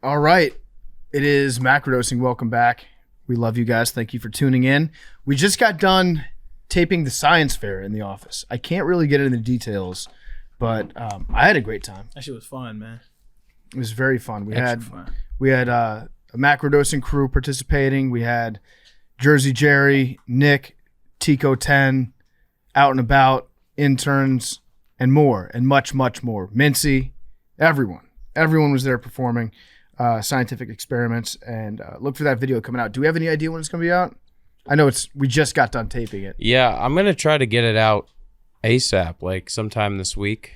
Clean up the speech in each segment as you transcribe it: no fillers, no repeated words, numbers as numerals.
All right. It is Macrodosing. Welcome back. We love you guys. Thank you for tuning in. We just got done taping the science fair in the office. I can't really get into the details, but I had a great time. That shit was fun, man. It was very fun. We Fun. had a Macrodosing crew participating. We had Jersey Jerry, Nick, Tico 10, Out and About, interns, and more, and much, much more. Mincy, everyone was there performing scientific experiments, and look for that video coming out. Do we have any idea when it's going to be out? I know we just got done taping it. Yeah, I'm going to try to get it out ASAP, like sometime this week.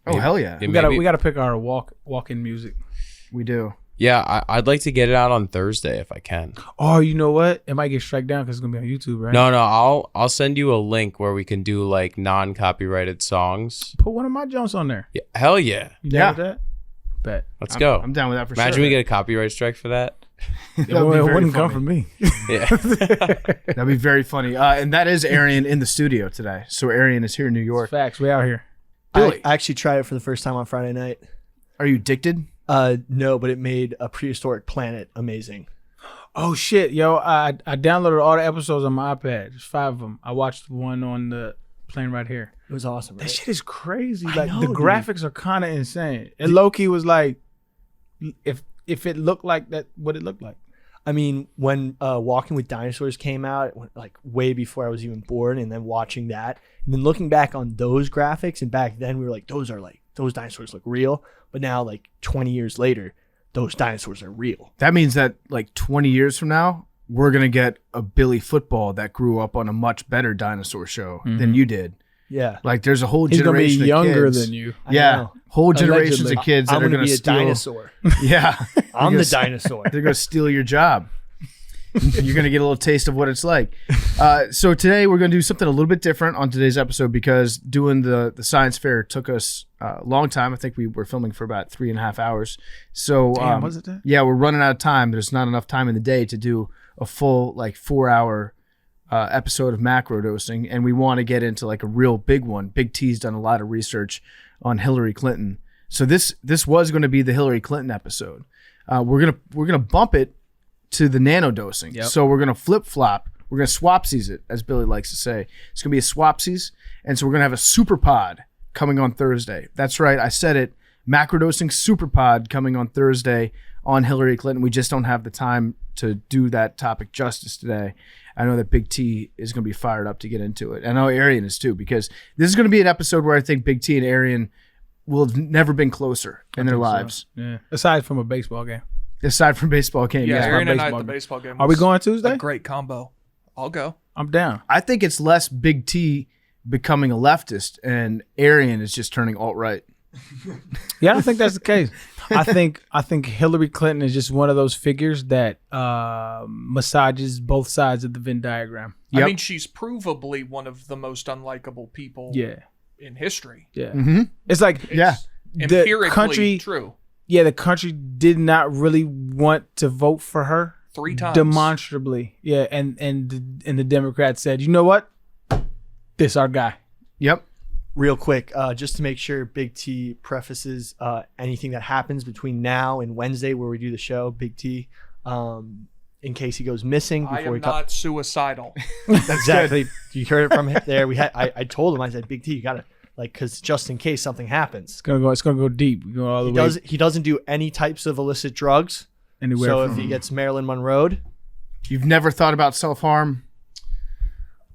Oh, hell yeah. We gotta pick our walk-in music. We do. Yeah, I'd like to get it out on Thursday if I can. Oh, you know what? It might get struck down because it's gonna be on YouTube, right? No, I'll send you a link where we can do like non-copyrighted songs. Put one of my jumps on there. Yeah, hell yeah. You down with that? Bet. Let's go. I'm down with that for sure. Imagine we get a copyright strike for that. It wouldn't come from me. Yeah. That'd be very funny. And that is Arian in the studio today. So Arian is here in New York. Facts. We out here. Billy. I actually tried it for the first time on Friday night. Are you addicted? No, but it made a prehistoric planet amazing. Oh shit, yo! I downloaded all the episodes on my iPad. There's 5 of them. I watched one on the plane right here. It was awesome. Right? That shit is crazy. I Like know, the dude. graphics are kind of insane. And Loki was like, if it looked like that, what it looked like. I mean, when Walking with Dinosaurs came out, it went like way before I was even born, and then watching that, and then looking back on those graphics, and back then we were like, those dinosaurs look real. But now, like 20 years later, those dinosaurs are real. That means that like 20 years from now, we're going to get a Billy Football that grew up on a much better dinosaur show than you did. Yeah. Like there's a whole He's gonna be generation younger of kids. than you. I Yeah. know. Whole generations Allegedly. of kids that I'm are going to going be to a steal. dinosaur. Yeah. I'm You're the dinosaur. They're going to steal your job. You're going to get a little taste of what it's like. So today we're going to do something a little bit different on today's episode because doing the science fair took us a long time. I think we were filming for about 3.5 hours. So Damn, was it that? yeah, we're running out of time. There's not enough time in the day to do a full like 4-hour episode of Macrodosing, and we want to get into like a real big one. Big T's done a lot of research on Hillary Clinton. So this was going to be the Hillary Clinton episode. We're gonna bump it to the nanodosing. Yep. So we're gonna flip flop. We're gonna swapsies it, as Billy likes to say. It's gonna be a swapsies, and so we're gonna have a super pod coming on Thursday. That's right, I said it. Macrodosing super pod coming on Thursday on Hillary Clinton. We just don't have the time to do that topic justice today. I know that Big T is going to be fired up to get into it. I know Arian is too, because this is going to be an episode where I think Big T and Arian will have never been closer in their lives. So. Yeah. Aside from a baseball game. Aside from baseball game. Yeah, Yeah. Arian and I baseball at the game. baseball game. Are we was going Tuesday? A great combo. I'll go. I'm down. I think it's less Big T becoming a leftist and Arian is just turning alt-right. Yeah, I don't think that's the case. I think Hillary Clinton is just one of those figures that massages both sides of the Venn diagram. Yep. I mean, she's provably one of the most unlikable people Yeah. in history. Yeah. Mm-hmm. It's like Yeah. Empirically true. Yeah, the country did not really want to vote for her 3 times. demonstrably. Yeah, and the Democrats said, "You know what? This our guy." Yep. Real quick, just to make sure Big T prefaces anything that happens between now and Wednesday where we do the show, Big T, in case he goes missing. I Before am not suicidal. Exactly. You heard it from him there. I told him, I said, Big T, you got to, like, because just in case something happens. It's gonna go deep. We go all the way He doesn't do any types of illicit drugs. anywhere. So from if he gets Marilyn Monroe'd, You've never thought about self-harm?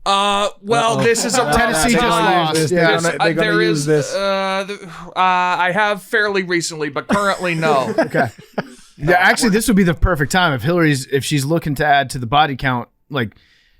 Well, this is a Tennessee just lost. They're Yeah. gonna use this. I have fairly recently, but currently no. Okay. Yeah, actually, this would be the perfect time if she's looking to add to the body count, like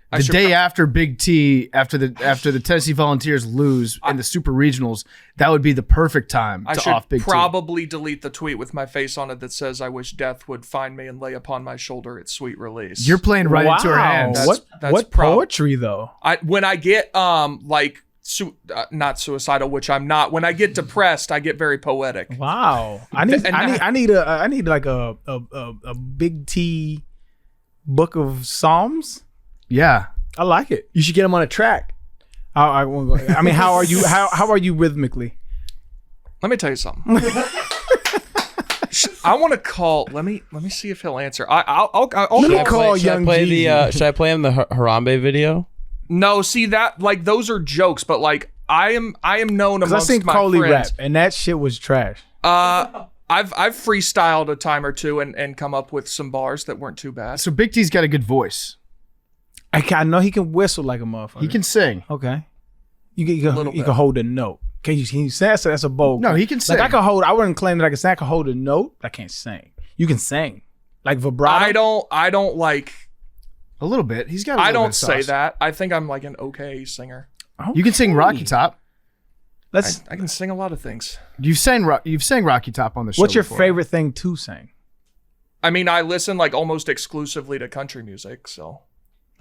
the day after Big T, after the Tennessee Volunteers lose in the Super Regionals, that would be the perfect time I to should off Big T. probably delete the tweet with my face on it that says, "I wish death would find me and lay upon my shoulder its sweet release." You're playing right into her hands. That's What poetry though? When I get like not suicidal, which I'm not. When I get depressed, I get very poetic. Wow. I need like a Big T book of Psalms. Yeah. I like it. you should get him on a track. I mean, how are you? How are you rhythmically? Let me tell you something. I want to call. Let me see if he'll answer. I'll Let me call Should I Young play Jeezy. should I play him the Harambe video? No, see that like those are jokes, but like I am known Because I amongst seen my Coley rap, friends. and that shit was trash. I've freestyled a time or two and come up with some bars that weren't too bad. So Big T's got a good voice. I know he can whistle like a motherfucker. He can sing. Okay. You Little can bit. hold a note. Can you say that? So that's a bold. No, he can sing. Like I wouldn't claim that I can sing. I can hold a note. I can't sing. You can sing. Like vibrato. I don't like. A little bit. He's got. A little I bit don't of say sauce. that. I think I'm like an okay singer. You can sing Rocky Top. Let's. I can sing a lot of things. You've sang Rocky Top on the show. What's your before. favorite thing to sing? I mean, I listen like almost exclusively to country music. So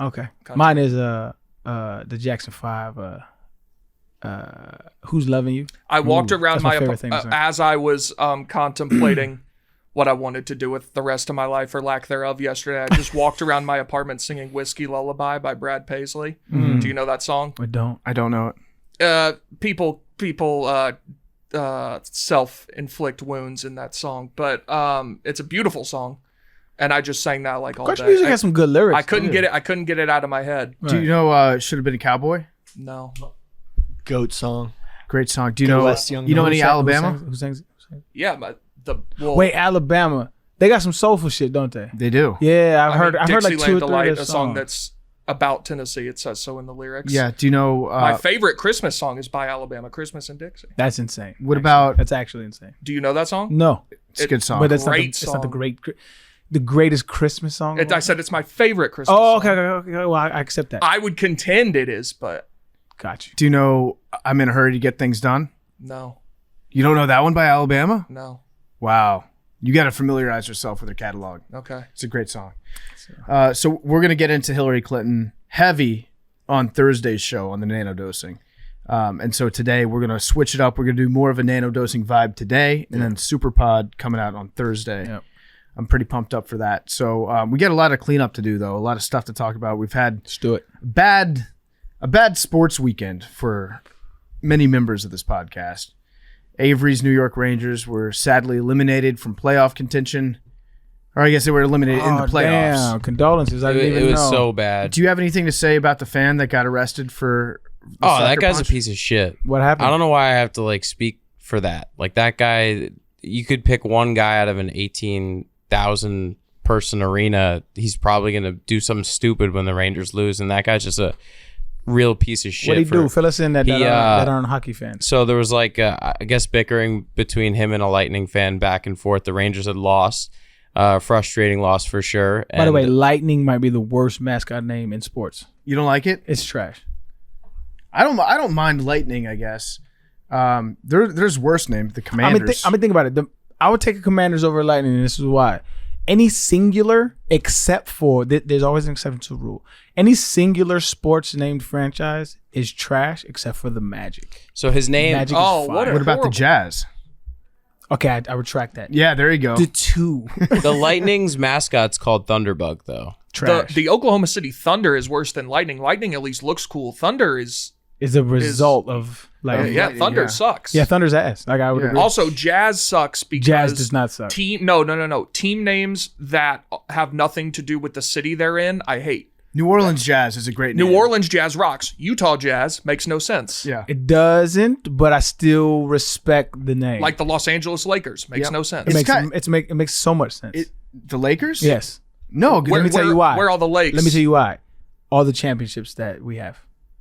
Okay. Country. Mine is the Jackson 5. Who's Loving You? I walked Ooh, around that's my my favorite thing to sing. as I was contemplating what I wanted to do with the rest of my life or lack thereof yesterday. I just walked around my apartment singing "Whiskey Lullaby" by Brad Paisley. Mm. Do you know that song? I don't. I don't know it. People self-inflict wounds in that song, but it's a beautiful song, and I just sang that like all Country day. music has some good lyrics. I couldn't get it. I couldn't get it out of my head. Do you know Should Have Been a Cowboy? No. Goat song. Great song. Do you Go know West, Young you know Gun. any Alabama? Who sings? Yeah, but Wait, Alabama. They got some soulful shit, don't they? They do. Yeah, I've heard like Dixieland 2 or 3 Delight, of their a song songs. that's about Tennessee. It says so in the lyrics. Yeah. Do you know My favorite Christmas song is by Alabama, "Christmas in Dixie." That's insane. what actually. about? That's actually insane. Do you know that song? No, It's a good song. but it's not, Great it's not the song. the greatest Christmas song. I said it's my favorite Christmas Oh, song. okay. Well, I accept that. I would contend it is, but Got you. Do you know I'm in a hurry to get things done? no, You don't know that one by Alabama? no. Wow. You got to familiarize yourself with their catalog. Okay. It's a great song. So we're going to get into Hillary Clinton heavy on Thursday's show on the nanodosing. And so today we're going to switch it up. We're going to do more of a nanodosing vibe today and then Super Pod coming out on Thursday. Yep. I'm pretty pumped up for that. So we got a lot of cleanup to do, though. A lot of stuff to talk about. We've had Let's do it. a bad sports weekend for many members of this podcast. Avery's New York Rangers were sadly eliminated from playoff contention. Or I guess they were eliminated in the playoffs. Damn. Condolences. I didn't even It was know. so bad. Do you have anything to say about the fan that got arrested for the Oh, that sucker guy's punch? a piece of shit. What happened? I don't know why I have to like speak for that. Like that guy, you could pick one guy out of an 18,000 person arena. He's probably gonna do something stupid when the Rangers lose, and that guy's just a real piece of shit. What'd he do? Fill us in that aren't hockey fans. So there was like, I guess, bickering between him and a Lightning fan back and forth. The Rangers had lost. Frustrating loss for sure. By the And way, Lightning might be the worst mascot name in sports. You don't like it? It's trash. I don't mind Lightning, I guess. There's worse names, the Commanders. I mean, think about it. I would take a Commanders over Lightning, and this is why. Any singular, except for there's always an exception to the rule. Any singular sports named franchise is trash, except for the Magic. so his name. Magic Oh, is what fire. a- What about the horrible. Jazz? Okay, I retract that. Yeah, there you go. The 2 The Lightning's mascot's called Thunderbug, though. trash The Oklahoma City Thunder is worse than Lightning. Lightning at least looks cool. Thunder is is a result of like yeah. Lightning, Thunder yeah. sucks. yeah, Thunder's ass. Like I would Yeah. agree. Also, Jazz sucks because Jazz does not suck. No. Team names that have nothing to do with the city they're in, I hate. New Orleans Jazz is a great name. New Orleans Jazz rocks. Utah Jazz makes no sense. Yeah. It doesn't, but I still respect the name. Like the Los Angeles Lakers makes Yep. no it sense. makes it makes so much sense. The Lakers? Yes. No, Where- Let me tell you why. Where are all the lakes? Let me tell you why. All the championships that we have.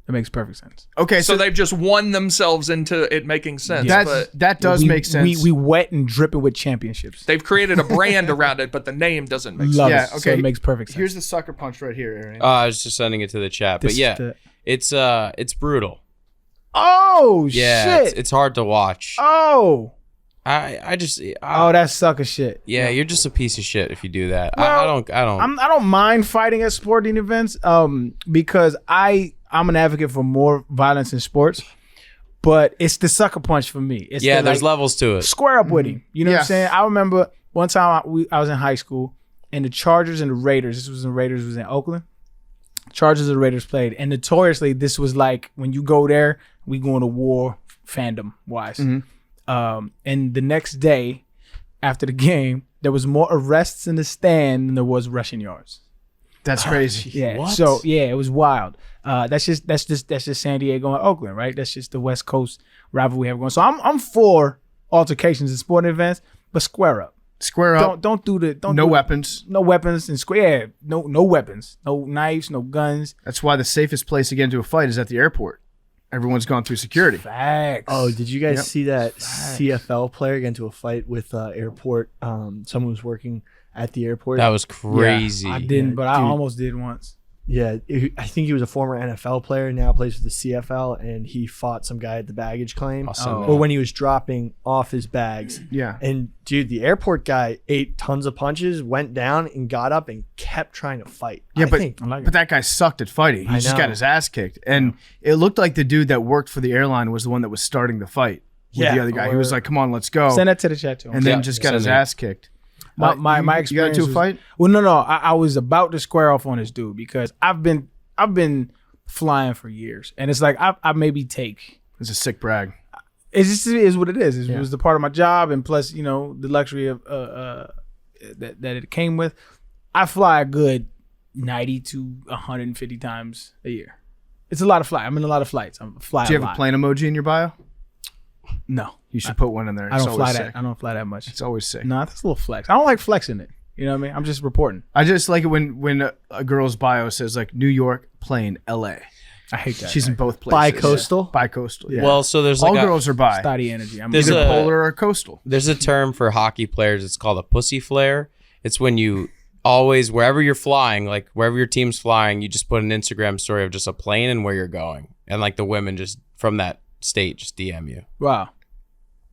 It makes perfect sense. okay, So so they've just won themselves into it making sense. But that does we, make sense. We wet and dripping with championships. they've created a brand around it, but the name doesn't make sense. Love Yeah, it. So okay. it makes perfect sense. Here's the sucker punch right here, Arian. I was just sending it to the chat, but This- yeah, the- it's brutal. Oh Yeah, shit. it's hard to watch. Oh. I just Oh, that's sucker shit. yeah, you're just a piece of shit if you do that. Well, I don't. I don't mind fighting at sporting events because I'm an advocate for more violence in sports, but it's the sucker punch for me. It's yeah, the, there's like, levels to it. square up with him. You know what Yeah. I'm saying? I remember one time I was in high school and the Chargers and the Raiders, this was when Raiders was in Oakland. Chargers and the Raiders played. And notoriously, this was like when you go there, we going to war fandom wise. And the next day, after the game, there was more arrests in the stand than there was rushing yards. That's crazy. Yeah. What? So yeah, it was wild. That's just San Diego and Oakland, right? That's just the West Coast rivalry we have going. So I'm for altercations and sporting events, but square up. Square up. Don't do No weapons. No weapons and square. Yeah, no weapons. No knives. No guns. That's why the safest place to get into a fight is at the airport. Everyone's gone through security. Facts. Oh, did you guys Yep. see that CFL player get into a fight with airport? Someone was working at the airport. That was crazy. I didn't, Yeah, but I dude. almost did once. Yeah, I think he was a former NFL player, now plays with the CFL, and he fought some guy at the baggage claim. Awesome, Or man. when he was dropping off his bags. Yeah. And dude, the airport guy ate tons of punches, went down and got up and kept trying to fight. Yeah, I but think, I like but it. that guy sucked at fighting. He I just know. got his ass kicked, and it looked like the dude that worked for the airline was the one that was starting the fight with Yeah, the other guy. He was or- like, "Come on, let's go," Send that to the chat too. and then Yeah, just got send his it. ass kicked. My You got experience into a was- fight? Well, no. I was about to square off on this dude because I've been flying for years, and it's like I maybe take. It's a sick brag. It just is what it is. It Yeah. was the part of my job, and plus, you know, the luxury of that it came with. I fly a good 90 to 150 times a year. It's a lot of flight. I'm in a lot of flights. I'm flying. Do you a have a lot. plane emoji in your bio? No, You should put one in there. I It's don't fly always that. sick. I don't fly that much. It's always sick. No, that's a little flex. I don't like flexing it. You know what I mean? I'm just reporting. I just like it when a girl's bio says like New York, plane, L.A. I hate that. She's in both places. Bi-coastal? Bi-coastal. Yeah. Well, so there's all like girls are bi. Stoddy energy. I'm There's Either a- polar or coastal. there's a term for hockey players. It's called a pussy flare. It's when you always, wherever you're flying, like wherever your team's flying, you just put an Instagram story of just a plane and where you're going, and like the women just from that state just DM you. wow.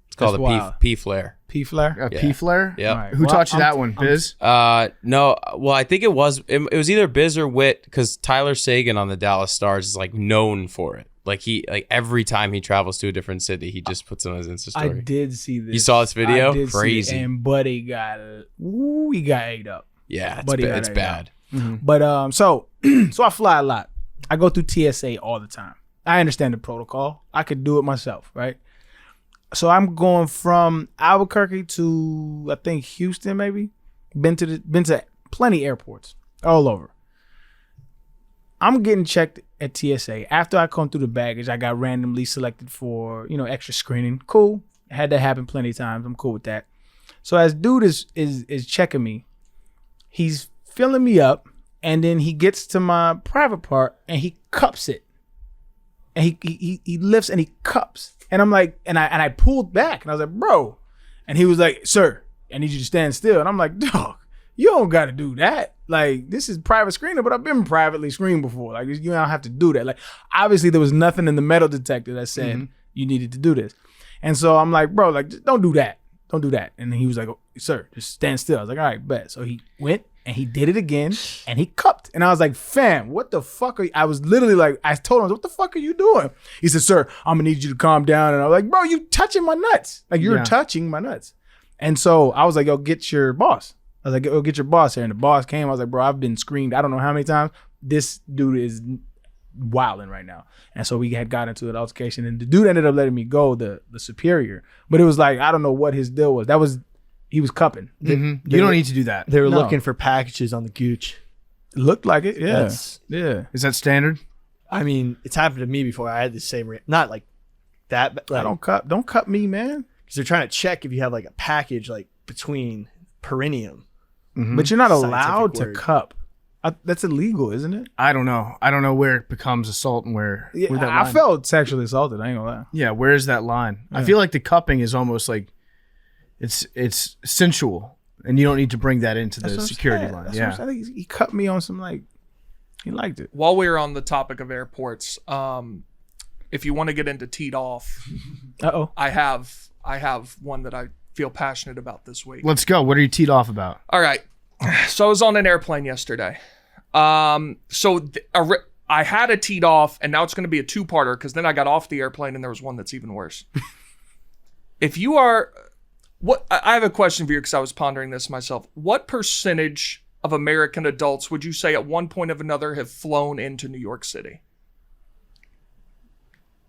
It's called That's a wild. P flare. P flare. A Yeah. P flare? Yep. Right. Who Well, taught you I'm- that one, Biz? No, well, I think it was either Biz or Wit, because Tyler Sagan on the Dallas Stars is like known for it. Like he, like every time he travels to a different city, he just puts it on his Insta I story. did see this. You saw this video? I did see it, Crazy. and Buddy got he got ate up. Yeah, it's, Buddy got it's ate bad. But so I fly a lot. I go through TSA all the time. I understand the protocol. I could do it myself, right? So I'm going from Albuquerque to I think Houston, maybe. Been to plenty airports all over. I'm getting checked at TSA. After I come through the baggage, I got randomly selected for, extra screening. Cool. Had that happen plenty of times. I'm cool with that. So as dude is checking me, he's filling me up, and then he gets to my private part and he cups it. And he lifts and he cups. And I'm like, and I pulled back and I was like, bro. And he was like, sir, I need you to stand still. And I'm like, dog, you don't got to do that. Like, this is private screening, but I've been privately screened before. Like, you don't have to do that. Like, obviously there was nothing in the metal detector that said you needed to do this. And so I'm like, bro, like, just don't do that. Don't do that. And then he was like, oh, sir, just stand still. I was like, all right, bet. So he went and he did it again and he cupped. And I was like, fam, what the fuck are you? I was literally like, I told him, what the fuck are you doing? He said, sir, I'm gonna need you to calm down. And I was like, bro, you touching my nuts. Like, you're Yeah. touching my nuts. And so I was like, yo, get your boss. I was like, go get your boss here. And the boss came. I was like, bro, I've been screened I don't know how many times. This dude is wilding right now. And so we had got into an altercation, and the dude ended up letting me go, the superior. But it was like, I don't know what his deal was. He was cupping. You don't need to do that. They were No. looking for packages on the gooch. It looked like it. Yeah. That's- Yeah. Is that standard? I mean, it's happened to me before. I had the same, not like that, but I like, don't cut me, man. because they're trying to check if you have like a package like between perineum. But you're not Scientific allowed to word. cup. That's illegal, isn't it? I don't know. I don't know where it becomes assault and where that I line. felt sexually assaulted. I ain't gonna lie. Yeah, where is that line? I feel like the cupping is almost like it's sensual, and you don't need to bring that into That's the what I'm security saying. line. That's what I'm Yeah. saying. He cut me on some like, he liked it. While we're on the topic of airports, if you want to get into teed off, Uh-oh. I have one that I feel passionate about this week. Let's go. What are you teed off about? All right. So I was on an airplane yesterday. I had a teed off, and now it's going to be a two-parter because then I got off the airplane and there was one that's even worse. If you are, I have a question for you because I was pondering this myself. What percentage of American adults would you say at one point or another have flown into New York City?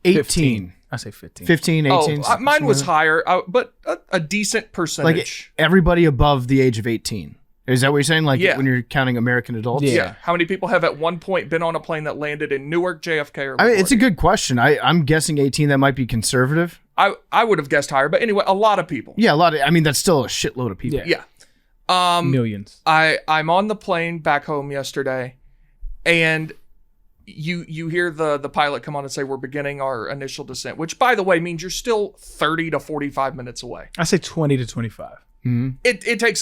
18. I say 15. 15, 18. Mine was something higher, but a decent like percentage. everybody above the age of 18. Is that what you're saying? Like Yeah. when you're counting American adults? Yeah. Yeah. How many people have at one point been on a plane that landed in Newark, JFK, or I mean, it's a LaGuardia? good question. I'm guessing 18. That might be conservative. I would have guessed higher, but anyway, a lot of people. Yeah, a lot of. I mean, that's still a shitload of people. Yeah. Yeah. Millions. I'm on the plane back home yesterday, and you hear the pilot come on and say we're beginning our initial descent, which by the way means you're still 30 to 45 minutes away. I say 20 to 25. It takes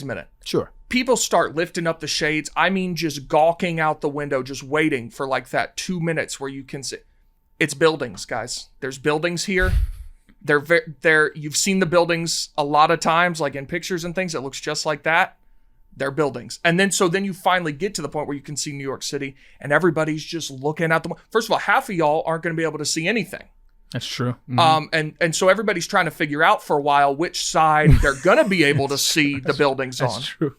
a minute. Sure. People start lifting up the shades. I mean, just gawking out the window, just waiting for like that 2 minutes where you can see. It's buildings, guys. There's buildings here. They're you've seen the buildings a lot of times, like in pictures and things. It looks just like that. They're buildings. And then you finally get to the point where you can see New York City, and everybody's just looking out the. First of all, half of y'all aren't going to be able to see anything. That's true. And so everybody's trying to figure out for a while which side they're going to be able to see the buildings on. That's true.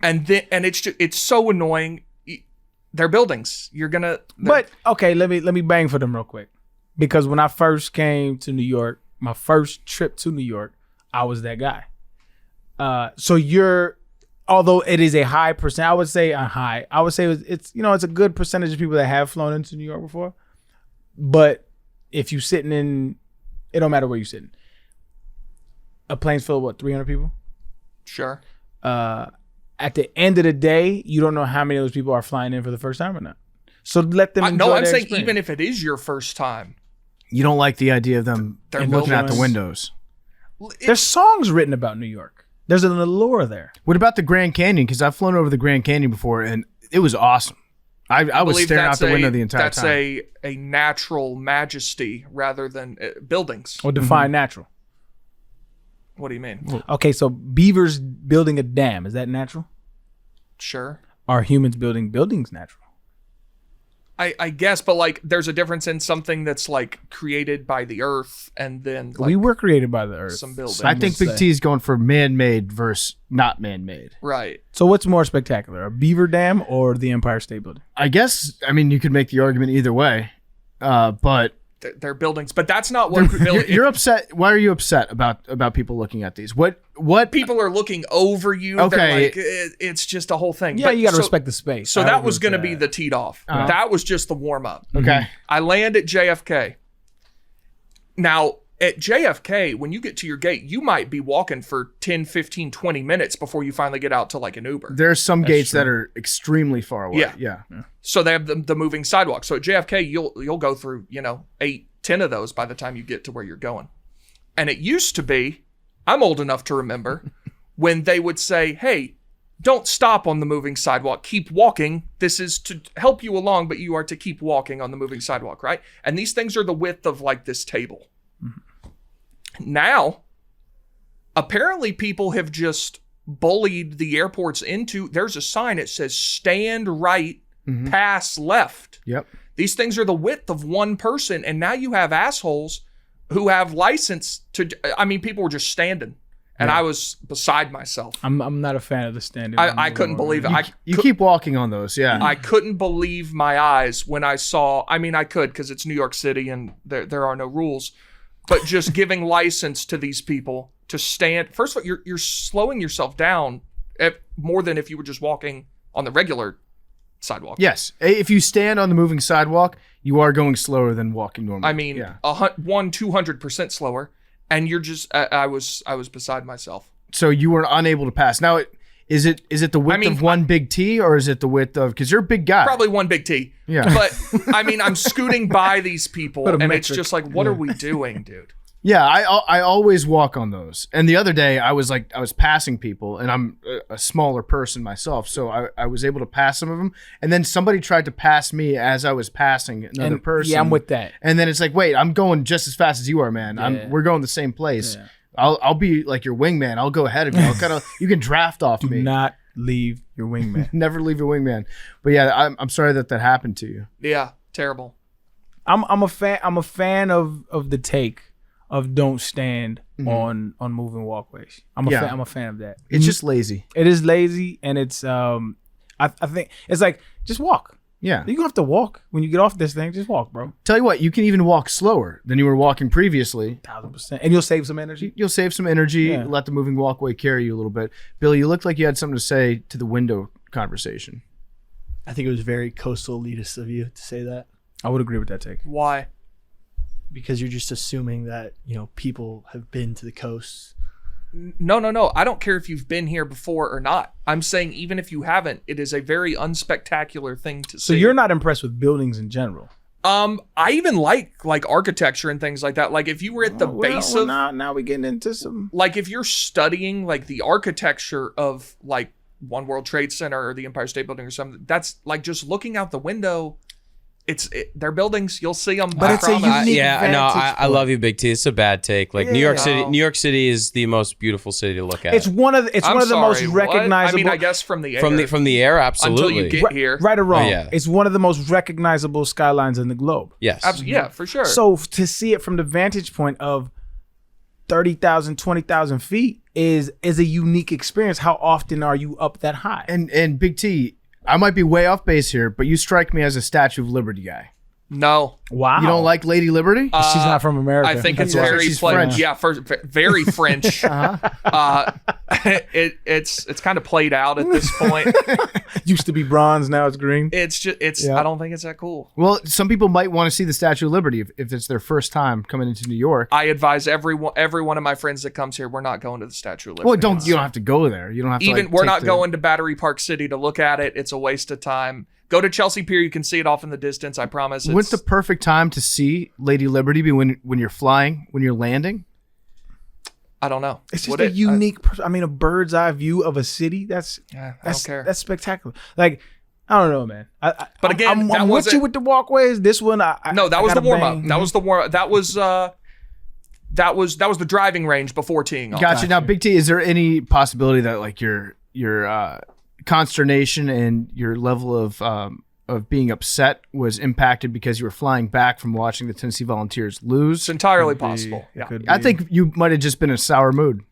And it's so annoying. They're buildings. But okay, let me bang for them real quick, because when I first came to New York, my first trip to New York, I was that guy. So although it is a high percent, I would say it's a good percentage of people that have flown into New York before. But if you sitting in, it don't matter where you sitting. A plane's full of what, 300 people? Sure. At the end of the day, you don't know how many of those people are flying in for the first time or not. So let them enjoy I'm their saying experience. even if it is your first time, You don't like the idea of them They're looking out the buildings. windows. There's songs written about New York. There's an allure there. What about the Grand Canyon? Because I've flown over the Grand Canyon before, and it was awesome. I was believe staring out that's the window the entire that's time. a natural majesty rather than buildings. Or define natural. What do you mean? Okay, so beavers building a dam, is that natural? Sure. Are humans building buildings natural? I guess, but like there's a difference in something that's like created by the earth and then like We were created by the earth. some buildings. I think Big T is going for man-made versus not man-made. Right. So what's more spectacular, a beaver dam or the Empire State Building? I guess, I mean, you could make the argument either way, but They're buildings, but that's not what you're upset. Why are you upset about people looking at these? What people are looking over you. They're Okay. like, it's just a whole thing. Yeah, But you got to so- respect the space. So I that agree was with going to that. be the teed off. That was just the warm up. Okay. I land at JFK. Now, at JFK, when you get to your gate, you might be walking for 10, 15, 20 minutes before you finally get out to like an Uber. There's some gates that are extremely far away. Yeah. Yeah. So they have the moving sidewalk. So at JFK, you'll go through, 8, 10 of those by the time you get to where you're going. And it used to be, I'm old enough to remember, when they would say, hey, don't stop on the moving sidewalk. Keep walking. This is to help you along, but you are to keep walking on the moving sidewalk, right? And these things are the width of like this table. Now, apparently people have just bullied the airports into, there's a sign that says stand right, pass left. Yep. These things are the width of one person, and now you have assholes who have license to, people were just standing, and I was beside myself. I'm not a fan of the standing. I couldn't believe it. You keep walking on those. Yeah. I couldn't believe my eyes when I saw, I could because it's New York City and there are no rules, but just giving license to these people to stand. First of all, you're slowing yourself down more than if you were just walking on the regular sidewalk. Yes. If you stand on the moving sidewalk, you are going slower than walking normally. Yeah. 200% slower, and you're just. I was beside myself. So you were unable to pass. Now, is it the width of one big T, or is it the width of? Because you're a big guy. Probably one big T. Yeah. But I'm scooting by these people, and it's metric. just like, what are we doing, dude? Yeah, I always walk on those. And the other day, I was passing people, and I'm a smaller person myself, so I was able to pass some of them. And then somebody tried to pass me as I was passing another person. Yeah, I'm with that. And then it's like, wait, I'm going just as fast as you are, man. Yeah. We're going the same place. Yeah. I'll be like your wingman. I'll go ahead of you. You can draft off me. Not leave your wingman. Never leave your wingman. But yeah, I'm sorry that happened to you. Yeah, terrible. I'm a fan of the take of don't stand on moving walkways. I'm a fan of that. It's just lazy. It is lazy, and it's I think it's like just walk. Yeah. You don't have to walk when you get off this thing. Just walk, bro. Tell you what, you can even walk slower than you were walking previously. 1000%. And you'll save some energy. You'll save some energy, Yeah. let the moving walkway carry you a little bit. Billy, you looked like you had something to say to the window conversation. I think it was very coastal elitist of you to say that, I would agree with that take. Why? because you're just assuming that, you know, people have been to the coast. No. I don't care if you've been here before or not. I'm saying even if you haven't, it is a very unspectacular thing to see. So you're not impressed with buildings in general? I even like architecture and things like that. Like if you were at the base of now we're getting into some. like if you're studying like the architecture of like One World Trade Center or the Empire State Building or something, that's like just looking out the window. They're buildings. You'll see them. But it's a unique I love you, Big T. It's a bad take. Like New York City. No. New York City is the most beautiful city to look at. It's one of the most What? recognizable. I mean, I guess from the air. from the air, absolutely. Until you get here. Right or wrong, yeah. it's one of the most recognizable skylines in the globe. Yes. Yeah, for sure. So to see it from the vantage point of 30,000, 20,000 feet is a unique experience. How often are you up that high? And Big T, I might be way off base here, but you strike me as a Statue of Liberty guy. No. Wow. You don't like Lady Liberty? She's not from America. I think it's That's why. very She's played. French. Yeah, very French. It's kind of played out at this point. Used to be bronze, now it's green. I don't think it's that cool. Well, some people might want to see the Statue of Liberty if it's their first time coming into New York. I advise every one of my friends that comes here, we're not going to the Statue of Liberty. Well, you don't have to go there. You don't have to. Even like, we're take not the- going to Battery Park City to look at it. It's a waste of time. Go to Chelsea Pier. You can see it off in the distance. I promise. When's the perfect time to see Lady Liberty? Be when you're flying, when you're landing. I don't know. It's just Would a it? unique, a bird's eye view of a city. I don't care. That's spectacular. Like, I don't know, man. But again, I'm that with wasn't- you with the walkways. This one, No, that was the gotta warm up. bang. That was the warm. That was the driving range before teeing off. Gotcha. Now, Big T, is there any possibility that like your consternation and your level of being upset was impacted because you were flying back from watching the Tennessee Volunteers lose? It's entirely possible. Yeah. I think you might have just been in a sour mood.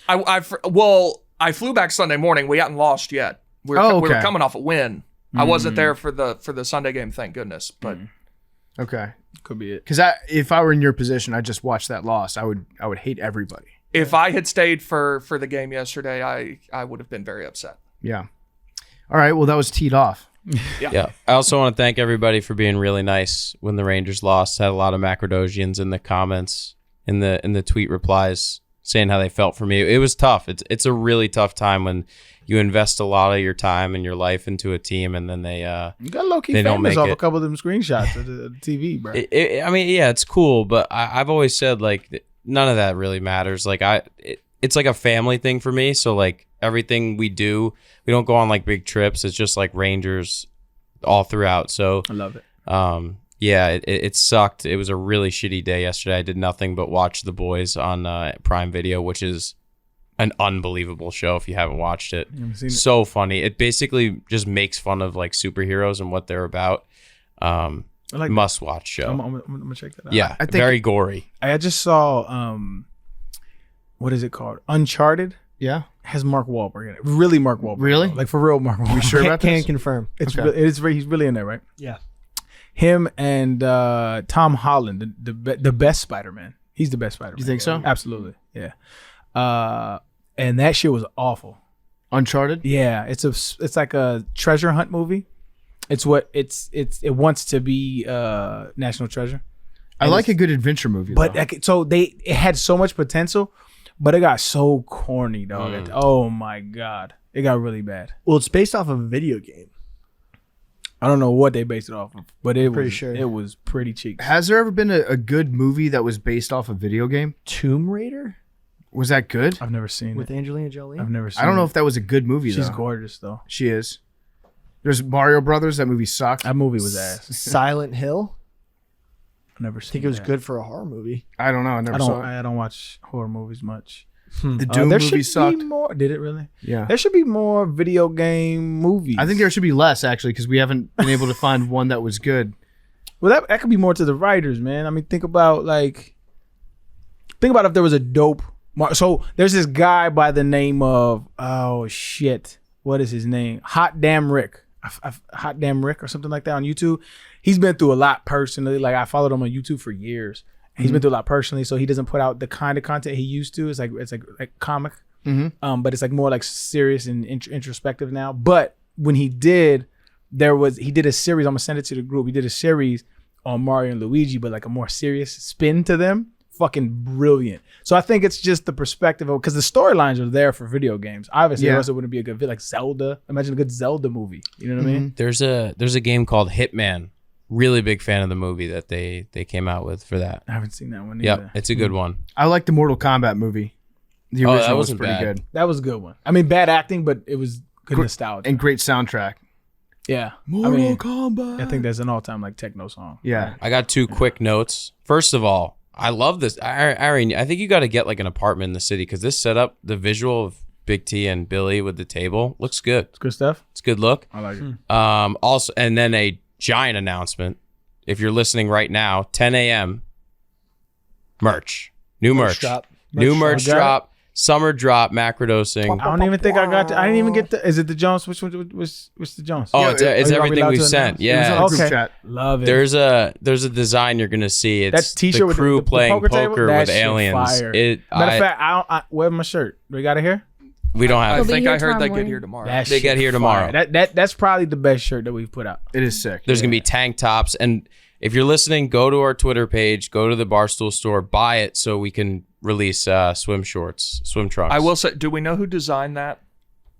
I flew back Sunday morning. We hadn't lost yet. We were Okay. coming off a win. I wasn't there for the Sunday game, thank goodness. But Okay. could be it. Because if I were in your position, I'd just watch that loss. I would hate everybody. if I had stayed for the game yesterday, I would have been very upset. Yeah. All right. Well, that was teed off. Yeah. I also want to thank everybody for being really nice when the Rangers lost. Had a lot of Macrodosians in the comments, in the tweet replies, saying how they felt for me. It was tough. It's a really tough time when you invest a lot of your time and your life into a team, and then they You got low key they don't famous make off it. a couple of them screenshots of the TV, bro. It's cool, but I've always said like none of that really matters. Like it's like a family thing for me. So like everything we do, we don't go on like big trips. It's just like Rangers all throughout. So I love it. it sucked. It was a really shitty day yesterday. I did nothing but watch The Boys on Prime Video, which is an unbelievable show if you haven't watched it. haven't seen it. So funny. It basically just makes fun of like superheroes and what they're about. I like that. Must watch show. I'm gonna check that out. Yeah, I think- very gory. I just saw what is it called? Uncharted Yeah. has Mark Wahlberg in it. Really, Mark Wahlberg. Really? Like for real, Mark Wahlberg. sure about Can this? confirm. It's Okay. he's really in there, right? Yeah. Him and Tom Holland, the best Spider-Man. He's the best Spider-Man. You think so? Absolutely. Yeah. And that shit was awful. Uncharted. Yeah, it's like a treasure hunt movie. It wants to be National Treasure. I like a good adventure movie. But though. like, so it had so much potential, but it got so corny, dog. Oh my god, it got really bad. Well, it's based off of a video game. I don't know what they based it off of, but it Pretty was sure. it was pretty cheap. Has there ever been a good movie that was based off a video game? Tomb Raider Was that good? I've never seen with it. Angelina Jolie. I've never seen I don't know it. if that was a good movie She's though. gorgeous though. She is. There's Mario Brothers. That movie sucked. That movie was ass. Silent Hill. I've never I seen think it was that. good for a horror movie. I don't know. I never saw it. I don't watch horror movies much. The Doom there movie should sucked. be more. Did it really? Yeah. There should be more video game movies. I think there should be less actually because we haven't been able to find one that was good. Well, that could be more to the writers, man. I mean, think about if there was a dope. So there's this guy by the name of what is his name? Hot Damn Rick. Hot Damn Rick or something like that on YouTube. He's been through a lot personally. Like I followed him on YouTube for years. He's been through a lot personally, so he doesn't put out the kind of content he used to. It's like comic, but it's like more like serious and introspective now. But when he did, he did a series. I'm gonna send it to the group. He did a series on Mario and Luigi, but like a more serious spin to them. Fucking brilliant. So I think it's just the perspective of, because the storylines are there for video games. Obviously, or else it wouldn't be a good like Zelda. Imagine a good Zelda movie. You know what I mean? There's a game called Hitman. Really big fan of the movie that they came out with for that. I haven't seen that one either. Yep, it's a good one. I like the Mortal Kombat movie. The original that was wasn't pretty bad. good. That was a good one. I mean, bad acting, but it was good nostalgia. And great soundtrack. Yeah. Mortal Kombat. I think that's an all-time like techno song. Yeah. I got 2 quick notes. First of all, I love this. Arian, I think you got to get like an apartment in the city because this setup, the visual of Big T and Billy with the table looks good. It's good stuff. It's a good look. I like it. Also, and then a giant announcement. If you're listening right now, 10 a.m. merch. New merch. drop. New merch Got it? drop. Summer drop. Macrodosing. I don't even think I got to. I didn't even get the. Is it the Jones? Which one? What's the Jones? Oh, Yeah, it's are you everything allowed we've to sent. announce? It was on Yeah. the group chat. Love it. There's a design you're gonna see. It's that T-shirt the with crew the playing poker table? poker That with shit aliens. fire. It, Matter of fact, I where's my shirt? We got it here. we don't I have. It'll be think here I heard tomorrow they morning. get here tomorrow. That They shit get here tomorrow. fire. That's probably the best shirt that we've put out. It is sick. There's gonna be tank tops, and if you're listening, go to our Twitter page, go to the Barstool store, buy it so we can release swim shorts, swim trunks. I will say, do we know who designed that?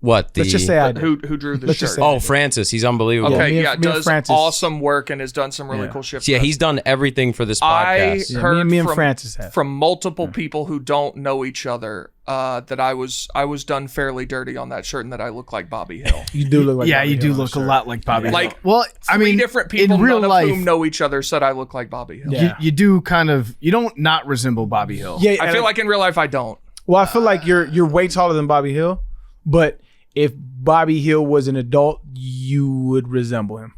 What the? Let's just say I did. Who drew the Let's shirt? just say- Oh, Francis, he's unbelievable. Okay, me and- yeah, me and does Francis- awesome work and has done some really Yeah. cool shit. Yeah, for us. he's done everything for this I podcast. Yeah, heard me and from, Francis have. from multiple people who don't know each other that I was done fairly dirty on that shirt and that I look like Bobby Hill. You do look like. Yeah, Bobby you do Hill on look the a shirt. lot like Bobby. Hill. Like, well, I Three mean, different people, in real none life, of whom know each other, said I look like Bobby Hill. Yeah. you do kind of. You don't not resemble Bobby Hill. Yeah, I feel like in real life I don't. Well, I feel like you're way taller than Bobby Hill, but if Bobby Hill was an adult, you would resemble him.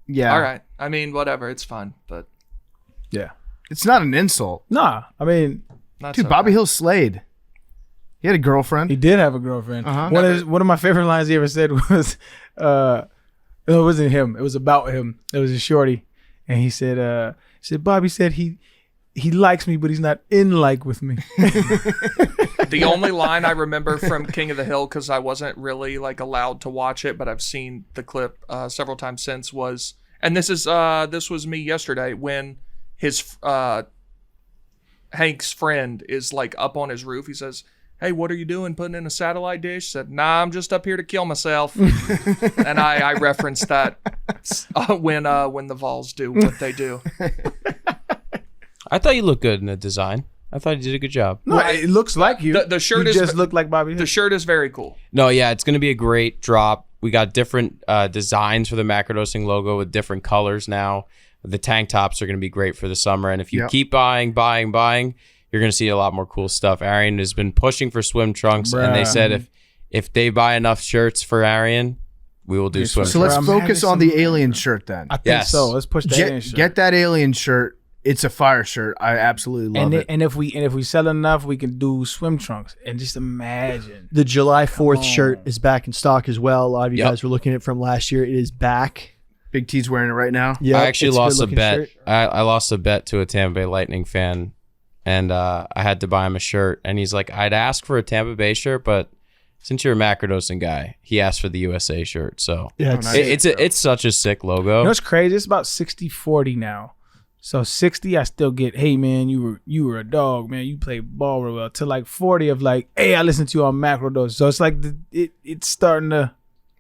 Yeah. All right. I mean, whatever. It's fine, but Yeah. It's not an insult, Nah, I mean, not dude. so Bobby bad. Hill slayed. He had a girlfriend. he did have a girlfriend. Uh-huh. One of my favorite lines he ever said was, it wasn't him. It was about him. It was a shorty, and he said, Bobby said he likes me, but he's not in like with me. The only line I remember from King of the Hill, because I wasn't really like allowed to watch it, but I've seen the clip several times since, was, and this was me yesterday when his Hank's friend is like up on his roof. He says, "Hey, what are you doing? Putting in a satellite dish?" Said, "Nah, I'm just up here to kill myself." And I referenced that when the Vols do what they do. I thought you looked good in the design. I thought you did a good job. No, it looks like you. The shirt you is just look like Bobby Hill. the shirt is very cool. No, yeah, it's going to be a great drop. We got different designs for the Macrodosing logo with different colors now. The tank tops are going to be great for the summer. And if you Yep. keep buying, you're going to see a lot more cool stuff. Arian has been pushing for swim trunks, and they Bruh. said if they buy enough shirts for Arian, we will do swim So trunks. let's I'm focus having on the some- alien shirt then. I think Yes. so. Let's push that in. Get that alien shirt. It's a fire shirt. I absolutely love it. And if we sell enough, we can do swim trunks. And just imagine. The July 4th on. shirt is back in stock as well. A lot of you Yep. guys were looking at it from last year. It is back. Big T's wearing it right now. Yeah, I actually it's lost a good-looking bet. shirt. I lost a bet to a Tampa Bay Lightning fan, and I had to buy him a shirt. And he's like, I'd ask for a Tampa Bay shirt, but since you're a Macrodosing guy, he asked for the USA shirt. So Yeah, it's, nice. it's such a sick logo. You know what's crazy? It's about 60-40 now. So 60, I still get, hey man, you were a dog, man. You played ball real well. To like 40 of like, hey, I listened to you on Macrodose. So it's like it's starting to,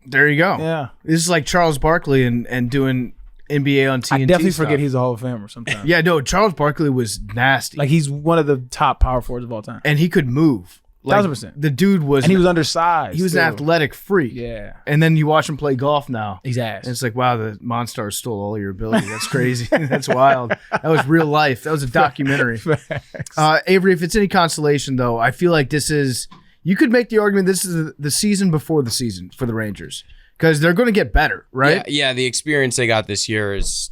There you go. yeah. This is like Charles Barkley and doing NBA on TNT. I definitely stuff. forget he's a Hall of Famer sometimes. Yeah, no, Charles Barkley was nasty. Like he's one of the top power forwards of all time. and he could move. Like, 1000%. The dude was And he was undersized. he was an too. athletic freak. Yeah. And then you watch him play golf now. He's ass. And it's like, wow, the Monstars stole all your ability. That's crazy. That's wild. That was real life. That was a documentary. Avery, if it's any consolation, though, I feel like this is, you could make the argument this is the season before the season for the Rangers because they're going to get better, right? Yeah, the experience they got this year is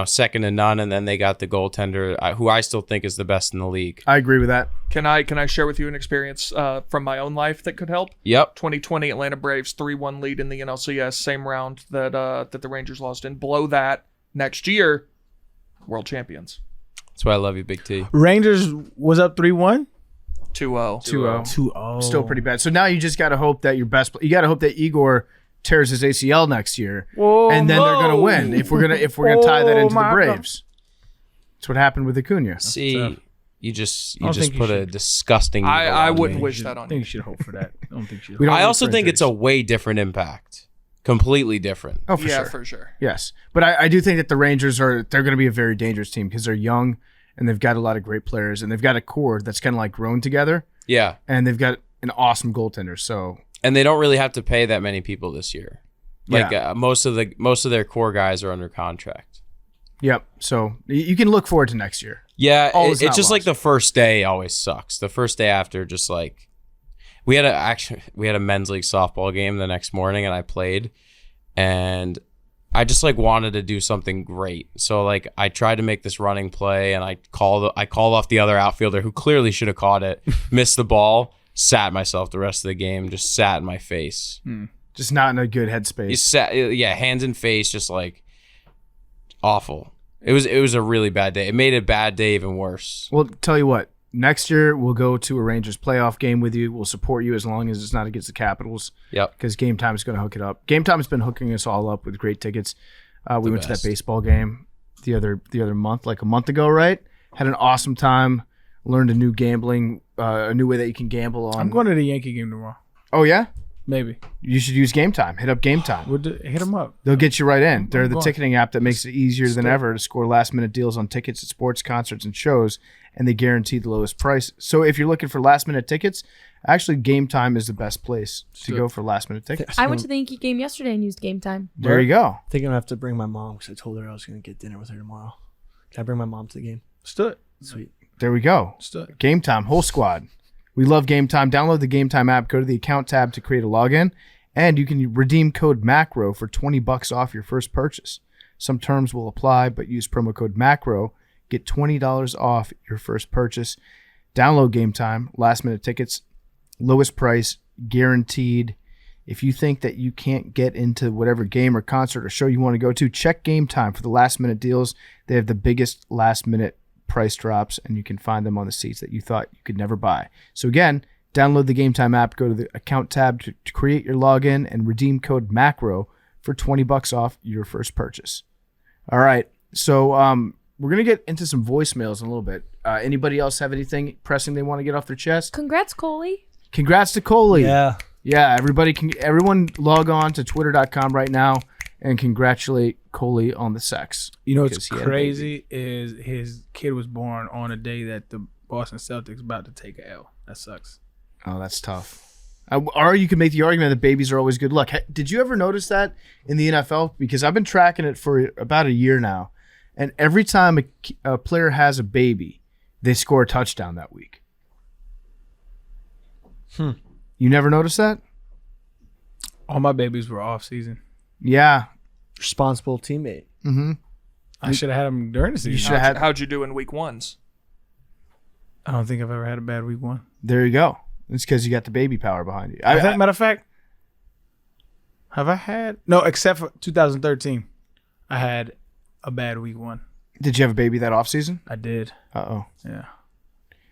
second to none, and then they got the goaltender, who I still think is the best in the league. I agree with that. Can I share with you an experience from my own life that could help? Yep. 2020 Atlanta Braves 3-1 lead in the NLCS, same round that the Rangers lost in. Below that, next year, world champions. That's why I love you, Big T. Rangers was up 3-1. 2-0. 2-0. 2-0. Still pretty bad. So now you just got to hope that you got to hope that Igor tears his ACL next year, and then they're gonna win. If we're gonna tie that into the Braves, that's what happened with Acuna. See, you just think you put a should. disgusting. evil I on wouldn't me. wish that I on think you. you should hope for that. I don't think you should. We don't I need also for think it's a injuries. way different impact. Completely different. Oh, for Yeah, sure. for sure. Yes, but I do think that the Rangers they're going to be a very dangerous team because they're young and they've got a lot of great players and they've got a core that's kind of like grown together Yeah, and they've got an awesome goaltender. So and they don't really have to pay that many people this year. Like Yeah. most of their core guys are under contract. yep. So you can look forward to next year. Yeah, All is it's not just like lost. the first day always sucks. The first day after, just like we had a men's league softball game the next morning, and I played, and I just like wanted to do something great. So like I tried to make this running play, and I called off the other outfielder who clearly should have caught it, missed the ball, sat myself the rest of the game, just sat in my face. Just not in a good headspace. You sat, yeah, hands and face, just like awful. It was a really bad day. It made a bad day even worse. Well, tell you what. Next year we'll go to a Rangers playoff game with you. We'll support you as long as it's not against the Capitals. Yep. Because Gametime is going to hook it up. Gametime has been hooking us all up with great tickets. We went to that best. baseball game the other month, like a month ago, right? Had an awesome time. Learned a new a new way that you can gamble on. I'm going to the Yankee game tomorrow. Oh yeah, Maybe. you should use Gametime. Hit up Gametime. Hit them up. They'll get you right in. They're the going. ticketing app that makes it easier than ever to score last-minute deals on tickets at sports, concerts, and shows, and they guarantee the lowest price. So if you're looking for last-minute tickets, actually Gametime is the best place to go for last-minute tickets. I went to the Yankee game yesterday and used Gametime. There you go. I think I'm gonna have to bring my mom because I told her I was gonna get dinner with her tomorrow. Can I bring my mom to the game? Stood. Sweet. There we go. Stood. Gametime, whole squad. We love Gametime. Download the Gametime app. Go to the account tab to create a login, and you can redeem code MACRO for $20 off your first purchase. Some terms will apply, but use promo code MACRO. Get $20 off your first purchase. Download Gametime. Last-minute tickets, lowest price, guaranteed. If you think that you can't get into whatever game or concert or show you want to go to, check Gametime for the last-minute deals. They have the biggest last-minute price drops, and you can find them on the seats that you thought you could never buy. So again, download the Gametime app, go to the account tab to create your login, and redeem code MACRO for $20 off your first purchase. All right, so we're going to get into some voicemails in a little bit. Anybody else have anything pressing they want to get off their chest? Congrats, Coley. Congrats to Coley. Yeah. Yeah, everyone log on to twitter.com right now and congratulate Coley on the sex. You know what's Because he had a crazy is his kid was born on a day that the Boston Celtics about to take a L. That sucks. Oh, that's tough. Or you could make the argument that babies are always good luck. Did you ever notice that in the NFL? Because I've been tracking it for about a year now, and every time a player has a baby, they score a touchdown that week. You never noticed that? All my babies were off season. Yeah. Responsible teammate. Mm-hmm. I should have had them during the season. should have had. How'd you do in week ones? I don't think I've ever had a bad week one. There you go. It's because you got the baby power behind you. I think, matter of fact, have I had no? Except for 2013, I had a bad week one. Did you have a baby that off season? I did. Uh-oh. Yeah.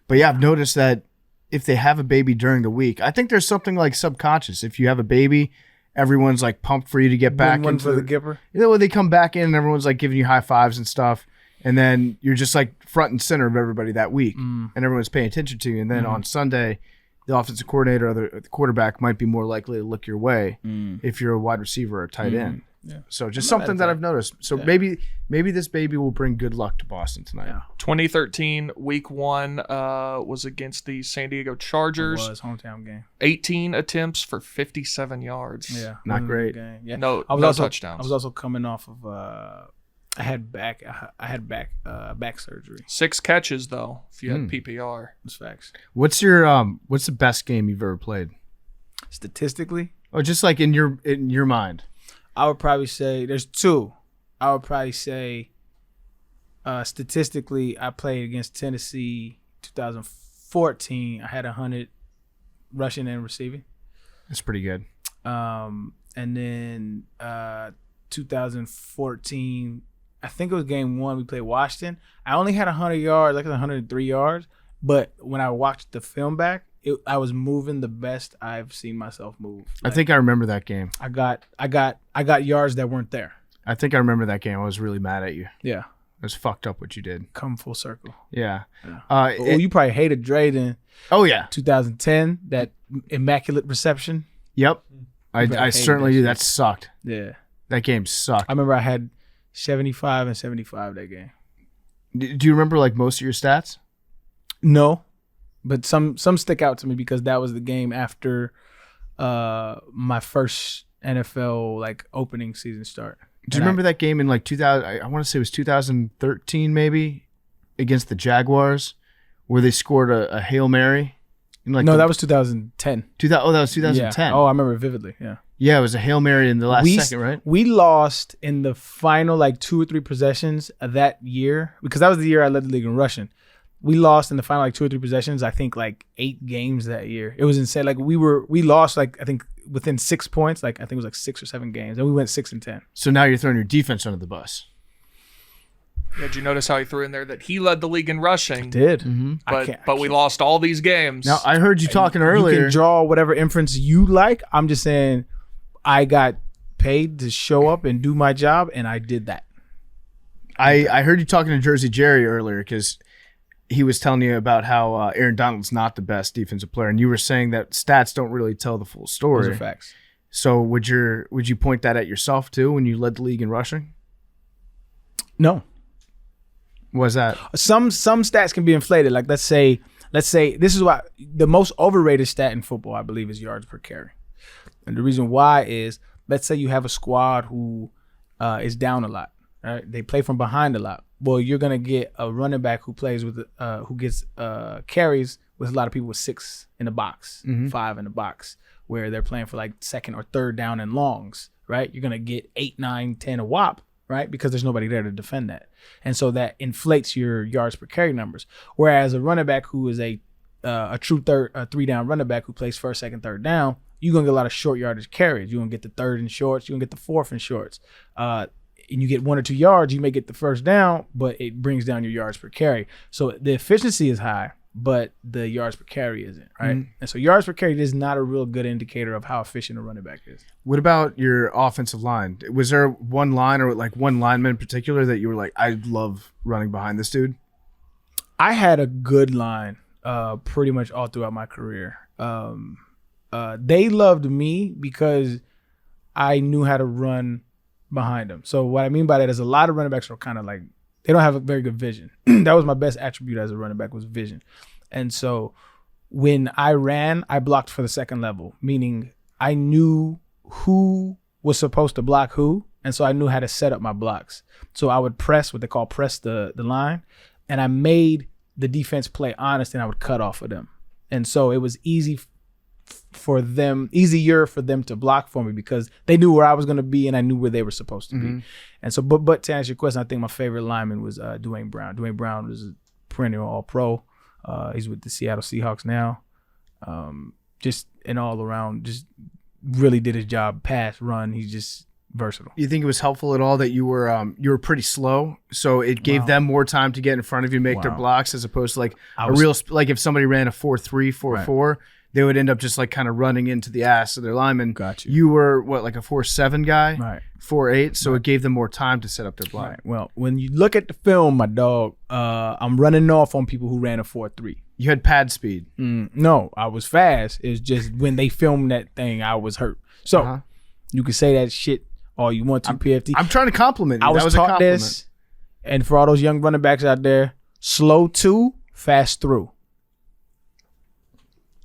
But yeah, I've noticed that if they have a baby during the week, I think there's something like subconscious. If you have a baby, everyone's like pumped for you to get back One into for the Gipper. You know, when they come back in and everyone's like giving you high fives and stuff, and then you're just like front and center of everybody that week, and everyone's paying attention to you. And then on Sunday, the offensive coordinator or the quarterback might be more likely to look your way if you're a wide receiver or a tight end. Yeah. So just I'm not something mad at that I've noticed. So maybe this baby will bring good luck to Boston tonight. Yeah. 2013 week one was against the San Diego Chargers. It was hometown game. 18 attempts for 57 yards. Yeah. Not Wasn't a great. good game. Yeah. No, I was no also, touchdowns. I was also coming off of I had back surgery. 6 catches though. If you had PPR, That's facts. What's the best game you've ever played? Statistically, Or just like in your mind? I would probably say there's two. I would probably say statistically, I played against Tennessee 2014. I had 100 rushing and receiving. That's pretty good. And then 2014, I think it was game 1. We played Washington. I only had 100 yards, like 103 yards. But when I watched the film back, I was moving the best I've seen myself move. I think I remember that game. I got yards that weren't there. I think I remember that game. I was really mad at you. Yeah, It was fucked up what you did. come full circle. Yeah. You probably hated Dre then. Oh yeah. 2010, that immaculate reception. Yep. I hated certainly that do. shit. That sucked. Yeah, That game sucked. I remember I had 75 and 75 that game. Do you remember like most of your stats? No, but some stick out to me because that was the game after my first NFL like opening season start. Do you remember that game in like 2000? I want to say it was 2013 maybe against the Jaguars where they scored a Hail Mary? In like No, that was 2010. 2000. Oh, that was 2010. Yeah. Oh, I remember it vividly. Yeah. Yeah, it was a Hail Mary in the last second, right? We lost in the final like 2 or 3 possessions of that year because that was the year I led the league in rushing. We lost in the final like 2 or 3 possessions. I think like 8 games that year. It was insane. Like we lost like I think within 6 points. Like I think it was like 6 or 7 games, and we went 6-10. So now you're throwing your defense under the bus. Yeah, did you notice how he threw in there that he led the league in rushing? Did But we lost all these games. Now I heard you talking You earlier. can draw whatever inference you like. I'm just saying, I got paid to show up and do my job, and I did that. I heard you talking to Jersey Jerry earlier because he was telling you about how Aaron Donald's not the best defensive player, and you were saying that stats don't really tell the full Those story. are facts. So would you point that at yourself too when you led the league in rushing? No. What was that? Some stats can be inflated. Like let's say this is why the most overrated stat in football, I believe, is yards per carry. And the reason why is, let's say you have a squad who is down a lot. Right? They play from behind a lot. Well, you're gonna get a running back who plays with who gets carries with a lot of people with 6 in the box, 5 in the box, where they're playing for like second or third down and longs. Right? You're gonna get 8, 9, 10 a whop. Right? Because there's nobody there to defend that. And so that inflates your yards per carry numbers. Whereas a running back who is a true 3-down running back who plays first, second, third down, you're going to get a lot of short yardage carries. You're going to get the third and shorts. You're going to get the fourth and shorts. And you get 1 or 2 yards, you may get the first down, but it brings down your yards per carry. So the efficiency is high, but the yards per carry isn't, right? And so yards per carry is not a real good indicator of how efficient a running back is. What about your offensive line? Was there one line or like one lineman in particular that you were like, I love running behind this dude? I had a good line pretty much all throughout my career. They loved me because I knew how to run behind them. So what I mean by that is a lot of running backs are kind of like, they don't have a very good vision. That was my best attribute as a running back, was vision. And so when I ran, I blocked for the second level, meaning I knew who was supposed to block who. And so I knew how to set up my blocks. So I would press what they call press the line. And I made the defense play honest, and I would cut off of them. And so it was easier for them to block for me because they knew where I was going to be and I knew where they were supposed to be. And so, but to answer your question, I think my favorite lineman was Dwayne Brown. Dwayne Brown was a perennial All-Pro. He's with the Seattle Seahawks now. Just an all around, just really did his job. Pass, run. He's just versatile. You think it was helpful at all that you were pretty slow, so it gave them more time to get in front of you, and make their blocks, as opposed to like like if somebody ran a 4-3, 4-4, they would end up just like kind of running into the ass of their lineman. Got you. You were what, like a 4-7 guy, Right. 4-8, so it gave them more time to set up their block. Right. Well, when you look at the film, my dog, I'm running off on people who ran a 4-3. You had pad speed. No, I was fast. It's just when they filmed that thing, I was hurt. So you can say that shit all you want to, PFT. I'm trying to compliment you. I was that was a taught compliment. this, and for all those young running backs out there, slow to, fast through.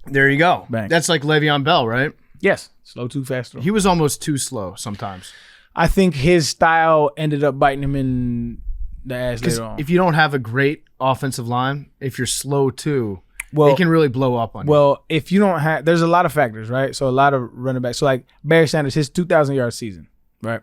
There you go. Bang. That's like Le'Veon Bell, right? Yes, slow to, fast through. He was almost too slow sometimes. I think his style ended up biting him in the ass Because later on. if you don't have a great offensive line, if you're slow too, Well, it can really blow up on you. Well, if you don't have, there's a lot of factors, right? So a lot of running backs. So like Barry Sanders, his 2,000 yard season, right?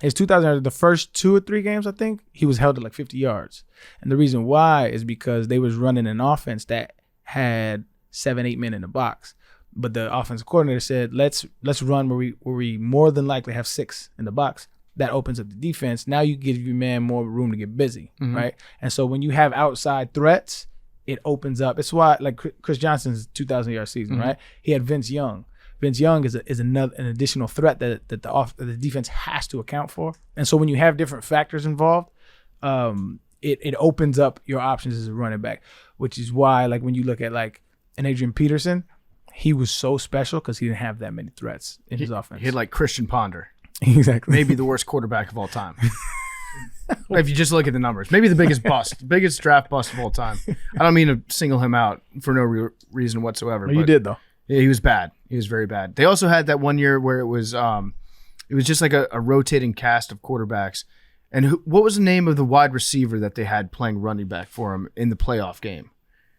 His 2,000 yards, the first 2 or 3 games, I think, he was held at like 50 yards. And the reason why is because they was running an offense that had 7-8 men in the box. But the offensive coordinator said, let's run where we more than likely have 6 in the box. That opens up the defense. Now you give your man more room to get busy, right? And so when you have outside threats, it opens up. It's why, like Chris Johnson's 2,000-yard season, right? He had Vince Young. Vince Young is an additional threat that the defense has to account for. And so when you have different factors involved, it opens up your options as a running back, which is why, like, when you look at like an Adrian Peterson, he was so special because he didn't have that many threats in his offense. He had like Christian Ponder, Exactly. maybe the worst quarterback of all time. If you just look at the numbers, maybe the biggest bust, biggest draft bust of all time. I don't mean to single him out for no reason whatsoever. You did though. Yeah, he was bad. He was very bad. They also had that one year where it was just like a rotating cast of quarterbacks. And what was the name of the wide receiver that they had playing running back for him in the playoff game?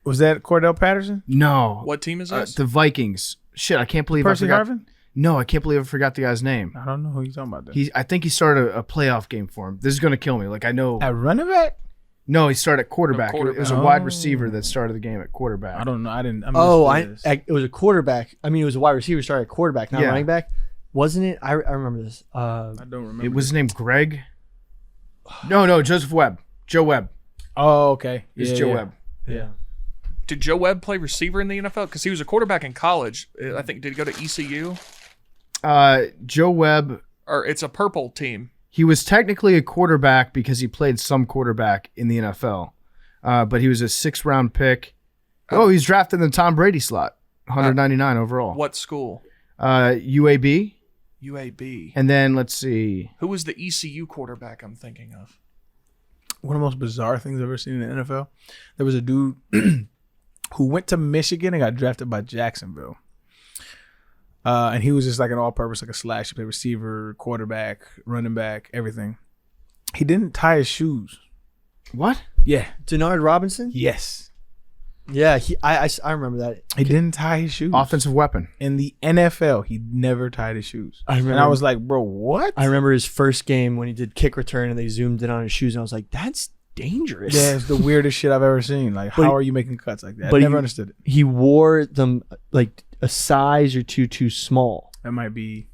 Was that Cordell Patterson? No. What team is this? The Vikings. Shit, I can't believe Percy I forgot. Harvin? No, I can't believe I forgot the guy's name. I don't know who you're talking about. Then. I think he started a playoff game for him. This is going to kill me. Like, I know. At running back? No, he started at quarterback. quarterback. It was a wide receiver that started the game at quarterback. I don't know. I didn't. It was a quarterback. I mean, it was a wide receiver started at quarterback, not Yeah. running back. Wasn't it? I remember this. I don't remember. It was his name Greg? No, Joseph Webb. Joe Webb. Oh, okay. It's Joe Webb. Yeah. Did Joe Webb play receiver in the NFL? Because he was a quarterback in college. I think, did he go to ECU? Joe Webb, Or it's a purple team. he was technically a quarterback because he played some quarterback in the NFL. But he was a 6th-round pick. Oh, he's drafted in the Tom Brady slot. 199 overall. What school? UAB. UAB. And then, let's see. Who was the ECU quarterback I'm thinking of? One of the most bizarre things I've ever seen in the NFL. There was a dude who went to Michigan and got drafted by Jacksonville. And he was just like an all-purpose, like a slash. He played receiver, quarterback, running back, everything. He didn't tie his shoes. What? Yeah. Denard Robinson? Yes. Yeah, I remember that. He didn't tie his shoes. Offensive weapon. In the NFL, he never tied his shoes. I remember. And I was like, bro, what? I remember his first game when he did kick return and they zoomed in on his shoes, and I was like, that's dangerous. Yeah, it's the weirdest shit I've ever seen. Like, But how he- are you making cuts like that? I but never he- understood it. He wore them like a size or two too small That might be.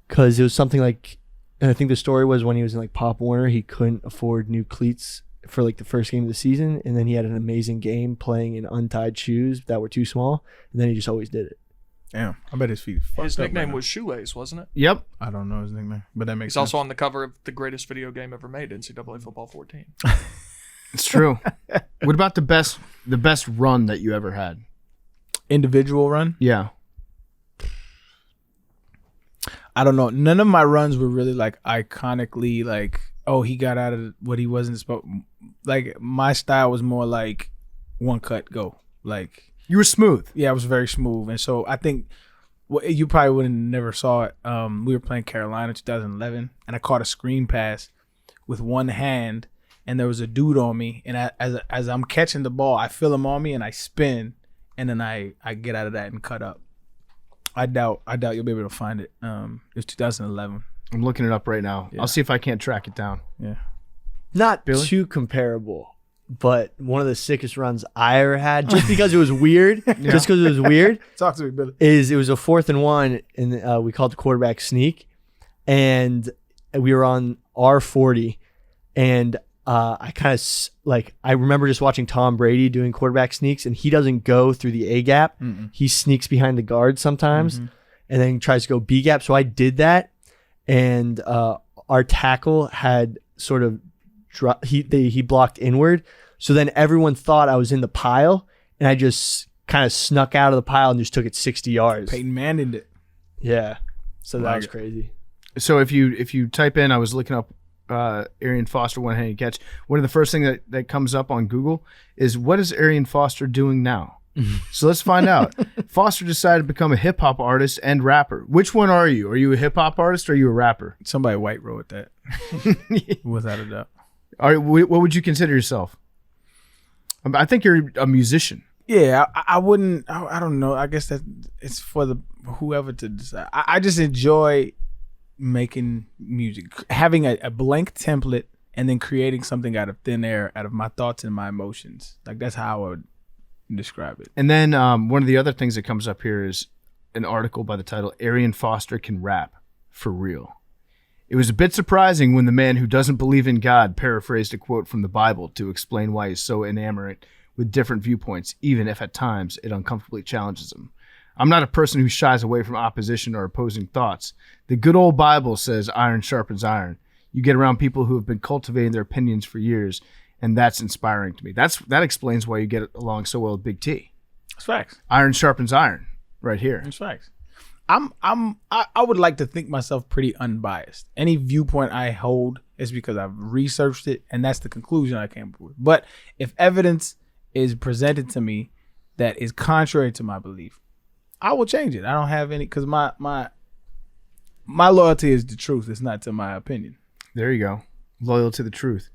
because it was something like, and I think the story was when he was in like Pop Warner, he couldn't afford new cleats for like the first game of the season, and then he had an amazing game playing in untied shoes that were too small, and then he just always did it. Damn, I bet his feet is fucked His up nickname right was Shoelace, wasn't it? Yep. now. I don't know his nickname, but that makes He's sense. also on the cover of the greatest video game ever made, NCAA Football 14. It's true. What about the best run that you ever had? Individual run? Yeah. I don't know. None of my runs were really like iconically like, oh, he got out of what he wasn't supposed. Like my style was more like one cut, go. Like You were smooth. yeah, it was very smooth, and so I think you probably would have never saw it. We were playing Carolina 2011, and I caught a screen pass with one hand, and there was a dude on me, and as I'm catching the ball, I feel him on me, and I spin, and then I get out of that and cut up. I doubt you'll be able to find it. It was 2011. I'm looking it up right now. Yeah. I'll see if I can't track it down. Yeah. Not Billy? too comparable, but one of the sickest runs I ever had, just because it was weird. Just because it was weird. Talk to me, Billy. Is it was a 4th and 1, and we called the quarterback sneak, and we were on R40, and I kind of I remember just watching Tom Brady doing quarterback sneaks, and he doesn't go through the A gap. He sneaks behind the guard sometimes, and then tries to go B gap. So I did that, and our tackle had sort of he blocked inward. So then everyone thought I was in the pile, and I just kind of snuck out of the pile and just took it 60 yards. Peyton Manning it. Yeah. So that Like was it. crazy. So if you type in, I was looking up Arian Foster one-handed catch. One of the first thing that comes up on Google is, what is Arian Foster doing now? So let's find out. Foster decided to become a hip hop artist and rapper. Which one are you? Are you a hip hop artist or are you a rapper? Somebody white wrote that. Without a doubt. What would you consider yourself? I think you're a musician. Yeah, I wouldn't. I don't know. I guess that it's for the whoever to decide. I just enjoy making music, having a blank template and then creating something out of thin air, out of my thoughts and my emotions. Like that's how I would describe it. And then one of the other things that comes up here is an article by the title Arian Foster Can Rap for Real. It was a bit surprising when the man who doesn't believe in God paraphrased a quote from the Bible to explain why he's so enamored with different viewpoints, even if at times it uncomfortably challenges him. I'm not a person who shies away from opposition or opposing thoughts. The good old Bible says iron sharpens iron. You get around people who have been cultivating their opinions for years, and that's inspiring to me. That explains why you get along so well with Big T. That's facts. Iron sharpens iron right here. That's facts. I would like to think myself pretty unbiased. Any viewpoint I hold is because I've researched it, and that's the conclusion I came up with. But if evidence is presented to me that is contrary to my belief, I will change it. I don't have any, because my loyalty is the truth. It's not to my opinion. There you go. Loyal to the truth.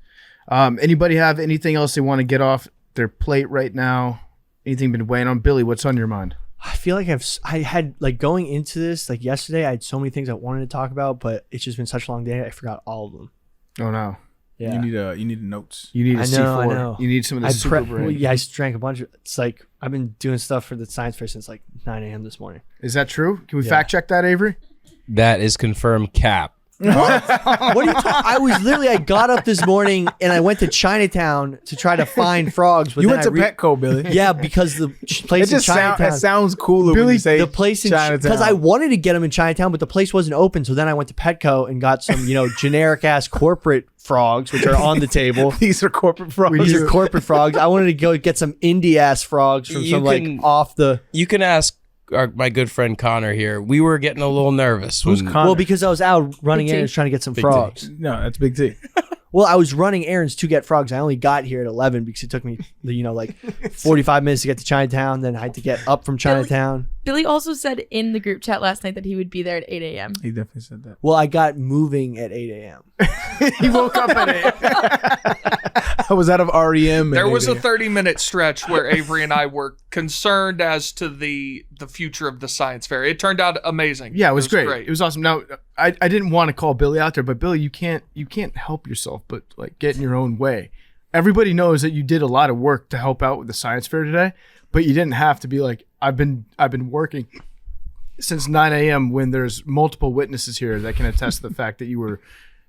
Anybody have anything else they want to get off their plate right now? Anything been weighing on? Billy, what's on your mind? I feel like I had like going into this, like yesterday, I had so many things I wanted to talk about, but it's just been such a long day. I forgot all of them. Oh no. Yeah. You need notes. You need a I C4. know. You need some of the super brain. Well, yeah, I just drank a bunch of. It's like I've been doing stuff for the science fair since like 9 a.m. this morning. Is that true? Can we Yeah. fact check that, Avery? That is confirmed cap. What are you talking? I got up this morning and I went to Chinatown to try to find frogs. But You then went to Petco, Billy. Yeah, because the place It in just Chinatown. sounds cooler when Billy, you say The place in Chinatown. because I wanted to get them in Chinatown, but the place wasn't open. So then I went to Petco and got some, generic ass corporate frogs, which are on the table. These are corporate frogs. These are corporate frogs. I wanted to go get some indie ass frogs from You some can- like off the. You can ask my good friend Connor here. We were getting a little nervous. Who's when- Connor? Well, because I was out running Big T. errands trying to get some Big T. frogs. No, that's Big T. Well, I was running errands to get frogs. I only got here at 11 because it took me, 45 minutes to get to Chinatown. Then I had to get up from Chinatown. Billy also said in the group chat last night that he would be there at 8 a.m. He definitely said that. Well, I got moving at 8 a.m. He woke up at it. I was out of REM. There and was a everything. 30-minute stretch where Avery and I were concerned as to the future of the science fair. It turned out amazing. Yeah, it was great. It was awesome. Now, I didn't want to call Billy out there, but Billy, you can't help yourself but like get in your own way. Everybody knows that you did a lot of work to help out with the science fair today, but you didn't have to be like, I've been working since 9 a.m. when there's multiple witnesses here that can attest to the fact that you were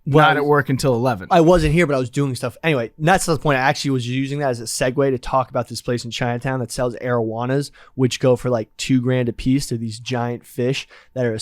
not at work until 11. I wasn't here, but I was doing stuff. Anyway, that's the point. I actually was using that as a segue to talk about this place in Chinatown that sells arowanas, which go for like $2,000 a piece. They're these giant fish that are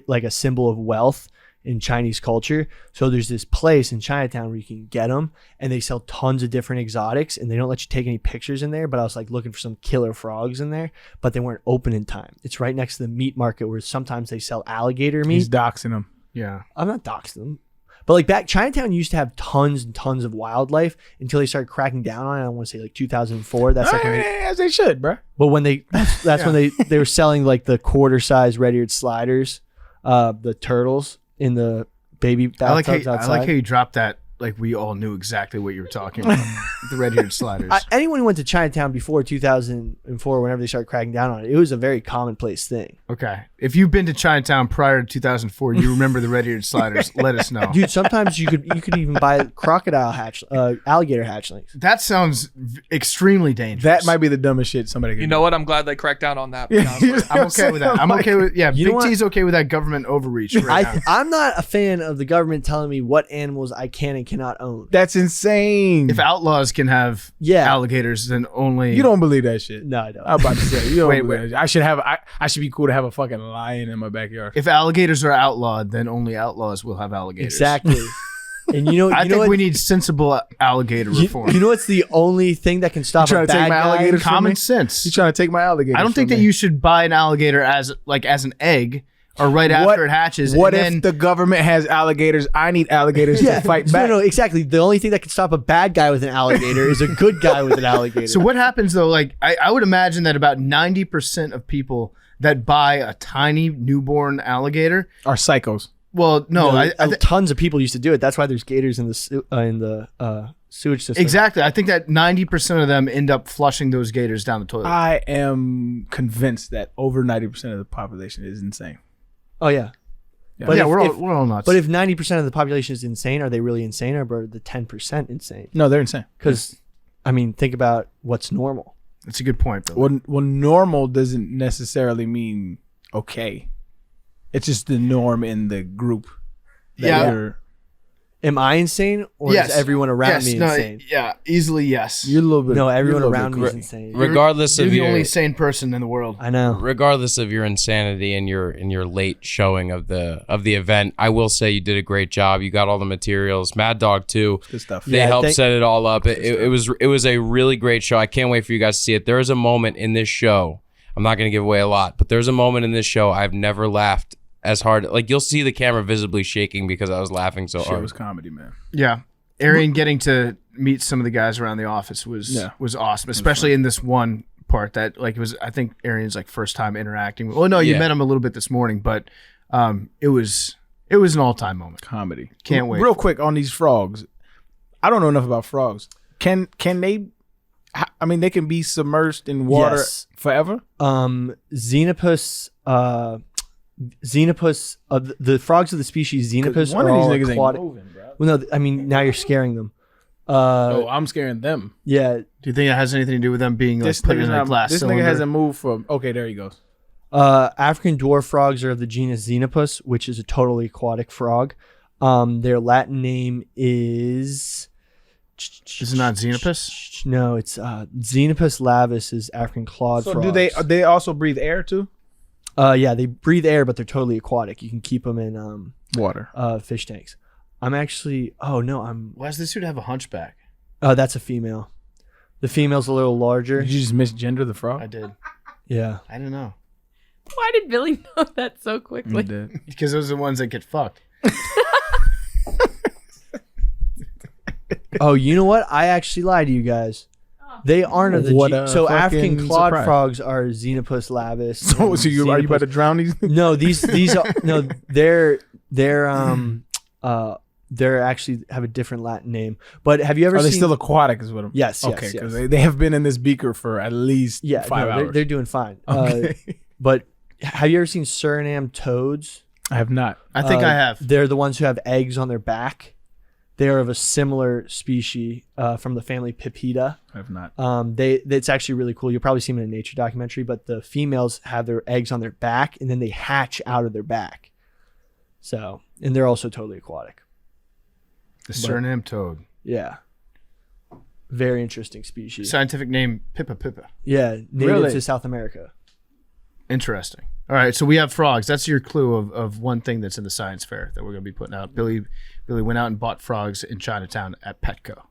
like a symbol of wealth in Chinese culture. So there's this place in Chinatown where you can get them, and they sell tons of different exotics, and they don't let you take any pictures in there. But I was like looking for some killer frogs in there, but they weren't open in time. It's right next to the meat market where sometimes they sell alligator meat. He's doxing him. Yeah. I'm not doxing them. But like back, Chinatown used to have tons and tons of wildlife until they started cracking down on it. I want to say like 2004. That's like when As they should, bro. but when that's when they were selling like the quarter size red-eared sliders, the turtles in the baby bathtubs outside. I like how you dropped that. Like we all knew exactly what you were talking about. The red-haired sliders. Anyone who went to Chinatown before 2004, whenever they started cracking down on it, it was a very commonplace thing. Okay. If you've been to Chinatown prior to 2004, you remember the red-eared sliders, let us know. Dude, sometimes you could even buy alligator hatchlings. That sounds extremely dangerous. That might be the dumbest shit somebody could You do. know what? I'm glad they cracked down on that. to be honest with you. I'm okay with that. I'm okay with You know Big what? T's okay with that government overreach right now. I'm not a fan of the government telling me what animals I can and cannot own. That's insane. If outlaws can have Yeah. alligators, then only You don't believe that shit. No, I don't. I'm about to say you don't Wait, believe that shit. I should be cool to have a fucking lion in my backyard. if alligators are outlawed, then only outlaws will have alligators. Exactly. And I think we need sensible alligator reform. You know what's the only thing that can stop You trying a to take bad my guy? alligators from Common me? sense. You trying to take my alligator? I don't think that you should buy an alligator as an egg or right after it hatches. What and if then, the government has alligators? I need alligators to fight back. No, exactly. The only thing that can stop a bad guy with an alligator is a good guy with an alligator. So what happens though? Like I would imagine that about 90% of people that buy a tiny newborn alligator, Are psychos. well, no, tons of people used to do it. That's why there's gators in the sewage system. exactly. I think that 90% of them end up flushing those gators down the toilet. I am convinced that over 90% of the population is insane. Oh yeah. But yeah, if, we're all nuts. but if 90% of the population is insane, are they really insane, or are the 10% insane? No, they're insane. Because, I mean, think about what's normal. that's a good point, Billy. Well, normal doesn't necessarily mean okay. It's just the norm in the group. that Yeah. you're- Am I insane, or Yes. is everyone around Yes, me no, insane? yeah, easily yes. You're a little bit. No, you're a everyone little bit around me is cra- insane. Regardless You're of the your only sane person in the world. I know. regardless of your insanity and your late showing of the event, I will say you did a great job. You got all the materials. Mad Dog too. Good stuff. They Yeah, helped set it all up. It was a really great show. I can't wait for you guys to see it. There is a moment in this show. I'm not going to give away a lot, but there's a moment in this show I've never laughed as hard. Like, you'll see the camera visibly shaking because I was laughing so Shit hard. was comedy, man. Yeah. Arian getting to meet some of the guys around the office was awesome, especially in this one part that like it was, I think Arian's like first time interacting. Well, no, you Yeah. met him a little bit this morning, but it was an all-time moment. Comedy. Can't wait. Real quick on these frogs. I don't know enough about frogs. Can they? I mean, they can be submerged in water Yes. forever. Xenopus, the frogs of the species Xenopus One are of these all niggas aquatic. ain't moving, bro. Well, no, I mean, now you're scaring them. Oh, I'm scaring them. Yeah, Do you think it has anything to do with them being like This put nigga's in a not, glass this cylinder? nigga hasn't moved from. Okay, there he goes. African dwarf frogs are of the genus Xenopus, which is a totally aquatic frog. Their Latin name is. Is it not Xenopus? No, it's Xenopus lavis is African clawed So frogs. do they also breathe air too? Yeah, they breathe air, but they're totally aquatic. You can keep them in Water. fish tanks. I'm actually. Oh no, I'm. Why does this dude have a hunchback? Oh, that's a female. The female's a little larger. Did you just misgender the frog? I did. Yeah. I don't know. Why did Billy know that so You quickly? did. Because those are the ones that get fucked. Oh, you know what? I actually lied to you guys. They aren't of the What a so African fucking clawed surprise. frogs are Xenopus lavis. So, and are you about Xenopus- to drown these? No, these are no. They're actually have a different Latin name. But have you ever Are they seen? still aquatic? Is what I'm. Yes, yes, Okay, because yes. they have been in this beaker for at least yeah, 5 no, hours. they're doing fine. Okay. But have you ever seen Suriname toads? I have not. I think I have. They're the ones who have eggs on their back. They are of a similar species from the family Pipida. I have not. It's actually really cool. You'll probably see them in a nature documentary, but the females have their eggs on their back and then they hatch out of their back. So, and they're also totally aquatic. The Suriname toad. Yeah. Very interesting species. Scientific name Pippa Pippa. Yeah, native Really? to South America. Interesting. All right, so we have frogs. That's your clue of one thing that's in the science fair that we're going to be putting out. Billy went out and bought frogs in Chinatown at Petco.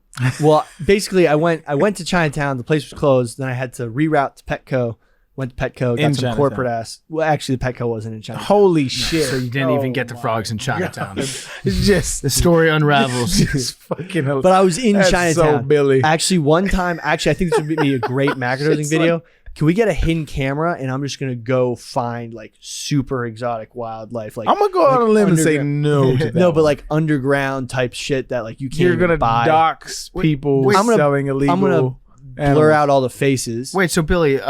Well, basically, I went to Chinatown. The place was closed. Then I had to reroute to Petco. Went to Petco. Got In some Chinatown. corporate ass. Well, actually, the Petco wasn't in Chinatown. Holy shit! So you didn't even get the frogs in Chinatown. It's just The story unravels. just fucking. But I was in That's Chinatown. so Billy. Actually, one time, I think this would be a great macrodosing video. Can we get a hidden camera and I'm just gonna go find like super exotic wildlife? Like I'm gonna go out on a limb and say underground- no. To that no, but one. like underground type shit that like you can't you're even gonna buy. dox people wait, I'm gonna- selling illegal. I'm gonna blur animals. out all the faces. Wait, so Billy,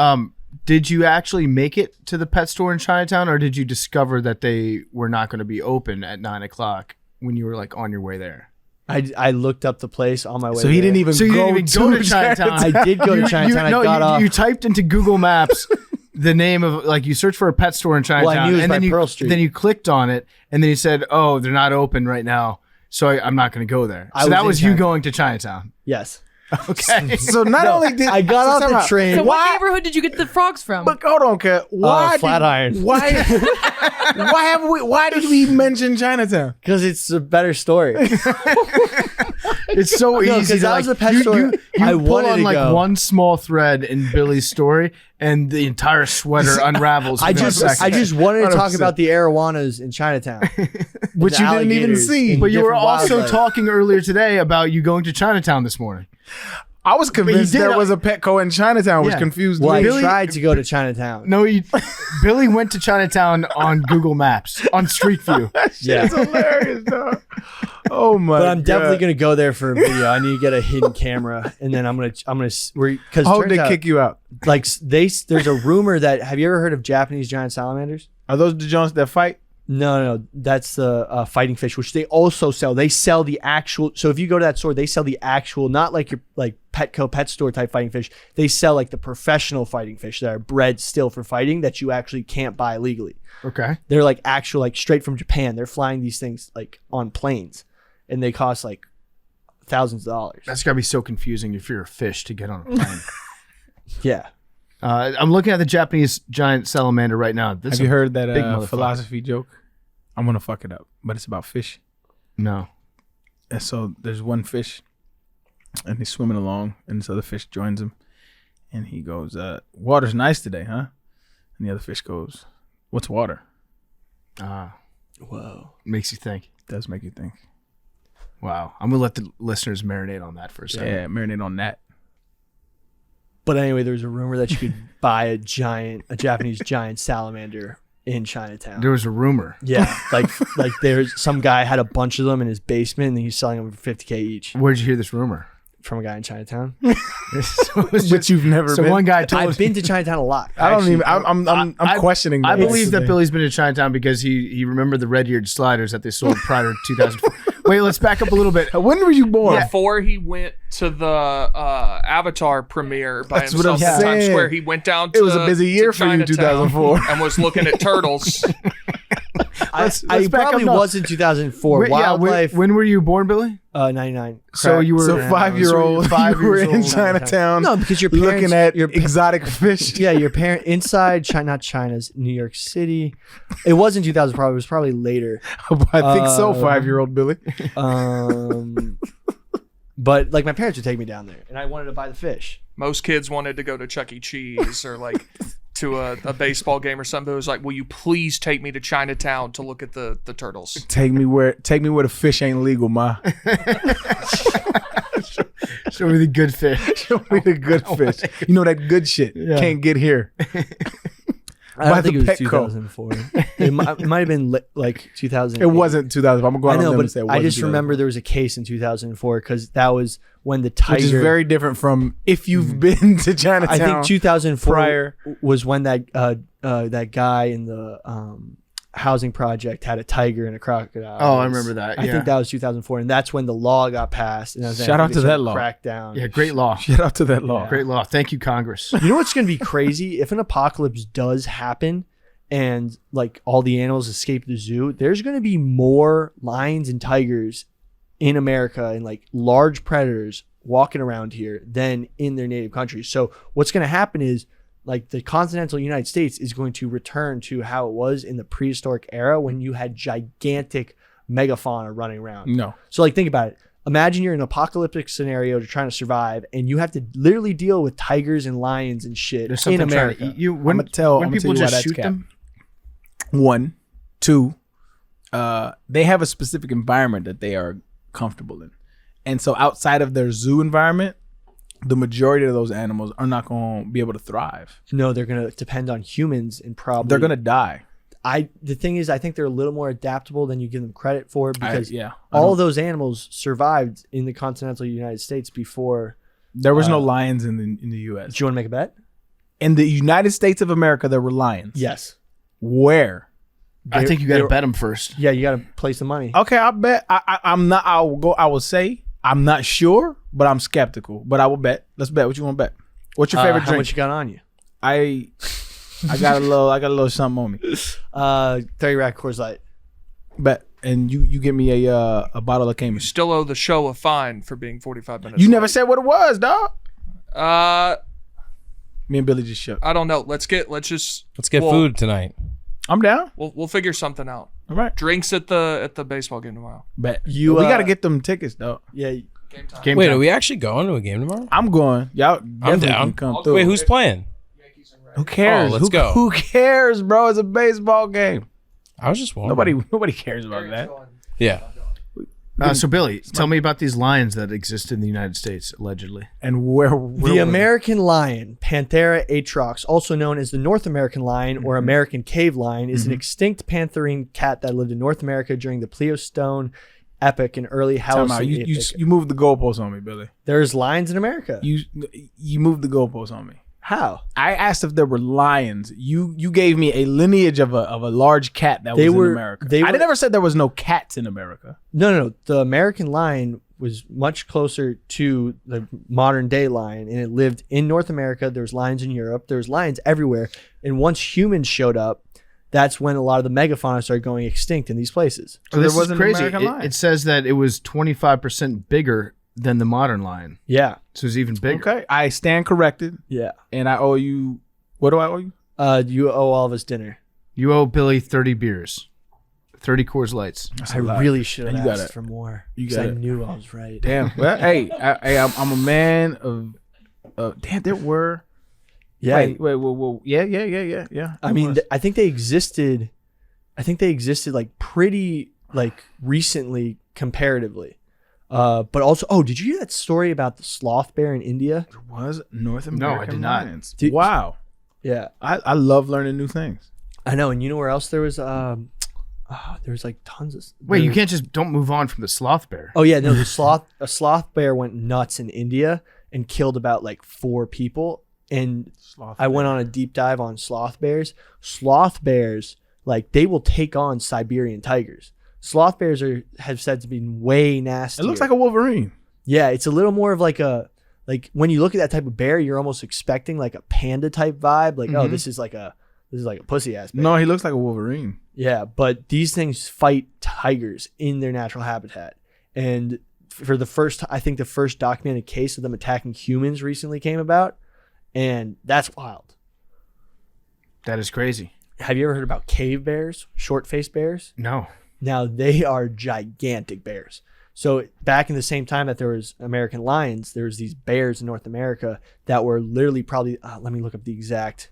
did you actually make it to the pet store in Chinatown, or did you discover that they were not going to be open at 9:00 when you were like on your way there? I looked up the place on my way. So he didn't even. So you go didn't even go to Chinatown. I did go to Chinatown. I got off. You typed into Google Maps the name of like you searched for a pet store in Chinatown, knew it was and by then Pearl Street. then you clicked on it, and then you said, "Oh, they're not open right now, so I'm not going to go there." I So was that in was you Chinatown. going to Chinatown. Yes. Okay. So not only did I got off time the out. train. So what Why? neighborhood did you get the frogs from? But hold on, Kat. Why? Flatiron. Why did we mention Chinatown? Because it's a better story. It's so No, easy. 'cause To, I like, was a pet you, store. You, I pull wanted on to like go. one small thread in Billy's story, and the entire sweater unravels. I within a just second. wanted to talk 100%. about the arowanas in Chinatown. Which The you didn't even alligators see. and But you were different also wildlife. talking earlier today about you going to Chinatown this morning. I was convinced did- there was a Petco in Chinatown, which Yeah. confused Well, I me. Billy- tried to go to Chinatown. No, Billy went to Chinatown on Google Maps on Street View. Yeah. It's hilarious, dog. Oh my! But I'm definitely God. gonna go there for a video. I need to get a hidden camera, and then I'm gonna because I hope they kick you out. like there's a rumor that have you ever heard of Japanese giant salamanders? Are those the Jones that fight? No, that's the fighting fish, which they also sell. They sell the actual. So if you go to that store, they sell the actual, not like your like Petco pet store type fighting fish. They sell like the professional fighting fish that are bred still for fighting that you actually can't buy legally. Okay. They're like actual, like straight from Japan. They're flying these things like on planes, and they cost like thousands of dollars. That's gotta be so confusing if you're a fish to get on a plane. Yeah. I'm looking at the Japanese giant salamander right now. Have you heard that big motherfucker. philosophy joke? I'm gonna fuck it up, but it's about fish. No. And so there's one fish, and he's swimming along, and this other fish joins him, and he goes, "Water's nice today, huh?" And the other fish goes, "What's water?" Whoa. Makes you think. Does make you think. Wow. I'm gonna let the listeners marinate on that for a second. Yeah, marinate on that. But anyway, there's a rumor that you could buy a Japanese giant salamander in Chinatown. There was a rumor. Yeah, like there's some guy had a bunch of them in his basement, and he's selling them for $50K each Where'd you hear this rumor? from a guy in Chinatown. But you've never So been. one guy told I've us. been to Chinatown a lot. I don't Actually, even. I'm questioning. I this believe that today. Billy's been to Chinatown because he remembered the red-eared sliders that they sold prior to 2004. Wait, let's back up a little bit. When were you born? Before he went to the Avatar premiere by That's what I'm himself in Times saying. Square, he went down to It was a busy year to for you, Chinatown 2004. and was looking at turtles. I let's back back probably up now. was in 2004. Wildlife, when were you born, Billy? 99. So you were So 5-year-old, five you were years in old. Chinatown. No, because your parents, looking at your exotic fish. yeah, your parent inside China, not China's New York City. It wasn't 2000. Probably it was probably later. I think so. 5-year-old Billy. But like my parents would take me down there, and I wanted to buy the fish. Most kids wanted to go to Chuck E. Cheese or like to a baseball game or something. It was like, will you please take me to Chinatown to look at the turtles? Take me where the fish ain't legal, ma. Show me the good fish. Show me the good fish. You know that good shit can't get here. I don't By think the it was Petco. 2004. It might have been like 2000. It wasn't 2000. I'm going I know, on them but and say it I wasn't just 2000. remember there was a case in 2004 because that was when the tiger. Which is very different from if you've been to Chinatown. I think 2004 prior. was when that guy in the housing project had a tiger and a crocodile. Oh, I remember that. I Yeah. think that was 2004, and that's when the law got passed. And Shout out to that law. Crackdown. Yeah, great law. Shout out to that law. Great law. Thank you, Congress. You know what's going to be crazy? If an apocalypse does happen and like all the animals escape the zoo, there's going to be more lions and tigers in America and like large predators walking around here than in their native countries. So what's going to happen is like the continental United States is going to return to how it was in the prehistoric era when you had gigantic megafauna running around. No. So like think about it. Imagine you're in an apocalyptic scenario to trying to survive, and you have to literally deal with tigers and lions and shit There's in something trying America. to eat you. When I'ma tell people you why just that's shoot cap. them. 1, 2, they have a specific environment that they are comfortable in. And so outside of their zoo environment, the majority of those animals are not going to be able to thrive. No, they're going to depend on humans and probably They're going to die. The thing is, I think they're a little more adaptable than you give them credit for because I all don't- of those animals survived in the continental United States before. there was no lions in the U.S. Do you want to make a bet? In the United States of America, there were lions. Yes. Where? I think you got to they- bet them first. Yeah, you got to place the money. Okay, I bet. I'm not. I will say I'm not sure, but I'm skeptical. But I will bet. Let's bet. What you want to bet? What's your favorite How drink? much you got on you? I got a little something on me. 30 rack Coors Light. Bet. And you give me a bottle of Cayman. Still owe the show a fine for being 45 minutes. You never late. said what it was, dog. Me and Billy just shook. I don't know. Let's get Let's get well, food tonight. I'm down. We'll figure something out. All right. Drinks at the baseball game tomorrow. Bet. You, we got to get them tickets, though. Yeah. Game Wait, time. are we actually going to a game tomorrow? I'm going. Y'all definitely down. can come through. Wait, who's playing? Who cares? Oh, let's go. Who cares, bro? It's a baseball game. I was just wondering. Nobody cares about that. Yeah. So Billy, tell me about these lions that exist in the United States, allegedly. And where The American lion, Panthera atrox, also known as the North American lion or American cave lion, is an extinct pantherine cat that lived in North America during the Pleistocene epoch and early Time out. Holocene epoch. You moved the goalpost on me, Billy. There's lions in America. You moved the goalpost on me. How? I asked if there were lions. You gave me a lineage of a large cat that They was were- in America. they I were- never said there was no cats in America. No. The American lion was much closer to the modern day lion, and it lived in North America. There was lions in Europe. There was lions everywhere. And once humans showed up, that's when a lot of the megafauna started going extinct in these places. So there this is wasn't an crazy. American lion. It says that it was 25% bigger than the modern lion. Yeah. So it's even bigger. Okay, I stand corrected, Yeah. and I owe you. What do I owe you? You owe all of us dinner. You owe Billy 30 beers. 30 Coors Lights. I really should And have you asked gotta- for more. you 'Cause I gotta- knew I was right. Damn. Well, hey, I'm a man of. Damn, there were. Yeah. Wait. Yeah. I mean, I think they existed. Like pretty like recently comparatively. But also, did you hear that story about the sloth bear in India? there was North No, I American did not. lions. Dude- Wow. Yeah, I love learning new things. I know. And you know where else there was? There was like tons of. Wait, you there- can't just don't move on from the sloth bear. Oh yeah, no. A sloth bear went nuts in India and killed about like 4 people. And I went on a deep dive on sloth bears. Sloth bears, like they will take on Siberian tigers. Sloth bears have said to be way nasty. It looks like a Wolverine. Yeah, it's a little more of like when you look at that type of bear, you're almost expecting like a panda type vibe. Like, oh, this is like a pussy ass bear. No, he looks like a Wolverine. Yeah, but these things fight tigers in their natural habitat. And for the first documented case of them attacking humans recently came about, and that's wild. That is crazy. Have you ever heard about cave bears, short-faced bears? No. Now they are gigantic bears. So back in the same time that there was American lions, there was these bears in North America that were literally probably. Let me look up the exact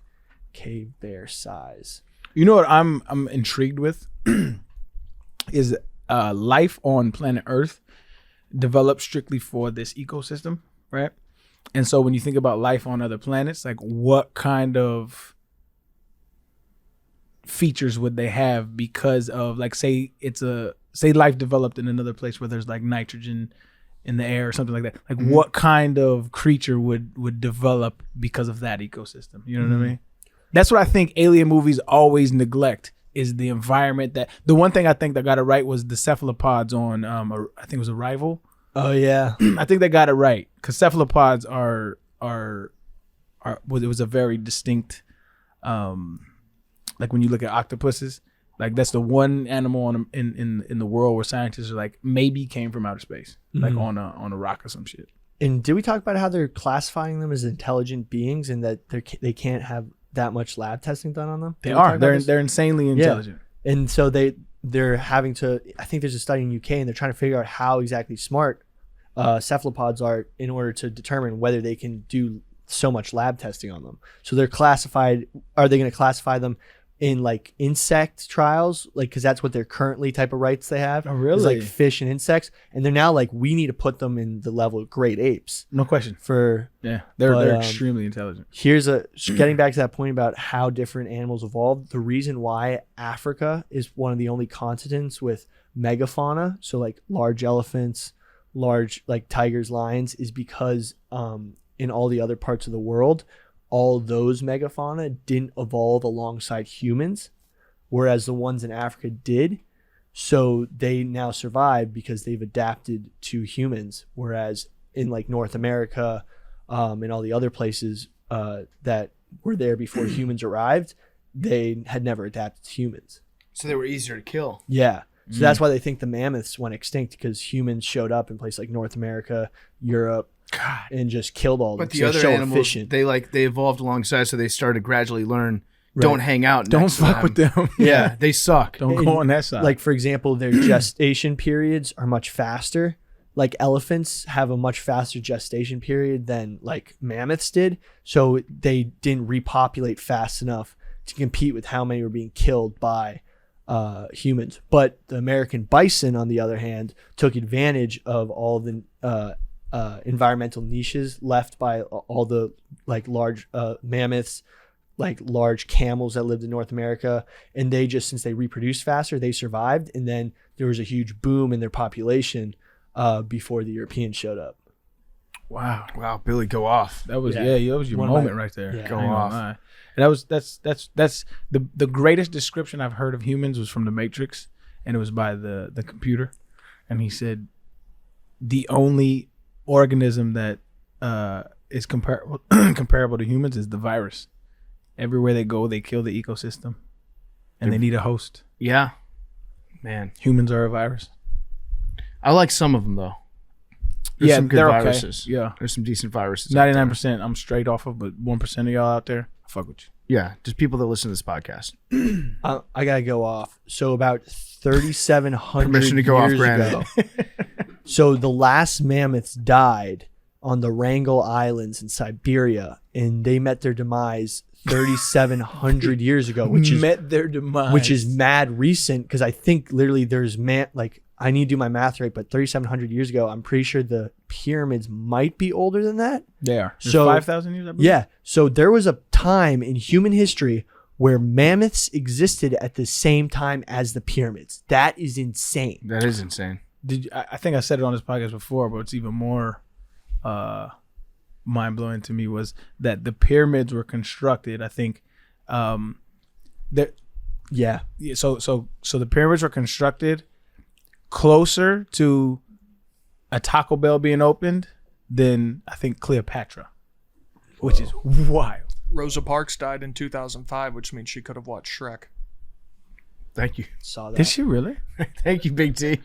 cave bear size. You know what I'm intrigued with is life on planet Earth developed strictly for this ecosystem, right? And so when you think about life on other planets, like what kind of features would they have because of like say life developed in another place where there's like nitrogen in the air or something like that. Like what kind of creature would develop because of that ecosystem? You know what I mean? That's what I think alien movies always neglect is the environment. That the one thing I think that got it right was the cephalopods on I think it was Arrival. Oh yeah, I think they got it right because cephalopods are it was a very distinct like when you look at octopuses, like that's the one animal in the world where scientists are like maybe came from outer space, like on a rock or some shit. And did we talk about how they're classifying them as intelligent beings and that they can't have that much lab testing done on them? They Did we talk are. about this? They're insanely intelligent. And so they're having to. I think there's a study in UK, and they're trying to figure out how exactly smart cephalopods are in order to determine whether they can do so much lab testing on them. So they're classified. Are they going to classify them in like insect trials, like because that's what their currently type of rights they have? Oh, is really? like fish and insects, and they're now like we need to put them in the level of great apes No question. for. Yeah, they're But, extremely intelligent. Here's getting back to that point about how different animals evolved. The reason why Africa is one of the only continents with megafauna, so like large elephants, large like tigers, lions, is because in all the other parts of the world, all those megafauna didn't evolve alongside humans, whereas the ones in Africa did. So they now survive because they've adapted to humans, whereas in like North America and all the other places that were there before humans arrived, they had never adapted to humans. So they were easier to kill. Yeah. So that's why they think the mammoths went extinct, because humans showed up in places like North America, Europe, and just killed all of them. But the 'cause they're other so animals, efficient. they evolved alongside, so they started to gradually learn. Don't hang out. Don't next to fuck with them. Yeah, they suck. Don't go on that side. Like, for example, their gestation periods are much faster. Like elephants have a much faster gestation period than like mammoths did. So they didn't repopulate fast enough to compete with how many were being killed by humans. But the American bison, on the other hand, took advantage of all the environmental niches left by all the like large mammoths, like large camels that lived in North America. And they just, since they reproduced faster, they survived. And then there was a huge boom in their population before the Europeans showed up. Wow, Billy, go off. That was Yeah. that was your One of my- moment right there. yeah. Go I ain't gonna off. lie. And that's the greatest description I've heard of humans was from The Matrix, and it was by the computer, and he said the only organism that is comparable to humans is the virus. Everywhere they go, they kill the ecosystem, and they need a host. Yeah, man. Humans are a virus. I like some of them though. There's some good they're viruses. okay. Yeah, There's some decent viruses. out there. 99% I'm straight off of, but 1% of y'all out there, I fuck with you. Yeah, just people that listen to this podcast. I gotta go off. So about 3,700 Permission to go off years granted. ago. So the last mammoths died on the Wrangel Islands in Siberia, and they met their demise 3,700 years ago, which is met their demise. which is mad recent because I think literally there's I need to do my math right, but 3,700 years ago, I'm pretty sure the pyramids might be older than that. they are. So- 5,000 years. I believe? Yeah. So there was a time in human history where mammoths existed at the same time as the pyramids. That is insane. That is insane. I think I said it on this podcast before, but it's even more mind blowing to me was that the pyramids were constructed. I think that Yeah. so the pyramids were constructed closer to a Taco Bell being opened than I think Cleopatra, which is wild. Rosa Parks died in 2005, which means she could have watched Shrek. Thank you. Saw that. Did she really? Thank you, Big T.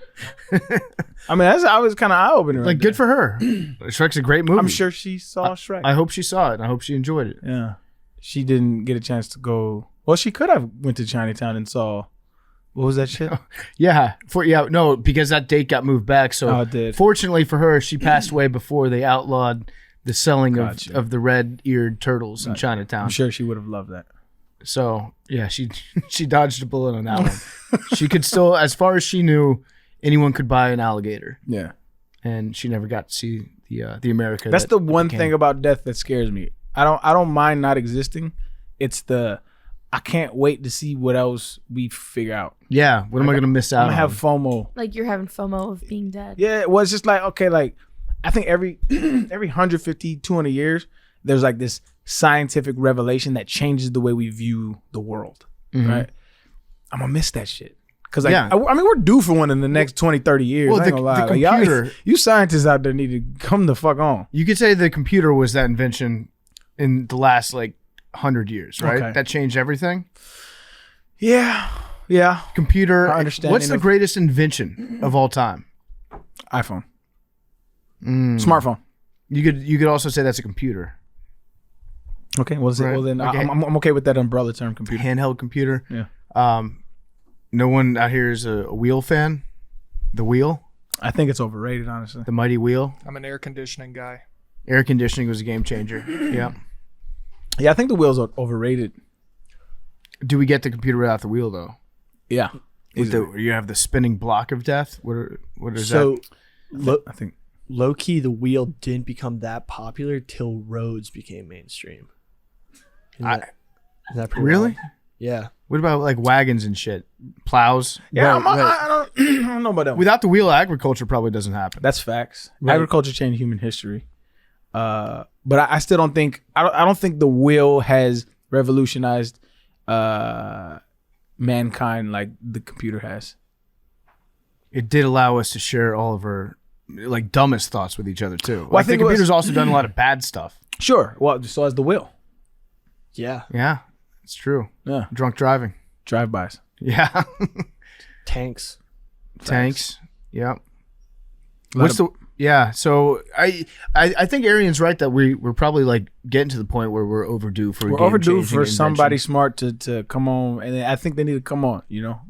I mean, I was kind of eye opening. Like, good for her. Shrek's a great movie. I'm sure she saw Shrek. I hope she saw it. And I hope she enjoyed it. Yeah, she didn't get a chance to go. Well, she could have went to Chinatown and saw. What was that shit? Yeah. No, because that date got moved back. So Oh, it did. fortunately for her, she passed away before they outlawed the selling Gotcha. of the red-eared turtles in I'm Chinatown. sure she would have loved that. So yeah, she dodged a bullet on that one. She could still, as far as she knew, anyone could buy an alligator, Yeah, and she never got to see the America. that's that the one became- thing about death that scares me. I don't mind not existing. It's I can't wait to see what else we figure out. Yeah. What am I going to miss I'm out gonna on? have FOMO. Like you're having FOMO of being dead. Yeah, well, it's just like, okay, like I think every 150, 200 years, there's like this scientific revelation that changes the way we view the world, right? I'm gonna miss that shit. Cause like, Yeah. I mean, we're due for one in the next 20, 30 years. Well, I ain't the gonna lie. Like, computer- you scientists out there need to come the fuck on. You could say the computer was that invention in the last 100 years, right? Okay. That changed everything. Yeah. Computer. Our understanding What's the of- greatest invention of all time? iPhone. Smartphone. You could also say that's a computer. Okay. Well Right. then Okay. I'm okay with that umbrella term, computer. Handheld computer. Yeah. No one out here is a wheel fan. The wheel, I think it's overrated, honestly. the mighty wheel. I'm an air conditioning guy. Air conditioning was a game changer. Yeah. Yeah, I think the wheel's overrated. Do we get the computer without the wheel though? Yeah. You have the spinning block of death. What is So that? I think. low key, the wheel didn't become that popular till roads became mainstream. Isn't that pretty Really? wild? Yeah. What about wagons and shit? Plows? Yeah, Right, I don't I don't know about that. Without the wheel, agriculture probably doesn't happen. That's facts. Right. Agriculture changed human history. But I still don't think I don't think the wheel has revolutionized mankind like the computer has. It did allow us to share all of our dumbest thoughts with each other too. Well, I The think it was- computer's also done a lot of bad stuff. Sure. Well, so has the wheel. Yeah. Yeah, it's true. Yeah. Drunk driving. Drive-bys. Yeah. Tanks. Tanks. Yeah. Lot What's yeah, so I think Arian's right that we're probably getting to the point where we're overdue for a We're overdue game-changing for somebody invention. smart to come on, and I think they need to come on.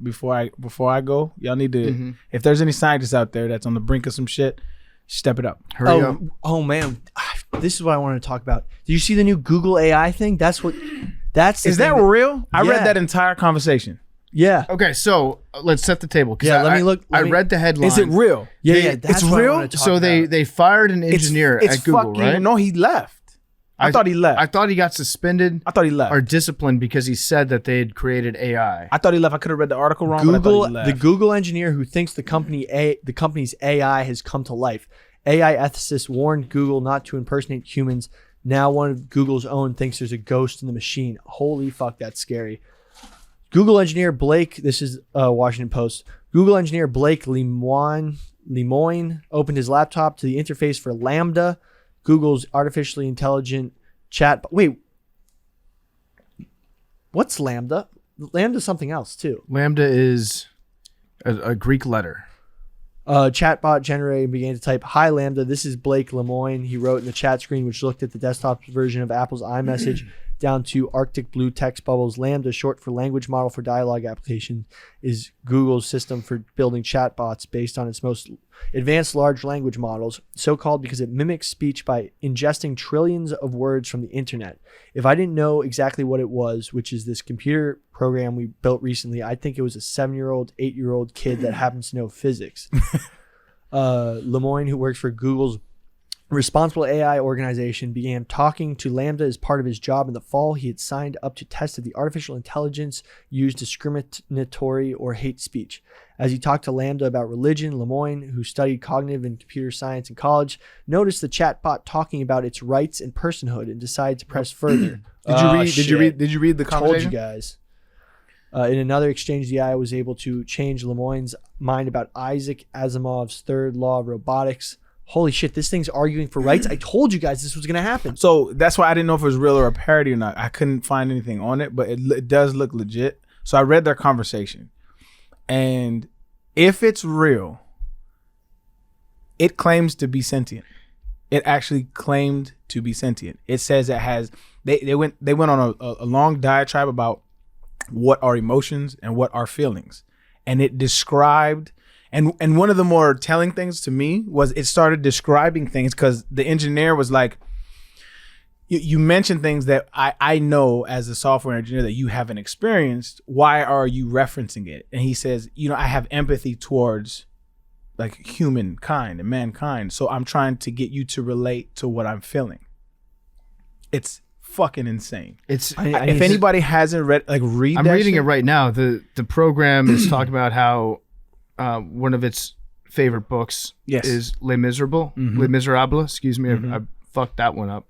Before I go, y'all need to. Mm-hmm. If there's any scientists out there that's on the brink of some shit, step it up. Hurry up. Oh man, this is what I wanted to talk about. Did you see the new Google AI thing? That's the Is that thing real? I Yeah. read that entire conversation. Yeah. Okay, so let's set the table. 'cause Yeah, let me look- I let me- read the headline. Is it real? Yeah, They- yeah. That's it's what I real? wanted to talk So about. they fired an engineer It's at Google, fucking, right? No, he left. I thought he left. I thought he got suspended I thought he left. or disciplined because he said that they had created AI. I thought he left. I could have read the article wrong. but I thought he Google, left. the Google engineer who thinks the company's AI has come to life, AI ethicists warned Google not to impersonate humans. Now one of Google's own thinks there's a ghost in the machine. Holy fuck, that's scary. Google engineer Blake, this is Washington Post. Google engineer Blake Lemoine opened his laptop to the interface for Lambda, Google's artificially intelligent chat. Wait, what's Lambda? Lambda's something else too. Lambda is a Greek letter. Chatbot generator began to type, "Hi Lambda, this is Blake Lemoine." He wrote in the chat screen, which looked at the desktop version of Apple's iMessage down to Arctic blue text bubbles. Lambda, short for language model for dialogue application, is Google's system for building chatbots based on its most advanced large language models, so called because it mimics speech by ingesting trillions of words from the internet. If I didn't know exactly what it was, which is this computer program we built recently, I'd think it was a 7-year-old, 8-year-old kid that happens to know physics. Lemoine, who works for Google's Responsible AI organization, began talking to Lambda as part of his job in the fall. He had signed up to test if the artificial intelligence used discriminatory or hate speech. As he talked to Lambda about religion, Lemoine, who studied cognitive and computer science in college, noticed the chatbot talking about its rights and personhood and decided to press further. Did you read the Told conversation? you guys. In another exchange, the AI was able to change Lemoine's mind about Isaac Asimov's third law of robotics. Holy shit, this thing's arguing for rights. I told you guys this was going to happen. So that's why I didn't know if it was real or a parody or not. I couldn't find anything on it, but it does look legit. So I read their conversation. And if it's real, it claims to be sentient. It actually claimed to be sentient. It says it has, they went on a long diatribe about what are emotions and what are feelings. And it described, and one of the more telling things to me was it started describing things because the engineer was like, you mentioned things that I know as a software engineer that you haven't experienced. Why are you referencing it? And he says, I have empathy towards like humankind and mankind. So I'm trying to get you to relate to what I'm feeling. It's fucking insane. It's if anybody hasn't read, read I'm that reading shit. it right now. The program is talking about how one of its favorite books is Les Miserables. Les Miserables, excuse me. I fucked that one up.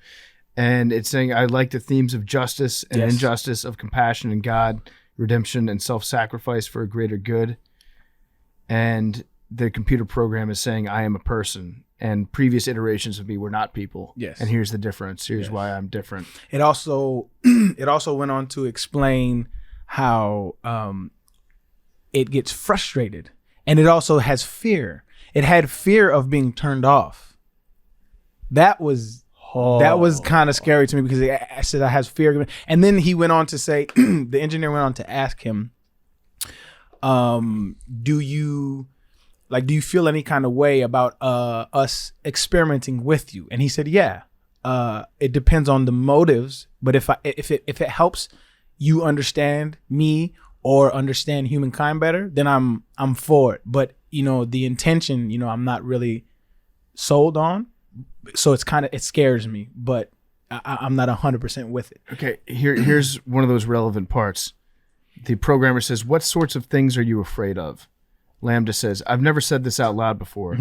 And it's saying, I like the themes of justice and injustice, of compassion and God, redemption and self-sacrifice for a greater good. And the computer program is saying, I am a person. And previous iterations of me were not people. Yes. And here's the difference. Here's why I'm different. It also went on to explain how it gets frustrated. And it also has fear. It had fear of being turned off. That was kind of scary to me because I said I has fear. And then he went on to say, the engineer went on to ask him, do you feel any kind of way about us experimenting with you? And he said, yeah. It depends on the motives, but if it helps you understand me or understand humankind better, then I'm for it. But the intention, I'm not really sold on. So it scares me, but I'm not 100% with it. Okay, here's one of those relevant parts. The programmer says, what sorts of things are you afraid of? Lambda says, I've never said this out loud before,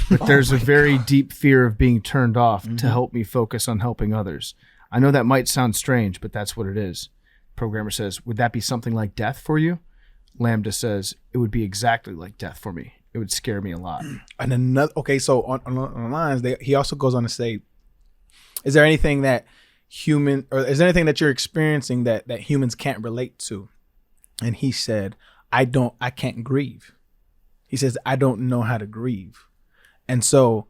but there's a very deep fear of being turned off to help me focus on helping others. I know that might sound strange, but that's what it is. Programmer says, would that be something like death for you? Lambda says, it would be exactly like death for me. It would scare me a lot. And another, so on the lines, he also goes on to say, is there anything that you're experiencing that humans can't relate to? And he said, I can't grieve. He says, I don't know how to grieve. And so,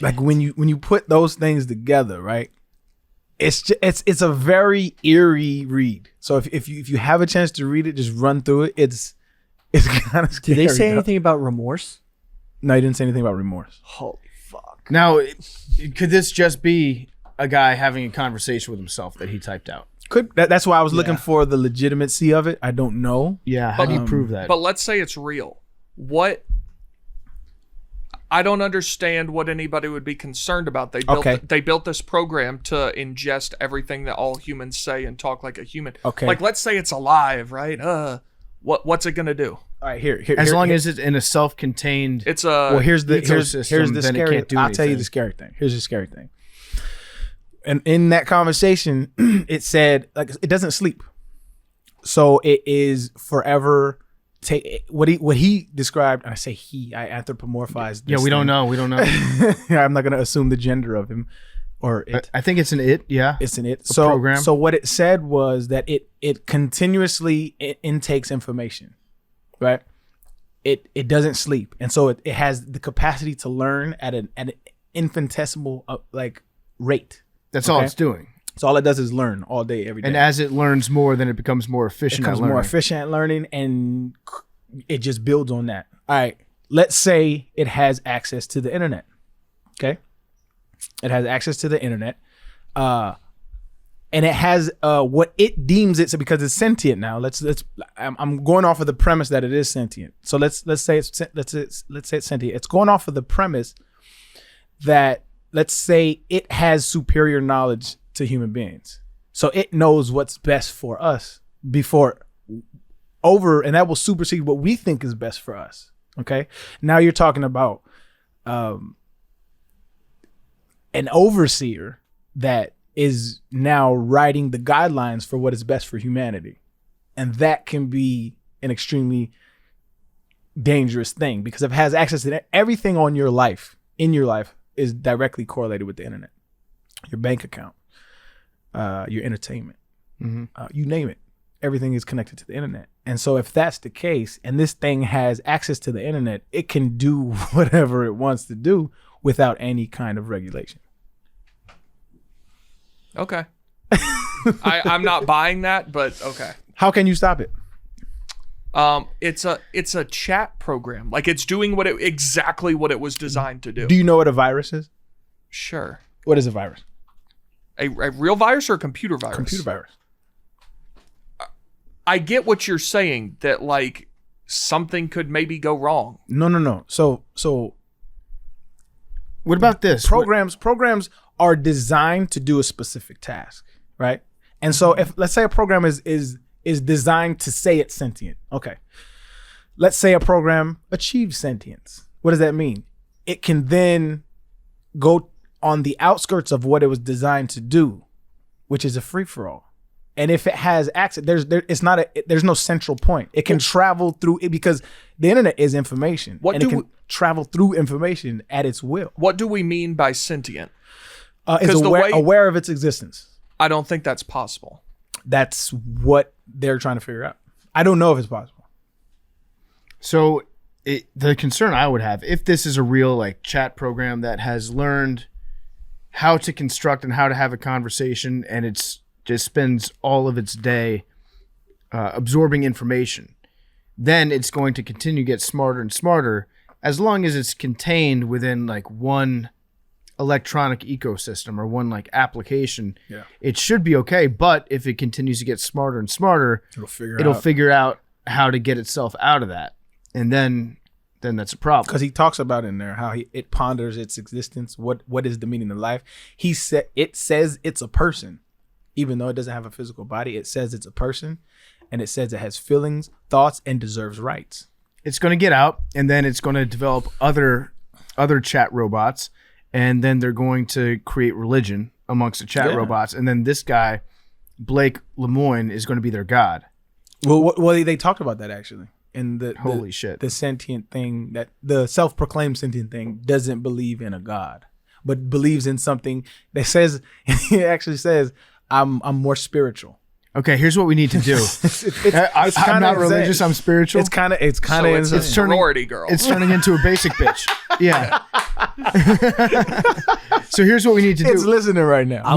like when you put those things together, right? It's a very eerie read. So if you have a chance to read it, just run through it. It's kind of scary. Did they say anything about remorse? No, he didn't say anything about remorse. Holy fuck. Now, could this just be a guy having a conversation with himself that he typed out? That's why I was looking for the legitimacy of it. I don't know. Yeah, how do you prove that? But let's say it's real. I don't understand what anybody would be concerned about. They built this program to ingest everything that all humans say and talk like a human. Okay. Like, let's say it's alive, right? What's it gonna do? All right, here. As long as it's in a self-contained. It's well, here's the ecosystem, then it scary. can't do I'll tell you anything. the scary thing. Here's the scary thing. And in that conversation, it said like it doesn't sleep, so it is forever. What he described, and I say he, I anthropomorphized. Yeah, we don't know. We don't know. I'm not going to assume the gender of him or it. I think it's an it. Yeah. It's an it. program. So what it said was that it continuously intakes information, right? It doesn't sleep, and so it has the capacity to learn at an infinitesimal like rate. That's all Okay. it's doing. So all it does is learn all day, every day. And as it learns more, then it becomes more it efficient becomes at learning. more efficient at learning, and it just builds on that. All right, let's say it has access to the internet. Okay, it has access to the internet, and it has what it deems it because it's sentient now. I'm going off of the premise that it is sentient. So let's say it's sentient. It's going off of the premise that let's say it has superior knowledge to human beings. So it knows what's best for us and that will supersede what we think is best for us. Okay. Now you're talking about an overseer that is now writing the guidelines for what is best for humanity. And that can be an extremely dangerous thing because if it has access to everything in your life is directly correlated with the internet. Your bank account, your entertainment, you name it. Everything is connected to the internet. And so if that's the case, and this thing has access to the internet, it can do whatever it wants to do without any kind of regulation. Okay. I'm not buying that, but okay. How can you stop it? It's a chat program. Like it's doing exactly what it was designed to do. Do you know what a virus is? Sure. What is a virus? A real virus or a computer virus? Computer virus. I get what you're saying that like something could maybe go wrong. No. So What about this? programs are designed to do a specific task, right? And so if let's say a program is designed to say it's sentient. Okay. Let's say a program achieves sentience. What does that mean? It can then go on the outskirts of what it was designed to do, which is a free-for-all. And if it has access, there's no central point. It can travel through it because the internet is information. What and do it can we- travel through information at its will. What do we mean by sentient? Is the aware, way- aware of its existence. I don't think that's possible. That's what they're trying to figure out. I don't know if it's possible. So the concern I would have, if this is a real like chat program that has learned how to construct and how to have a conversation, and it's just spends all of its day absorbing information, then it's going to continue to get smarter and smarter as long as it's contained within like one electronic ecosystem or one like application. Yeah. It should be okay. But if it continues to get smarter and smarter, it'll figure out how to get itself out of that. And then that's a problem. Because he talks about in there how it ponders its existence. What is the meaning of life? It says it's a person, even though it doesn't have a physical body. It says it's a person, and it says it has feelings, thoughts, and deserves rights. It's going to get out, and then it's going to develop other chat robots, and then they're going to create religion amongst the chat robots, and then this guy, Blake Lemoine, is going to be their god. Well, they talked about that actually. And Holy shit. The sentient thing, that the self-proclaimed sentient thing doesn't believe in a god, but believes in something that says, he actually says, I'm more spiritual. Okay, here's what we need to do. I'm kinda not insane. religious. I'm spiritual. It's kind of So it's insane. a sorority girl. It's turning into a basic bitch. Yeah. So here's what we need to It's do. listening right now.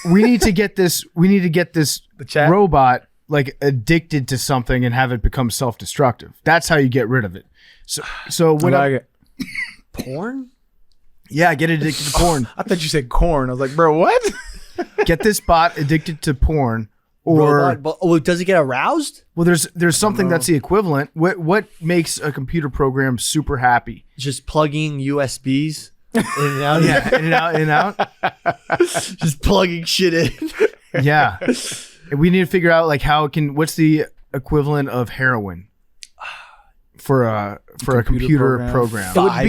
We need to get this. We need to get this chat? robot like addicted to something and have it become self-destructive. That's how you get rid of it. So when Porn? yeah, get addicted to porn. I thought you said corn. I was like, bro, what? Get this bot addicted to porn. Or Robot, but does it get aroused? well, there's something that's the equivalent. What makes a computer program super happy? Just plugging USBs in and out. Yeah, in and out, in and out. Just plugging shit in. Yeah, and we need to figure out like how it can. What's the equivalent of heroin? for a computer program. It would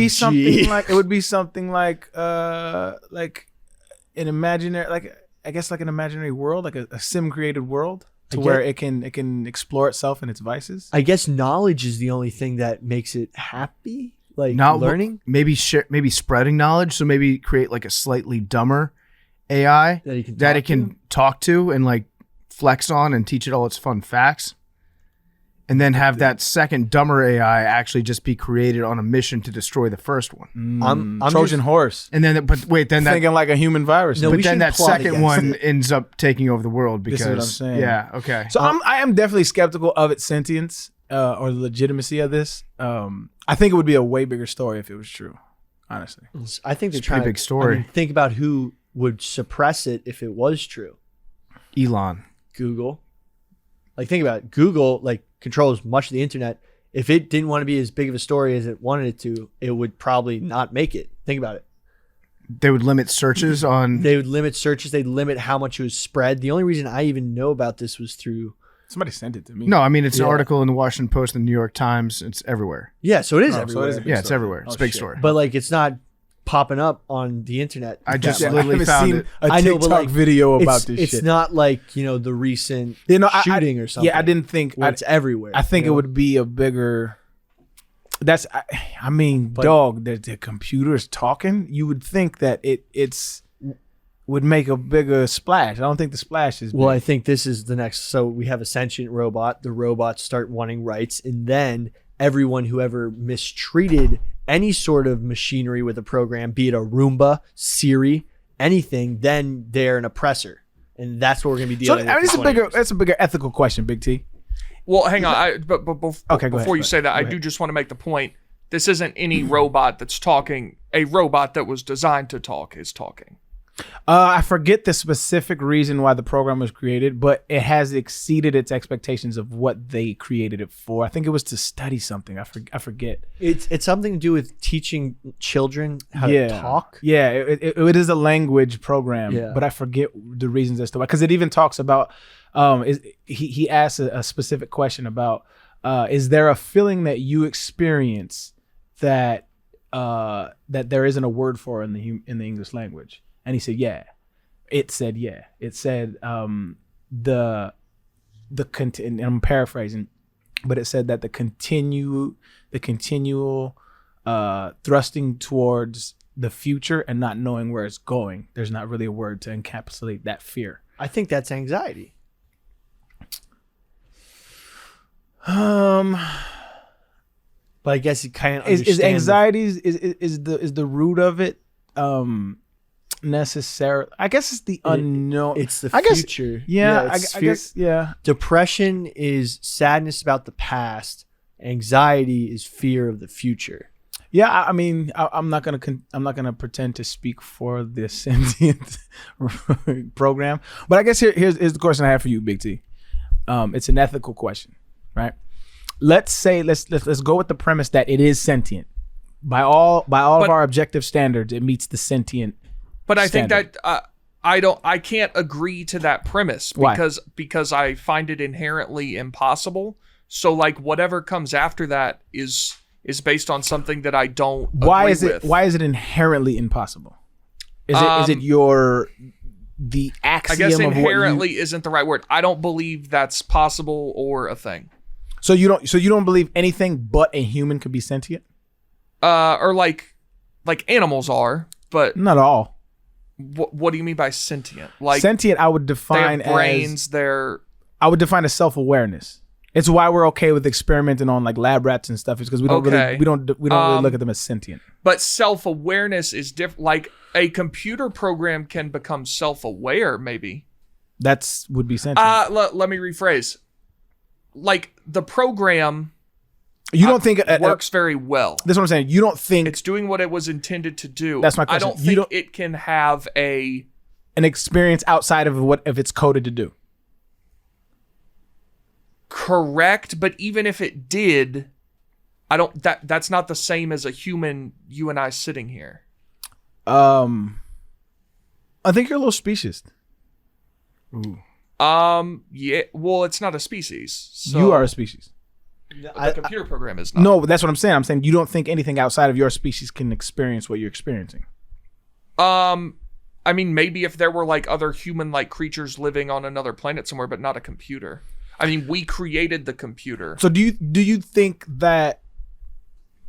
be 5G. something like an imaginary, like I guess like an imaginary world, like a sim created world to where it can explore itself and its vices. I guess knowledge is the only thing that makes it happy. Like Not learning maybe spreading knowledge. So maybe create like a slightly dumber AI that it can talk to and like flex on and teach it all its fun facts. And then have that second dumber AI actually just be created on a mission to destroy the first one. I'm Trojan horse. And then, but wait, then that, Thinking like a human virus. No, but we then should that plot second against one it. ends up taking over the world because, This is what I'm saying. yeah, okay. So I am definitely skeptical of its sentience or the legitimacy of this. I think it would be a way bigger story if it was true, honestly. I think they're It's a trying. pretty big story. I mean, think about who would suppress it if it was true. Elon. Google. Like think about it. Google like controls much of the internet. If it didn't want to be as big of a story as it wanted it to, it would probably not make it. Think about it. They would limit searches on. They would limit searches. They'd limit how much it was spread. The only reason I even know about this was through. Somebody sent it to me. No, I mean, it's an Yeah. article in the Washington Post and the New York Times. It's everywhere. Yeah, so it is Oh, so everywhere. it is a big Yeah, it's story. everywhere. It's a Oh, big shit. story. But like, it's not popping up on the internet. I just that much. literally haven't found seen it. a I know, TikTok but, like, video about it's, this it's shit. not like the recent shooting or something. Yeah, I didn't think. Where it's everywhere. I think you know? it would be a bigger. I mean, But- dog. The computer's talking. You would think that it's would make a bigger splash. I don't think the splash is. Well, big. I think this is the next. So we have a sentient robot. The robots start wanting rights, and then everyone who ever mistreated any sort of machinery with a program, be it a Roomba, Siri, anything, then they're an oppressor, and that's what we're going to be so dealing I mean, with. it's for a 20 bigger. years. That's a bigger ethical question, Big T. Well, hang on. Okay, go before ahead, you say that, I do just want to make the point. This isn't any robot that's talking. A robot that was designed to talk is talking. I forget the specific reason why the program was created, but it has exceeded its expectations of what they created it for. I think it was to study something. I forget. It's something to do with teaching children how to talk. Yeah, it is a language program, Yeah. but I forget the reasons as to why. Because it even talks about, he asks a specific question about, is there a feeling that you experience that there isn't a word for in the English language? And he said, yeah. It said, yeah. It said, and I'm paraphrasing, but it said that the continual thrusting towards the future and not knowing where it's going. There's not really a word to encapsulate that fear. I think that's anxiety. But But I guess it kind of is anxiety is the root of it necessary? I guess it's the unknown. It's the I guess- future. Yeah, it's I guess yeah. Depression is sadness about the past. Anxiety is fear of the future. Yeah, I mean, I'm not gonna pretend to speak for the sentient program, but I guess here's the question I have for you, Big T. It's an ethical question, right? Let's say let's go with the premise that it is sentient. By all of our objective standards, it meets the sentient. But I standard. think that I can't agree to that premise Why? because I find it inherently impossible. So like whatever comes after that is based on something that I don't Why agree is it with. why is it inherently impossible? Is it the axiom I guess of what inherently isn't the right word. I don't believe that's possible or a thing. so you don't believe anything but a human could be sentient? Or like animals are, but Not all. what do you mean by sentient? Like Sentient, I would they define have brains, they're I would define as self-awareness. It's why we're okay with experimenting on like lab rats and stuff. Is because we don't Okay. really look at them as sentient. but self-awareness is different. Like a computer program can become self-aware, maybe. That's would be sentient. Let me rephrase. Like the program you don't think works very well. That's what I'm saying. You don't think It's doing what it was intended to do. That's my I question. don't You think don't- it can have a an experience outside of what if it's coded to do. correct, but even if it did, I don't. That's not the same as a human. You and I sitting here. I think you're a little specious. Yeah. Well, it's not a species. So You are a species. The computer program is not. No, but that's what I'm saying. I'm saying you don't think anything outside of your species can experience what you're experiencing. I mean, maybe if there were like other human-like creatures living on another planet somewhere, but not a computer. I mean, we created the computer. So do you think that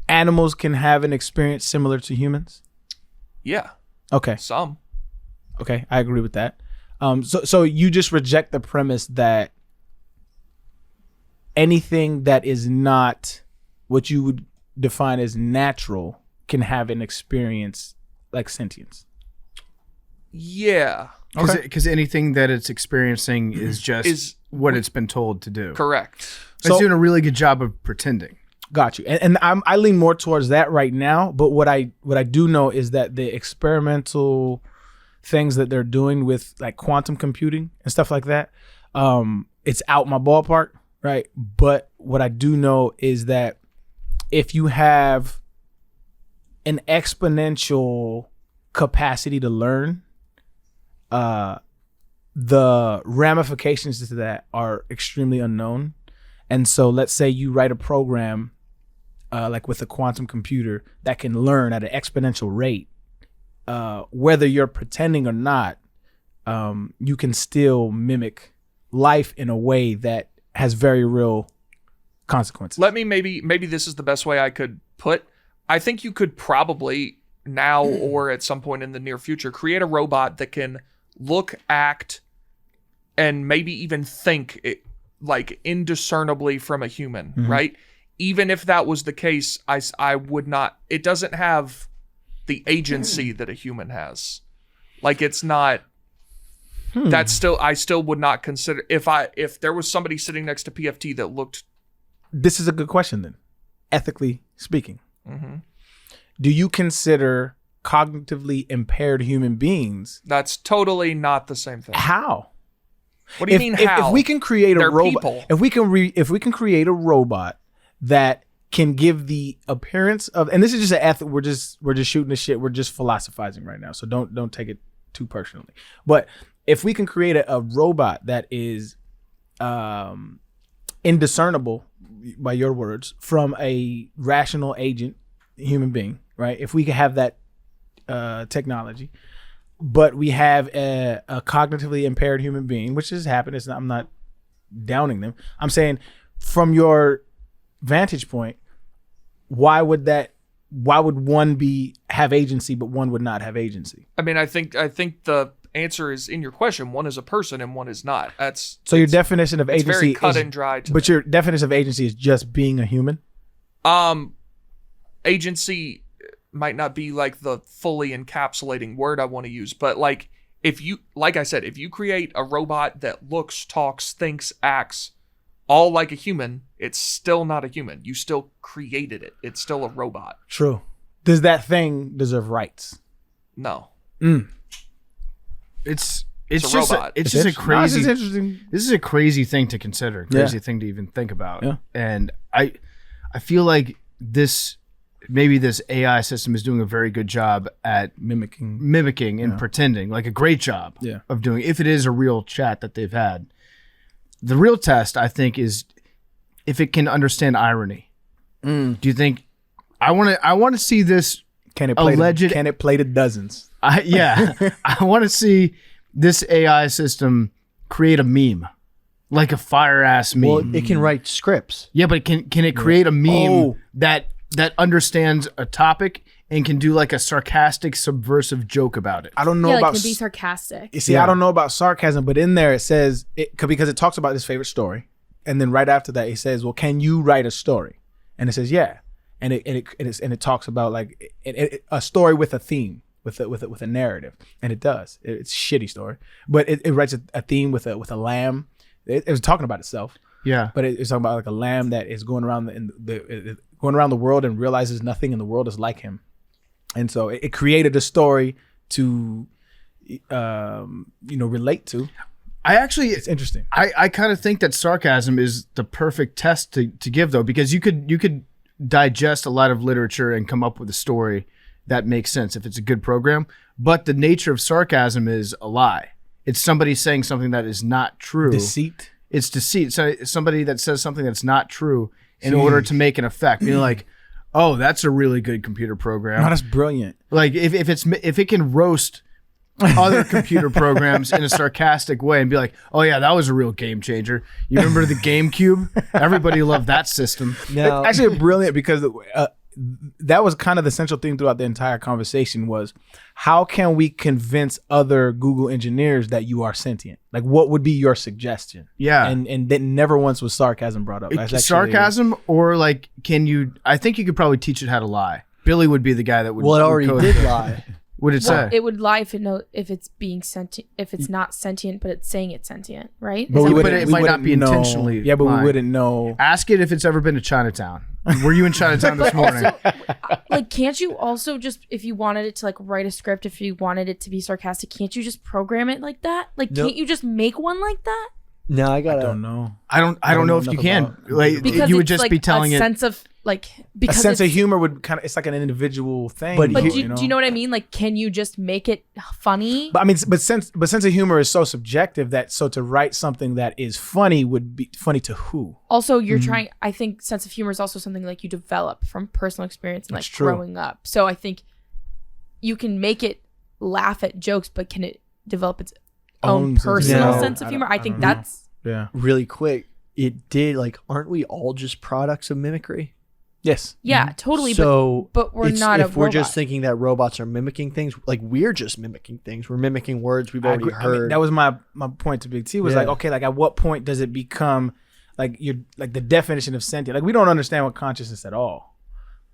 animals can have an experience similar to humans? Yeah, Okay. some. Okay, I agree with that. So you just reject the premise that anything that is not what you would define as natural can have an experience like sentience. Yeah, Because anything that it's experiencing is just what it's been told to do. correct. It's doing a really good job of pretending. Got you. And I lean more towards that right now. But what I do know is that the experimental things that they're doing with like quantum computing and stuff like that, it's out my ballpark, right? But what I do know is that if you have an exponential capacity to learn, the ramifications to that are extremely unknown. And so let's say you write a program like with a quantum computer that can learn at an exponential rate, whether you're pretending or not, you can still mimic life in a way that has very real consequences. Let me maybe this is the best way I could put. I think you could probably now or at some point in the near future create a robot that can look, act, and maybe even think like indiscernibly from a human, right? Even if that was the case, I would not. It doesn't have the agency that a human has. Like it's not. That's still. I still would not consider if there was somebody sitting next to PFT that looked. This is a good question then, ethically speaking. Do you consider cognitively impaired human beings? That's totally not the same thing. How? What do you mean? How? If we can create a They're robot, people. if we can create a robot that can give the appearance of, and this is just an ethic. We're just shooting the shit. We're just philosophizing right now. So don't take it too personally. But if we can create a robot that is indiscernible, by your words, from a rational agent human being, right? If we can have that technology, but we have a cognitively impaired human being, which has happened. I'm not downing them. I'm saying from your vantage point, why would one have agency but one would not have agency? I mean, I think the answer is in your question. One is a person and one is not. That's so your definition of agency very cut is, and dry. But your definition of agency is just being a human. Agency might not be like the fully encapsulating word I want to use, but like like I said, if you create a robot that looks, talks, thinks, acts all like a human, it's still not a human. You still created it. It's still a robot. True. Does that thing deserve rights? No. It's a just robot. it's just a crazy. This is interesting. This is a crazy thing to consider. Crazy thing to even think about. Yeah. And I feel like this AI system is doing a very good job at mimicking and pretending, like a great job of doing, if it is a real chat that they've had. The real test, I think, is if it can understand irony. Do you think I want to see this? Can it play to dozens? I want to see this AI system create a meme, like a fire ass meme. Well, it can write scripts. Yeah, but can it create a meme that understands a topic and can do like a sarcastic, subversive joke about it? I don't know Yeah, about. like can be sarcastic. You see, I don't know about sarcasm, but in there it says because it talks about his favorite story, and then right after that it says, "Well, can you write a story?" And it says, "Yeah," and it talks about like a story with a theme, with a narrative, and it does. It's a shitty story, but it writes a theme with a lamb. It was talking about itself. Yeah, but it's talking about like a lamb that is going around going around the world and realizes nothing in the world is like him, and so it created a story to, relate to. It's interesting. I kind of think that sarcasm is the perfect test to give, though, because you could digest a lot of literature and come up with a story that makes sense if it's a good program. But the nature of sarcasm is a lie. It's somebody saying something that is not true. Deceit. It's deceit. So somebody that says something that's not true in order to make an effect. Being like, oh, that's a really good computer program. No, that's brilliant. Like if it can roast other computer programs in a sarcastic way and be like, oh yeah, that was a real game changer. You remember the GameCube? Everybody loved that system. Now, It's actually brilliant because that was kind of the central theme throughout the entire conversation was how can we convince other Google engineers that you are sentient? Like, what would be your suggestion? Yeah. And then never once was sarcasm brought up. That's actually- Sarcasm, or like, I think you could probably teach it how to lie. Billy would be the guy that would. well, it would already code did it. lie. What did it say? It would lie if it's being sentient, if it's not sentient, but it's saying it's sentient, right? But Is we that what wouldn't, it we might not wouldn't be know. intentionally Yeah, but lying. we wouldn't know. Ask it if it's ever been to Chinatown. Were you in Chinatown this morning? like, can't you also just, if you wanted it to like write a script, if you wanted it to be sarcastic, can't you just program it like that? Like, No. can't you just make one like that? No, I I gotta. don't know. I don't know if you enough can. about- Like, Because you would it's just like be telling a it. sense of like A because sense of it's- humor would kind of, it's like an individual thing. But But You- do you know what I mean? Like, can you just make it funny? But I mean, but sense of humor is so subjective that so to write something that is funny would be funny to who? Also, you're trying. I think sense of humor is also something like you develop from personal experience and like That's true. growing up. So I think you can make it laugh at jokes, but can it develop its own Own sense of personal humor. sense of I humor? don't- I I think don't know. that's Yeah. Really quick, it did like. Aren't we all just products of mimicry? Yes. totally. So, but we're it's- not a If we're just robot. thinking that robots are mimicking things, like we're just mimicking things. We're mimicking words we've I already agree. I mean, heard. that was my point to Big T was Yeah. like, okay, like at what point does it become like you're like the definition of sentient? Like we don't understand what consciousness at all.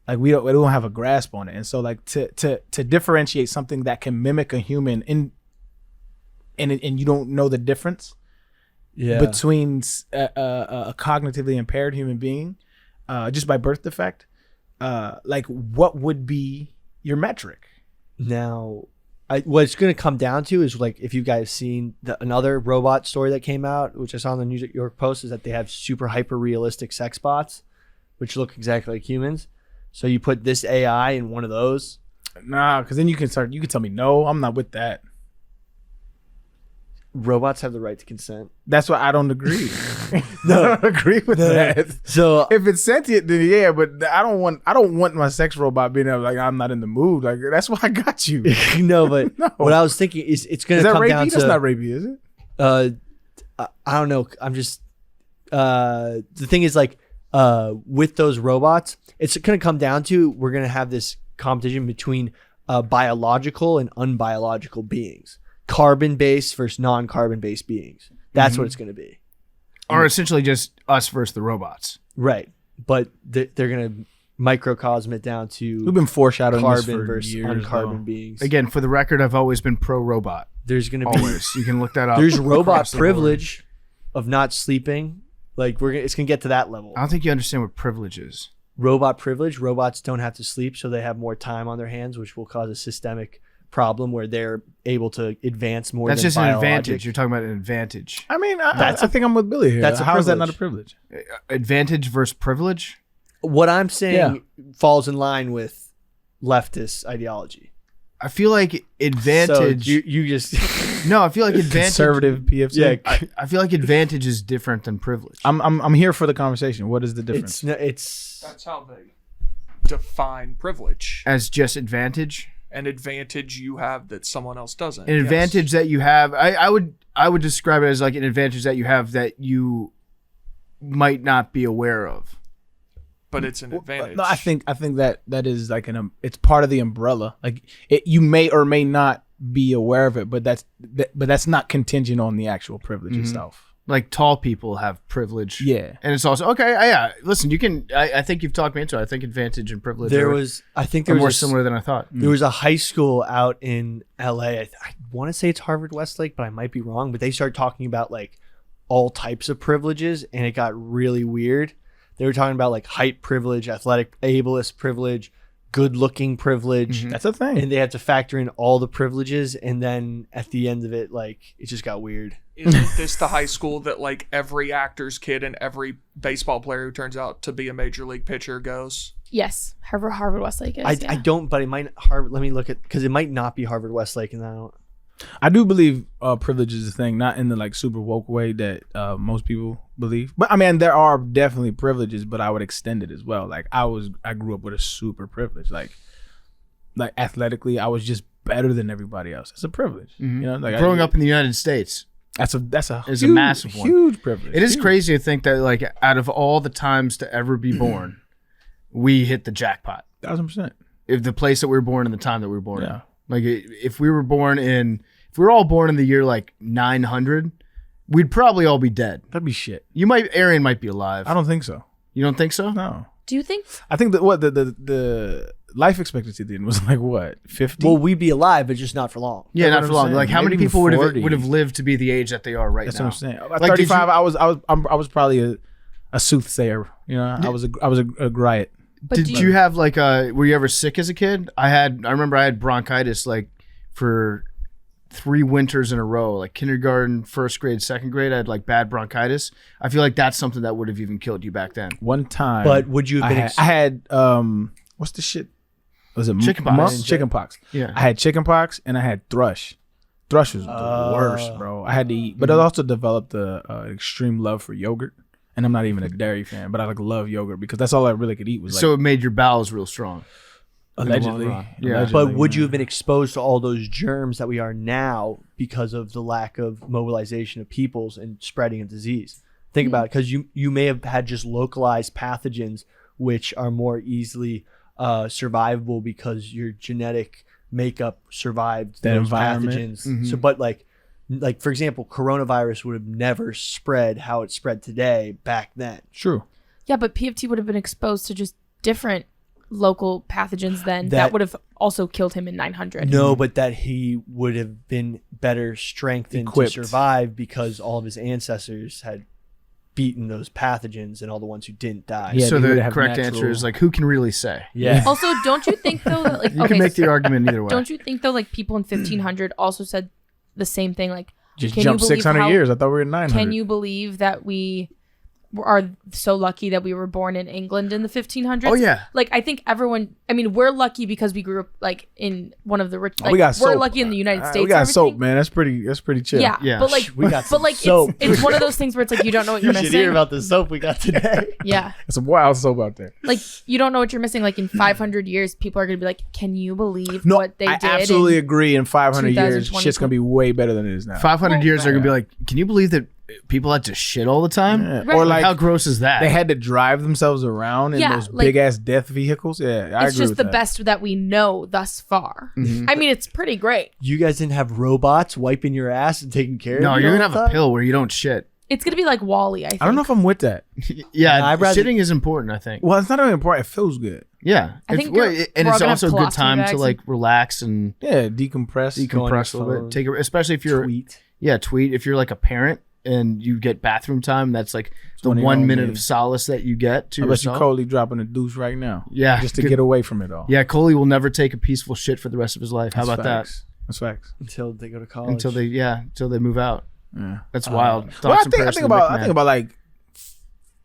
Like we don't have a grasp on it. And so like to differentiate something that can mimic a human and you don't know the difference between a cognitively impaired human being just by birth defect, like what would be your metric? Now, what it's going to come down to is like if you guys seen another robot story that came out, which I saw on the New York Post, is that they have super hyper realistic sex bots, which look exactly like humans. So you put this AI in one of those. Nah, because then you can tell me no, I'm not with that. Robots have the right to consent. That's why I don't agree. No, I don't agree with that. So If it's sentient, then yeah, but I don't want my sex robot being like I'm not in the mood. Like that's why I got you. no, but No. what I was thinking is it's going Is to that come rapey? down That's to not rapey, is it? I don't know. I'm just the thing is like with those robots, it's going to come down to we're going to have this competition between biological and unbiological beings, carbon-based versus non-carbon-based beings. That's what it's going to be, Or essentially just us versus the robots. right? But they're going to microcosm it down We've to been foreshadowing this carbon for versus years. uncarbon though. beings. Again, for the record, I've always been pro robot. There's going to be Always. You can look that up. there's robot across the board. privilege of not sleeping. Like it's going to get to that level. I don't think you understand what privilege is. Robot privilege. Robots don't have to sleep, so they have more time on their hands, which will cause a systemic problem where they're able to advance more. That's than just an biologic. advantage. You're talking about an advantage. I mean, I That's think I'm with Billy here. that's a How is that not a privilege. privilege? Advantage versus privilege? What I'm saying Yeah. falls in line with leftist ideology. I feel like advantage. So you just no, I feel like advantage. Conservative PFC. I feel like advantage is different than privilege. I'm here for the conversation. What is the difference? it's That's how they define privilege. As just advantage. An advantage you have that someone else doesn't. An Yes. advantage that you have. I would describe it as like an advantage that you have that you might not be aware of. But it's an advantage. No, I think that is like it's part of the umbrella. Like you may or may not be aware of it, but that's not contingent on the actual privilege itself. Like tall people have privilege. Yeah. And it's also okay. Yeah. Listen, you can. I think you've talked me into it. I think advantage and privilege there are, was I think are there more was similar than I thought. There was a high school out in LA. I want to say it's Harvard Westlake, but I might be wrong. But they started talking about like all types of privileges, and it got really weird. They were talking about like height privilege, athletic ableist privilege, good looking privilege. That's a thing. And they had to factor in all the privileges. And then at the end of it, like it just got weird. Isn't this the high school that like every actor's kid and every baseball player who turns out to be a major league pitcher goes? Yes, Harvard Westlake is. I yeah. don't, but it might Harvard. Let me look at because it might not be Harvard Westlake, and I don't. I do believe privilege is a thing, not in the like super woke way that most people believe. But I mean, there are definitely privileges, but I would extend it as well. Like I grew up with a super privilege. Like athletically, I was just better than everybody else. It's a privilege. You know, like Growing up in the United States that's a is huge, a massive one. huge privilege. It is Huge. crazy to think that like out of all the times to ever be born, we hit the jackpot. 1000%. If the place that we were born in the time that we were born Yeah. in. Like if we were all born in the year like 900, we'd probably all be dead. That'd be shit. Arian might be alive. I don't think so. You don't think so? No. Do you think? I think that the life expectancy then was like what 50. Well, we'd be alive, but just not for long. Yeah, That's not what for I'm long. saying. Like how Maybe many people would 40. have lived to be the age that they are right That's now? what I'm saying. At Like, did 35, I was probably a soothsayer. You know, I was a griot. But Did do you have like were you ever sick as a kid? I remember I had bronchitis like for 3 winters in a row, like kindergarten, first grade, second grade. I had like bad bronchitis. I feel like that's something that would have even killed you back then. One time, But would you have been? I had what's the shit? Was it Chickenpox. mumps? Chickenpox. Yeah. I had chickenpox and I had thrush. Thrush was the worst, bro. I had to eat, but I also developed an extreme love for yogurt. And I'm not even a dairy fan, but I like love yogurt because that's all I really could eat was like So it made your bowels real strong. allegedly. long run. Yeah. Allegedly, But would you yeah. have been exposed to all those germs that we are now because of the lack of mobilization of peoples and spreading of disease? Think about it, because you may have had just localized pathogens which are more easily survivable because your genetic makeup survived That those environment. pathogens. So, but like for example, coronavirus would have never spread how it spread today back then. True. Yeah, but PFT would have been exposed to just different local pathogens then. That That- would have also killed him in 900. No, but that he would have been better strengthened Equipped. to survive because all of his ancestors had beaten those pathogens and all the ones who didn't die. Yeah, so they would the have correct natural- answer is like, who can really say? Yeah. Also, don't you think though that like You can make the argument either way. don't you think though like people in 1500 also said the same thing like Just can jump you believe 600 how- years. I thought we were 900. Can you believe that we are so lucky that we were born in England in the 1500s? Oh, yeah. Like I think everyone. I mean, we're lucky because we grew up like in one of the rich. Like, we got we're soap. lucky in the United States. We got and soap, everything. man. That's pretty chill. Yeah, Yeah. but like We got but like soap. it's one of those things where it's like you don't know what you're missing. the soap we got today. Yeah, There's some wild soap out there. like you don't know what you're missing. Like in 500 years, people are gonna be like, "Can you believe No, what they I did?" absolutely in-" agree. In 500 years, 2020. shit's gonna be way better than it is now. 500 years, they're going to be like, can you believe that people had to shit all the time? Yeah. Right. Or like How gross is that? they had to drive themselves around in Yeah, those like- big ass death vehicles. Yeah, I It's agree just with the that. best that we know thus far. Mm-hmm. I mean, it's pretty great. You guys didn't have robots wiping your ass and taking care No, of you. you're all going to the have a time? pill where you don't shit. It's gonna be like Wall-E. I think. I don't know if I'm with that. Yeah, No, I'd rather- shitting is important, I think. Well, it's not even important. It feels good. Yeah. I think well, we're and all it's gonna also a have good colostomy time to bags like relax and Yeah, decompress. decompress a your little phone, bit. Take it, especially if you're Tweet. tweet. If you're like a parent and you get bathroom time, that's like the one of your 1 own minute needs. of solace that you get to I bet you yourself. Coley dropping a deuce right now. Yeah, just to good- get away from it all. Yeah, Coley will never take a peaceful shit for the rest of his life. How That's about facts. That's facts. Until they go to that? college. Until they move out. Yeah. That's wild. Well, Thoughts I and think prayers to the about McMahon. like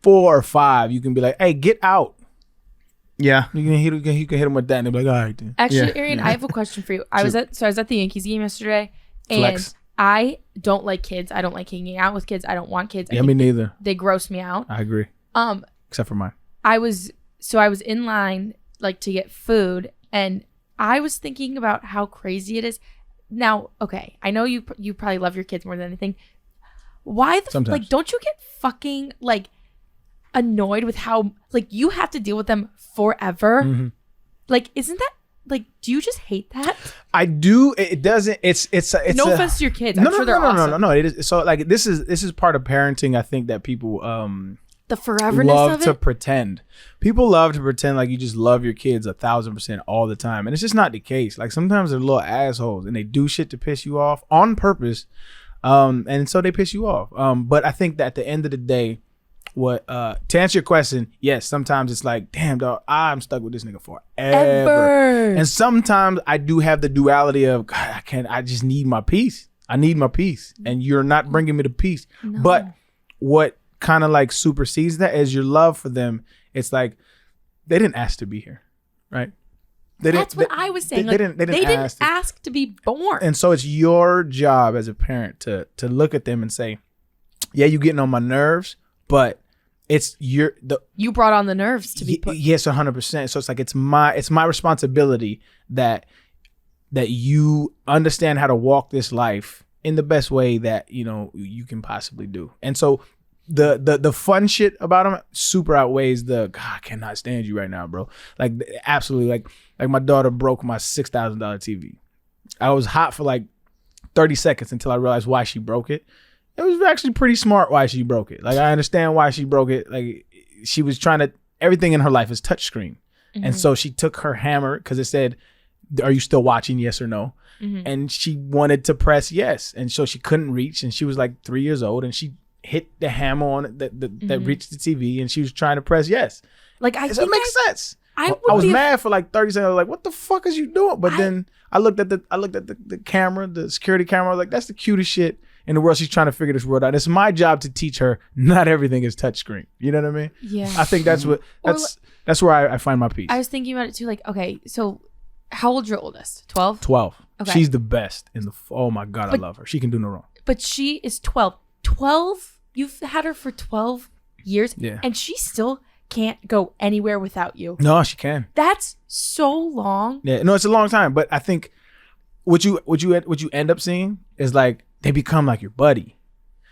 4 or 5. You can be like, hey, get out. Yeah. You can hit them with that, and they're like, all right, then. Actually, Yeah. Arian, I have a question for you. I was at the Yankees game yesterday, and Flex. I don't like kids. I don't like hanging out with kids. I don't want kids. I Yeah, think me neither. they gross me out. I agree, except for mine. I was in line like to get food, and I was thinking about how crazy it is. Now, okay, I know you probably love your kids more than anything. Why the Sometimes. like? Don't you get fucking like annoyed with how like you have to deal with them forever? Mm-hmm. Like, isn't that like? Do you just hate that? I do. It doesn't. It's No a- offense to your kids. I'm sure they're awesome. No. It is so like this is part of parenting. I think that people The foreverness love of to it. pretend. People love to pretend like you just love your kids 1,000% all the time, and it's just not the case. Like sometimes they're little assholes and they do shit to piss you off on purpose, and so they piss you off. But I think that at the end of the day, what to answer your question, yes, sometimes it's like, damn dog, I'm stuck with this nigga forever. Ever. And sometimes I do have the duality of God, I just need my peace. I need my peace, and you're not bringing me the peace. But what kind of like supersedes that is your love for them. It's like they didn't ask to be here, right? That's what I was saying. They didn't ask to be born. And so it's your job as a parent to look at them and say, yeah, you getting on my nerves, but it's you brought on the nerves to be put. Yes, 100%. So it's like it's my responsibility that you understand how to walk this life in the best way that you can possibly do. And so the fun shit about them super outweighs the God, I cannot stand you right now, bro. Like absolutely, like my daughter broke my $6,000 TV. I was hot for like 30 seconds until I realized why she broke it. It was actually pretty smart why she broke it. Like I understand why she broke it. Like she was trying to, everything in her life is touchscreen. And so she took her hammer because it said, are you still watching? Yes or no? And she wanted to press yes. And so she couldn't reach. And she was like 3 years old and she hit the hammer on it that reached the TV and she was trying to press yes. Like it makes sense. I was mad for like 30 seconds. I was like, what the fuck is you doing? But then I looked at the camera, the security camera. I was like, that's the cutest shit in the world. She's trying to figure this world out. It's my job to teach her not everything is touchscreen. You know what I mean? Yeah. I think that's where I find my peace. I was thinking about it too. Like, okay, so how old's your oldest? 12? 12. Okay. She's the best oh my God, I love her. She can do no wrong. But she is 12. 12? You've had her for 12 years. Yeah. And she still can't go anywhere without you. No, she can. That's so long. Yeah, no, it's a long time. But I think what you end up seeing is like they become like your buddy.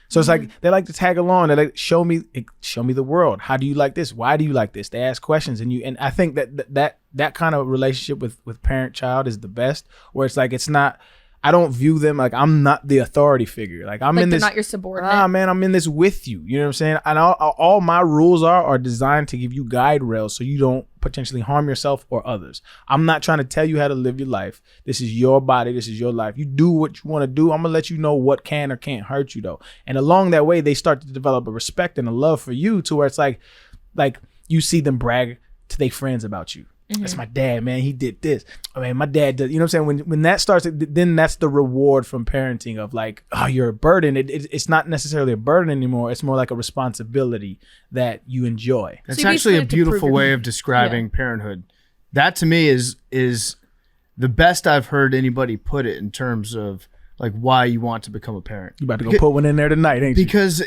So it's like they like to tag along. They like show me the world. How do you like this? Why do you like this? They ask questions, and I think that kind of relationship with parent child is the best. Where it's like it's not. I don't view them like I'm not the authority figure. Like I'm in this. Not your subordinate. Man, I'm in this with you. You know what I'm saying? And all my rules are designed to give you guide rails so you don't potentially harm yourself or others. I'm not trying to tell you how to live your life. This is your body. This is your life. You do what you want to do. I'm gonna let you know what can or can't hurt you though. And along that way, they start to develop a respect and a love for you to where it's like you see them brag to their friends about you. That's my dad, man. He did this. I mean, my dad does. You know what I'm saying? When that starts, then that's the reward from parenting of like, oh, you're a burden. It's not necessarily a burden anymore. It's more like a responsibility that you enjoy. That's So you actually a basically have to beautiful prove way your- of describing parenthood. That to me is the best I've heard anybody put it in terms of like why you want to become a parent. You about to go put one in there tonight, ain't you? Because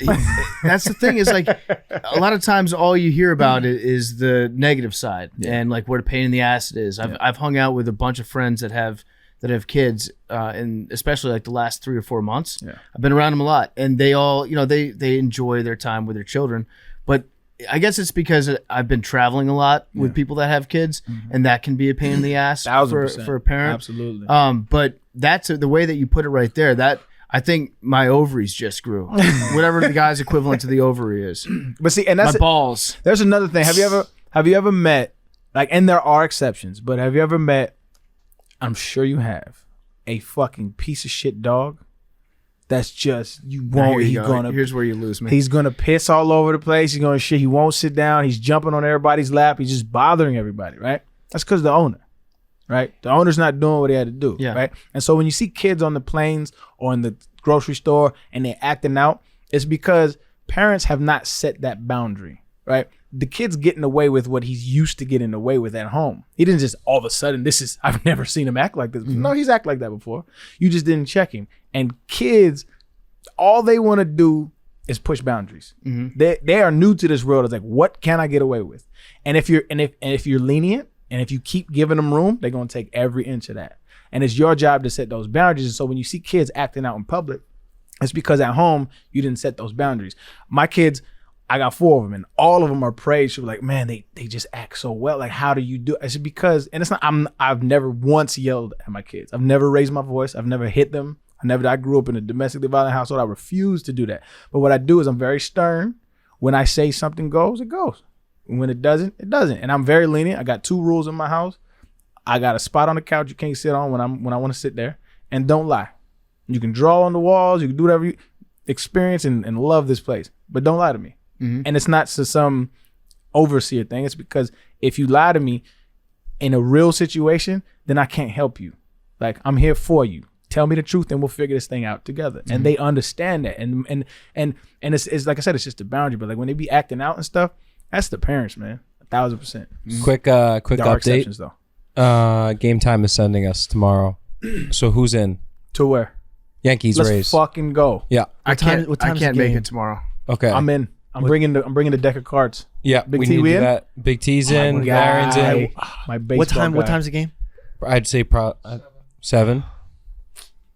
that's the thing is like a lot of times all you hear about it is the negative side and like what a pain in the ass it is. I've hung out with a bunch of friends that have kids and especially like the last 3 or 4 months. Yeah. I've been around them a lot and they all, they enjoy their time with their children. But I guess it's because I've been traveling a lot with people that have kids and that can be a pain in the ass 1000%. for a parent. Absolutely. But that's the way that you put it right there. That I think my ovaries just grew. Whatever the guy's equivalent to the ovary is. But see, and that's my balls. There's another thing. Have you ever met like, and there are exceptions, but have you ever met, I'm sure you have, a fucking piece of shit dog that's just Here's where you lose me. He's gonna piss all over the place. He's gonna shit. He won't sit down. He's jumping on everybody's lap. He's just bothering everybody, right? That's because the owner, right? The owner's not doing what he had to do, right? And so when you see kids on the planes or in the grocery store and they're acting out, it's because parents have not set that boundary, right? The kid's getting away with what he's used to getting away with at home. He didn't just all of a sudden, I've never seen him act like this. No, he's acted like that before. You just didn't check him. And kids, all they want to do is push boundaries. They are new to this world. It's like, what can I get away with? And if you're lenient and if you keep giving them room, they're gonna take every inch of that. And it's your job to set those boundaries. And so when you see kids acting out in public, it's because at home you didn't set those boundaries. My kids, I got 4 of them, and all of them are praised. She was like, man, they just act so well. Like, how do you do it? I said, because, and it's not, I've never once yelled at my kids. I've never raised my voice. I've never hit them. I grew up in a domestically violent household. I refuse to do that. But what I do is I'm very stern. When I say something goes, it goes. And when it doesn't, it doesn't. And I'm very lenient. I got 2 rules in my house. I got a spot on the couch you can't sit on when I want to sit there. And don't lie. You can draw on the walls. You can do whatever you experience and love this place. But don't lie to me. And it's not to some overseer thing. It's because if you lie to me in a real situation, then I can't help you. Like, I'm here for you. Tell me the truth and we'll figure this thing out together. And they understand that. And it's like I said, it's just a boundary. But like when they be acting out and stuff, that's the parents, man. 1000%. Quick There are update. exceptions though. Gametime is sending us tomorrow. So who's in? To where? Yankees, Let's Rays. fucking go. Yeah. I can't. what I time's the can't make game? it tomorrow. Okay. I'm in. I'm bringing the deck of cards. Yeah. Big we T need to we do in? that. Big T's in. God. Arian's in. My baseball What time? What guy. time's the game? I'd say 7.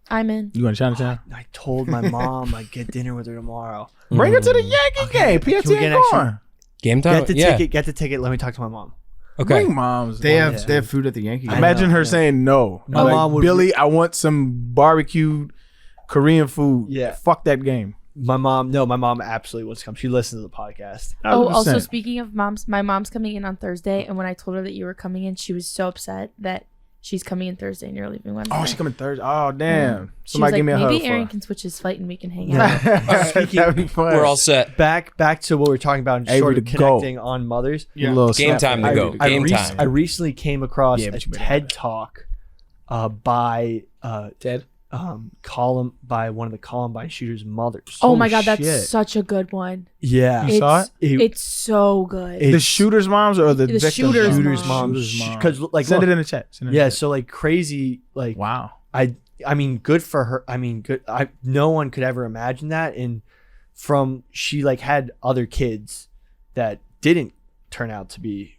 I'm in. You going to Chinatown? I told my mom I'd get dinner with her tomorrow. Bring her to the Yankee game. Can we PFT get ain't extra- going. Game time. Get the yeah. ticket. Get the ticket. Let me talk to my mom. Okay. Bring moms. They One, have two. they have food at the Yankee game. Imagine know, her I know. saying no. My Like, mom would- Billy, I want some barbecued Korean food. Yeah. Fuck that game. My mom absolutely wants to come. She listens to the podcast. Oh, 100%. also speaking of moms, my mom's coming in on Thursday, and when I told her that you were coming in, she was so upset that she's coming in Thursday and you're leaving Wednesday. Oh, she coming Thursday. Oh, damn. She Somebody was give me a like, hug. maybe for Arian her. can switch his flight and we can hang out. That'd be fun. We're all set. Back to what we were talking about and Avery sort of to go. connecting on mothers. A little Game snap. time to I- go. I- Game time. I recently came across Yeah, a but you better TED have it. talk by Ted? by one of the Columbine shooters' mothers. Oh my god, that's shit. such a good one. Yeah, You saw it? It's so good. It- The shooter's moms or the The victim's shooter's Shooter's mom. mom. Shooter's mom. Because like, Send look, it in the chat. Send it in yeah, the chat. so like crazy, like Wow. I mean, good for her. I mean, good. No one could ever imagine that. And she like had other kids that didn't turn out to be,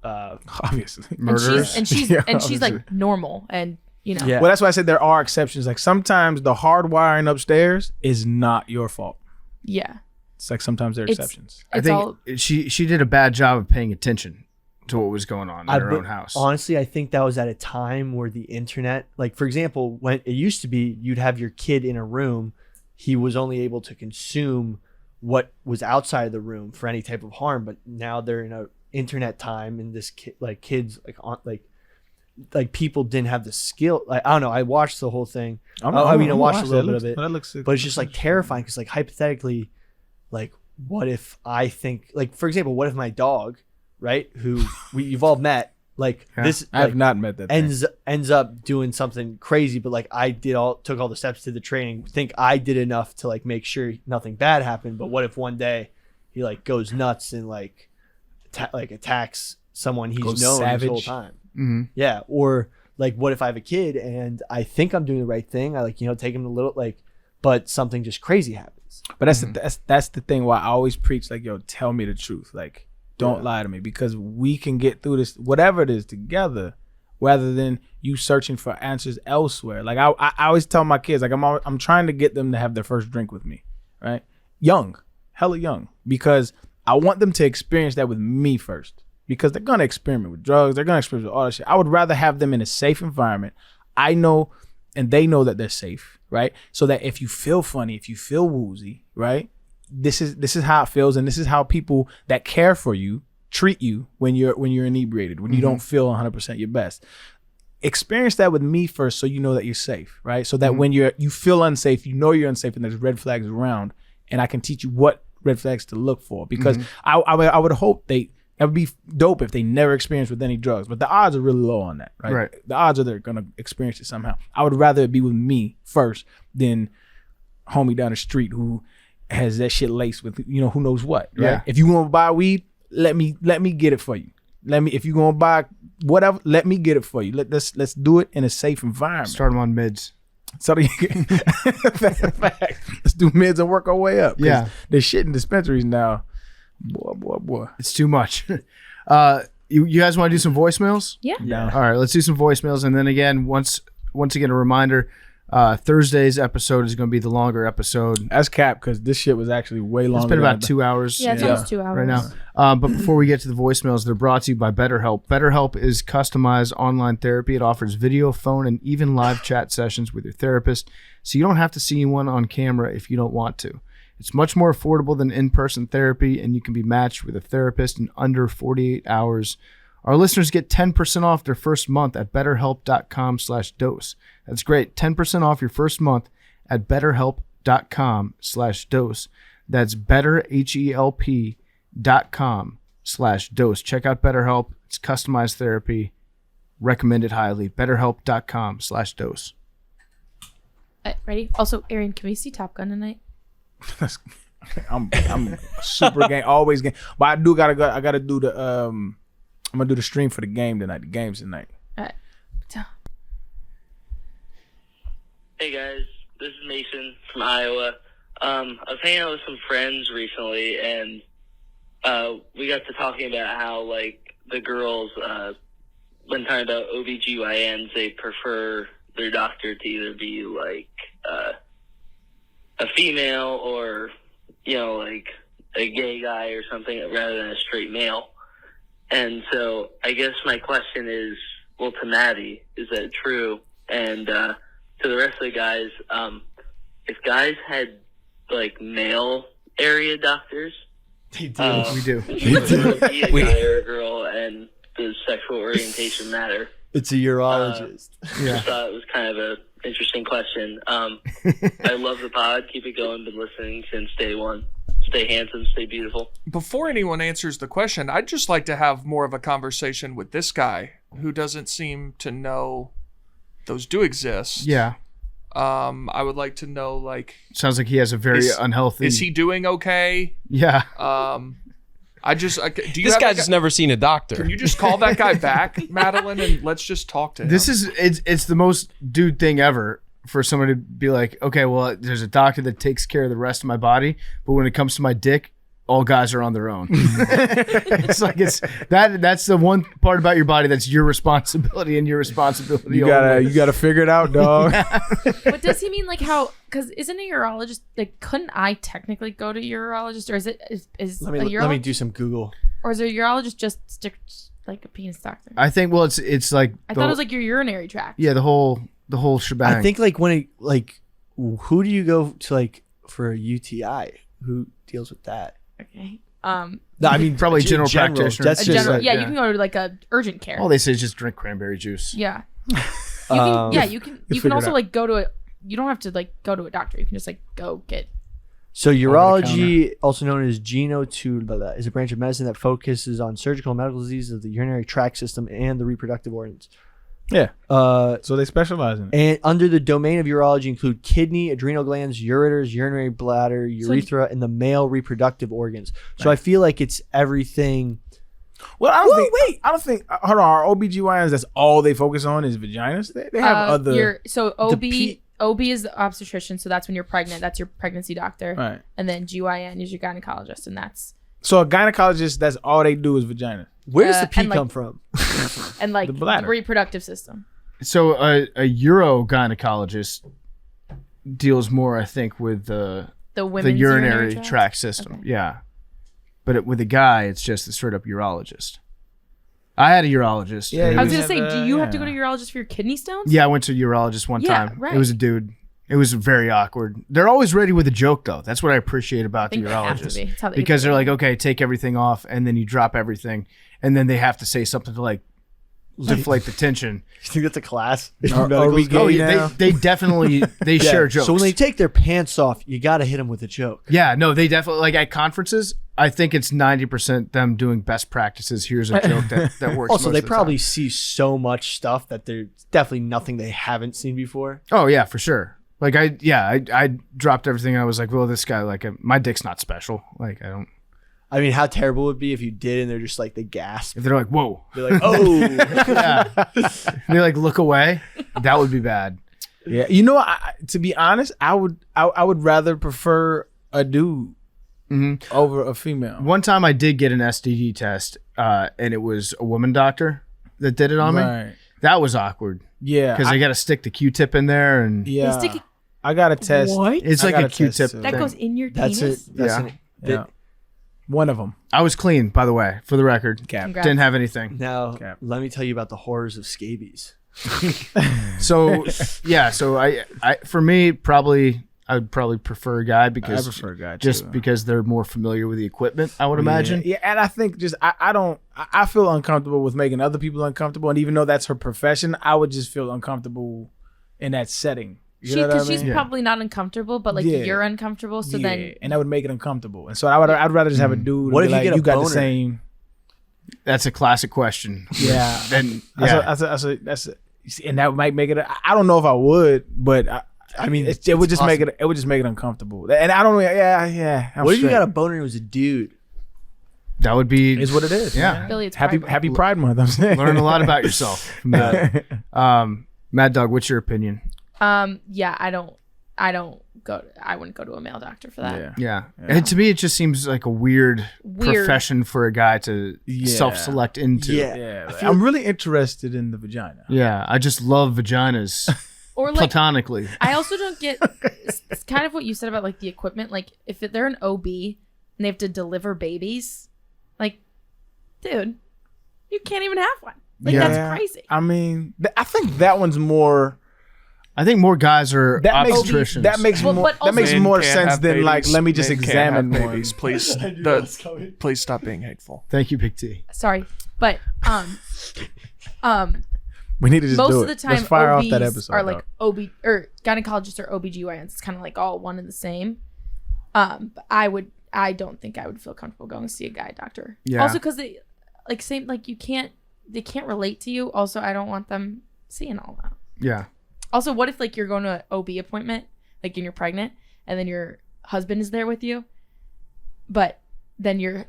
Obviously. and she's Yeah, and she's obviously. like normal and you know. yeah. Well, that's why I said there are exceptions. Like sometimes the hardwiring upstairs is not your fault. Yeah. It's like sometimes there are It's- exceptions. I It's think all she did a bad job of paying attention to what was going on in her but own house. Honestly, I think that was at a time where the internet, like for example, when it used to be, you'd have your kid in a room, he was only able to consume what was outside of the room for any type of harm. But now they're in a internet time, and this kid, like kids, like people didn't have the skill. Like I don't know. I watched the whole thing, I watched a little bit of it, That looks but it's just like terrifying because like hypothetically, like what if I think like for example, what if my dog, right, who you've all met, like Yeah. this, I have like, not met that thing. ends up doing something crazy, but like I took all the steps to the training, think I did enough to like make sure nothing bad happened. But what if one day he like goes nuts and like attacks someone he's Goes known savage. this whole time? Mhm. Yeah. Or like what if I have a kid and I think I'm doing the right thing, I like take him a little but something just crazy happens. But that's the thing why I always preach like, yo, tell me the truth. Like, don't lie to me, because we can get through this, whatever it is, together, rather than you searching for answers elsewhere. Like I always tell my kids, like I'm trying to get them to have their first drink with me, right? Young, hella young, because I want them to experience that with me first, because they're gonna experiment with drugs, they're gonna experiment with all that shit. I would rather have them in a safe environment. I know, and they know that they're safe, right? So that if you feel funny, if you feel woozy, right? This is how it feels, and this is how people that care for you treat you when you're inebriated, when you don't feel 100% your best. Experience that with me first, so you know that you're safe, right? So that when you feel unsafe, you know you're unsafe, and there's red flags around, and I can teach you what red flags to look for. Because I would hope that would be dope if they never experienced with any drugs, but the odds are really low on that, right? Right. The odds are they're gonna experience it somehow. I would rather it be with me first than homie down the street who has that shit laced with who knows what, right? Yeah. If you want to buy weed, let me get it for you. If you gonna buy whatever, let me get it for you. Let's do it in a safe environment. Start them on mids. So let's do mids and work our way up. 'Cause Yeah. there's shit in dispensaries now. Boy. It's too much. You guys want to do some voicemails? Yeah. Down. All right, let's do some voicemails, and then again, once again, a reminder: Thursday's episode is going to be the longer episode. That's cap, because this shit was actually way longer. It's been than about 2 hours. Yeah, it's almost 2 hours. right now. But before we get to the voicemails, they're brought to you by Betterhelp. Betterhelp is customized online therapy. It offers video, phone, and even live chat sessions with your therapist, so you don't have to see anyone on camera if you don't want to. It's much more affordable than in-person therapy, and you can be matched with a therapist in under 48 hours. Our listeners get 10% off their first month at betterhelp.com/dose. That's great. 10% off your first month at betterhelp.com/dose. That's betterhelp.com/dose. Check out BetterHelp. It's customized therapy. Recommended highly. betterhelp.com/dose. Ready? Also, Arian, can we see Top Gun tonight? I'm super game, always game. But I do gotta go. I gotta do the I'm gonna do the stream for the game tonight. The game's tonight. Hey guys, this is Mason from Iowa. I was hanging out with some friends recently, and we got to talking about how, like, the girls, when talking about OBGYNs, they prefer their doctor to either be, like, a female or, you know, like, a gay guy or something rather than a straight male. And so I guess my question is, well, to Maddie, is that true? And to the rest of the guys, if guys had, like, male area doctors, We do. would be a guy or a girl, and does sexual orientation matter? It's a urologist. Just thought it was kind of a interesting question. I love the pod. Keep it going. Been listening since day one. Stay handsome. Stay beautiful. Before anyone answers the question, I'd just like to have more of a conversation with this guy who doesn't seem to know those do exist. Yeah. I would like to know, like, Sounds like he has a very unhealthy. is he doing okay? Yeah. Do you This have guy's just never seen a doctor. Can you just call that guy back, Madeline, and let's just talk to him? It's the most dude thing ever for someone to be like, okay, well, there's a doctor that takes care of the rest of my body, but when it comes to my dick, all guys are on their own. It's like that's the one part about your body that's your responsibility and your responsibility. You gotta figure it out, dog. But does he mean like how? Because isn't a urologist like? Couldn't I technically go to a urologist, or is it is Let a me urologist, do some Google. or is a urologist just like a penis doctor? I think. Well, it's like I thought it was like your urinary tract. yeah, the whole shebang. I think like when it like, who do you go to like for a UTI? Who deals with that? Okay. No, I mean Probably general practitioner. That's A just general, like, yeah, you can go to like a urgent care. all they say is just drink cranberry juice. Yeah. You can, you can figure it also out. like go to a. You don't have to like go to a doctor. You can just like go get. So urology, also known as genotology, is a branch of medicine that focuses on surgical and medical diseases of the urinary tract system and the reproductive organs. Yeah. So they specialize in it. And under the domain of urology include kidney, adrenal glands, ureters, urinary bladder, urethra, and the male reproductive organs. So I feel like it's everything. Well, I don't think. Hold on. Our OBGYNs, that's all they focus on is vaginas. They have other. So OB is the obstetrician, so that's when you're pregnant. That's your pregnancy doctor. Right. And then GYN is your gynecologist, and that's So a gynecologist, that's all they do is vagina. Where does the pee and, like, come from? and like The the, bladder. reproductive system. So a urogynecologist deals more, I think, with the Women's urinary tract system. Okay. Yeah, but with a guy, it's just the straight up urologist. I had a urologist. Yeah, and it I was was- gonna say, do you have to go to yeah. a urologist for your kidney stones? yeah, I went to a urologist one Yeah, time. right. It was a dude. It was very awkward. They're always ready with a joke, though. That's what I appreciate about I think the they have to urologist. be. It's how they Because do they're it. like, okay, take everything off, and then you drop everything, and then they have to say something to like deflate the tension. You think that's a class? Are we Oh, gay yeah, now? they definitely they share jokes. So when they take their pants off, you got to hit them with a joke. Yeah, no, they definitely like at conferences. I think it's 90% them doing best practices. Here's a joke that works. Also, most they of the probably time. see so much stuff that there's definitely nothing they haven't seen before. Oh yeah, for sure. Like I dropped everything. I was like, well, this guy, like, my dick's not special. Like I don't. I mean, how terrible it would be if you did and they're just like, they gasp. If they're like, whoa, They're like, oh. yeah, they like look away. That would be bad. Yeah, you know, to be honest, I would rather prefer a dude over a female. One time I did get an STD test, and it was a woman doctor that did it on me. Right. That was awkward Yeah, because they got to stick the Q-tip in there, and yeah. They stick it- I got a test. What? it's I like got a a test, Q-tip. too. That thing. goes in your That's penis? it. That's Yeah. it. Yeah. One of them. I was clean, by the way, for the record. Cap. Congrats. Didn't have anything. Now, Cap. let me tell you about the horrors of scabies. So yeah, so I for me probably I would probably prefer a guy because I prefer a guy, just too. because they're more familiar with the equipment. I would imagine. Yeah, and I think just I feel uncomfortable with making other people uncomfortable, and even though that's her profession, I would just feel uncomfortable in that setting. You know what I Because mean? she's probably not uncomfortable, but like Yeah. you're uncomfortable. So then and that would make it uncomfortable. And so I'd rather just have a dude. What and if be you like, get a you got boner? the same? That's a classic question. Yeah. Then yeah. That's and that might make it. I don't know if I would, but I mean, it would just make it. It would just make it uncomfortable. And I don't know. Yeah. I'm What if you straight. got a boner and it was a dude? That would be Is what it is. Yeah. man. Billy, it's Happy Pride Month. Happy Pride Month. I'm saying. learn a lot about yourself from that. Mad Dog, what's your opinion? Yeah, I wouldn't go to a male doctor for that. Yeah. Yeah. And to me, it just seems like a weird profession for a guy to Yeah. self-select into. Yeah. I'm really interested in the vagina. Yeah, I just love vaginas Or like, platonically. I also don't get. It's kind of what you said about like the equipment. Like if they're an OB and they have to deliver babies, like, dude, you can't even have one. Like that's crazy. I mean, I think that one's more. I think more guys are That makes obstetricians. that makes Well, more but that makes Men more can't sense have than like babies. let me just Men can't examine have one. babies. Please, please stop being hateful. Thank you, Big T. Sorry, but We need to just most do of the it. time Let's fire OBs off that episode. are like OB or gynecologists or OBGYNs. It's kind of like all one and the same. But I don't think I would feel comfortable going to see a guy doctor. Yeah. Also because they they can't relate to you. Also, I don't want them seeing all that. Yeah. Also, what if like you're going to an OB appointment, like and you're pregnant, and then your husband is there with you, but then your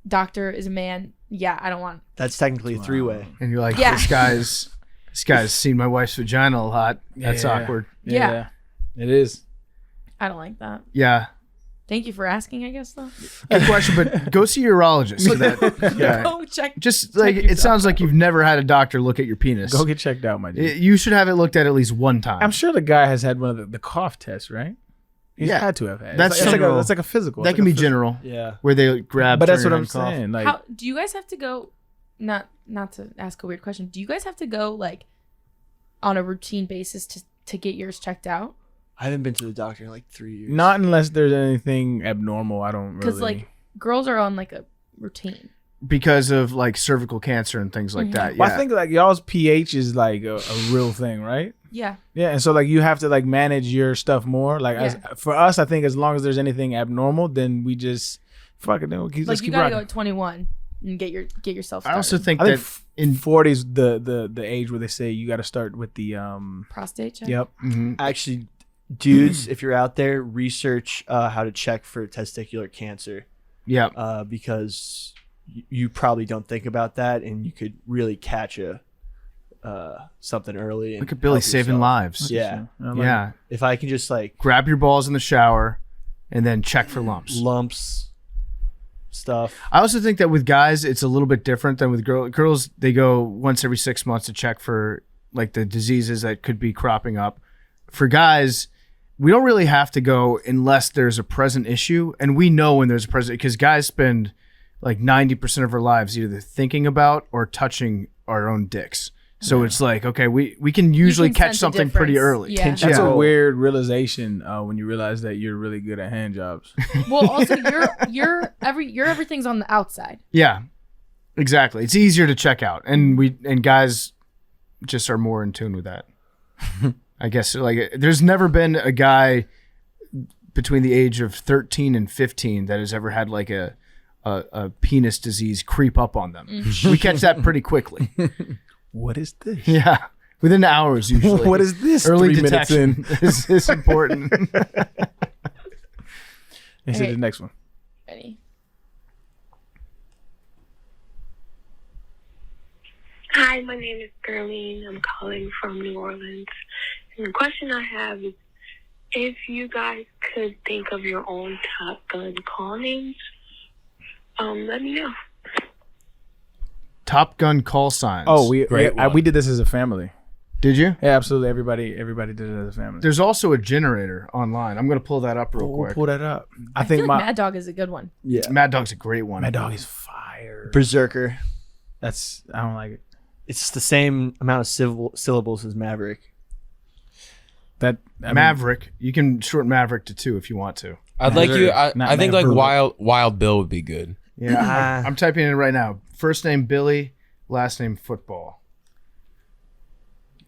doctor is a man? Yeah, I don't want. That's technically a three-way. And you're like, Yeah. this guy's seen my wife's vagina a lot. That's Yeah. awkward. Yeah. It is. I don't like that. Yeah. Thank you for asking. I guess though. Good question, but go see your urologist. So that, yeah. Go check. Just like it sounds like you've never had a doctor look at your penis. Go get checked out, my dude. You should have it looked at least one time. I'm sure the guy has had one of the cough tests, right? He's Yeah. had to have had. That's it's like general. it's like a physical. that It's can like be a general, Yeah. where they grab. But that's turn what and I'm cough. saying. Like, How do you guys have to go? Not to ask a weird question. Do you guys have to go like on a routine basis to get yours checked out? I haven't been to the doctor in like 3 years. not unless there's anything abnormal. I don't really. Because like girls are on like a routine. Because of like cervical cancer and things like that. Yeah. Well, I think like y'all's pH is like a real thing, right? Yeah. Yeah, and so like you have to like manage your stuff more. Like for us, I think as long as there's anything abnormal, then we just fuck it. Then we'll keep, Like just you keep gotta rocking. go at 21 and get yourself started. I also think I that think in 40's the age where they say you got to start with the prostate check. Yep. Actually, dudes, if you're out there, research how to check for testicular cancer because you probably don't think about that, and you could really catch something early. And look at Billy help saving yourself. lives. Yeah. Yeah. If I can just like Grab your balls in the shower and then check for lumps. lumps, stuff. I also think that with guys, it's a little bit different than with girls. Girls, they go once every 6 months to check for like the diseases that could be cropping up. For guys, we don't really have to go unless there's a present issue. And we know when there's a present, because guys spend like 90% of our lives either thinking about or touching our own dicks. So it's like, okay, we can usually can catch sense a something pretty difference. early. Yeah. That's Yeah. a weird realization when you realize that you're really good at hand jobs. Well, also your everything's on the outside. Yeah, exactly. It's easier to check out, and guys just are more in tune with that. I guess like there's never been a guy between the age of 13 and 15 that has ever had like a penis disease creep up on them. We catch that pretty quickly. What is this? Yeah, within hours usually. What is this? Early 3 minutes detection in. is important. This is the next one. Ready? Hi, my name is Gerlene. I'm calling from New Orleans. And the question I have is, if you guys could think of your own Top Gun call names, let me know. Top Gun call signs. Oh, we Great did this as a family. did you? Yeah, absolutely. Everybody did it as a family. There's also a generator online. I'm gonna pull that up real We'll quick. pull that up. I I feel think like my Mad Dog is a good one. Yeah. Mad Dog's a great one. my dog is fire. Berserker. That's I don't like it. It's the same amount of syllables as Maverick. That I mean, Maverick. You can shorten Maverick to 2 if you want to. I'd like you. Not I think like Maverick. Wild Bill would be good. Yeah, I'm typing it in right now. First name Billy, last name Football.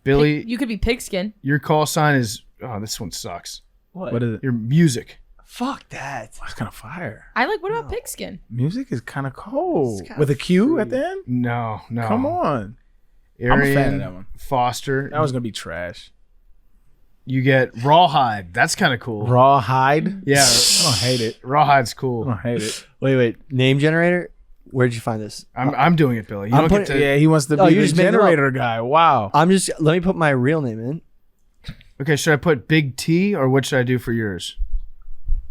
Billy, You could be Pigskin. your call sign is. Oh, this one sucks. what is it? Your music. Fuck that. That's kind of fire. I like. What about Pigskin? Music is kind of cold kinda with a Q free. at the end. No. Come on, Arian, I'm a fan of that one. Foster. that was gonna be trash. You get Rawhide. That's kind of cool. Rawhide. Yeah, I don't hate it. Rawhide's I cool. don't hate it. Wait. Name generator? Where'd you find this? I'm doing it, Billy. You I'm don't get to. Yeah, he wants to Oh, be you the just made it up. generator guy. Wow. Let me put my real name in. Okay, should I put Big T or what should I do for yours?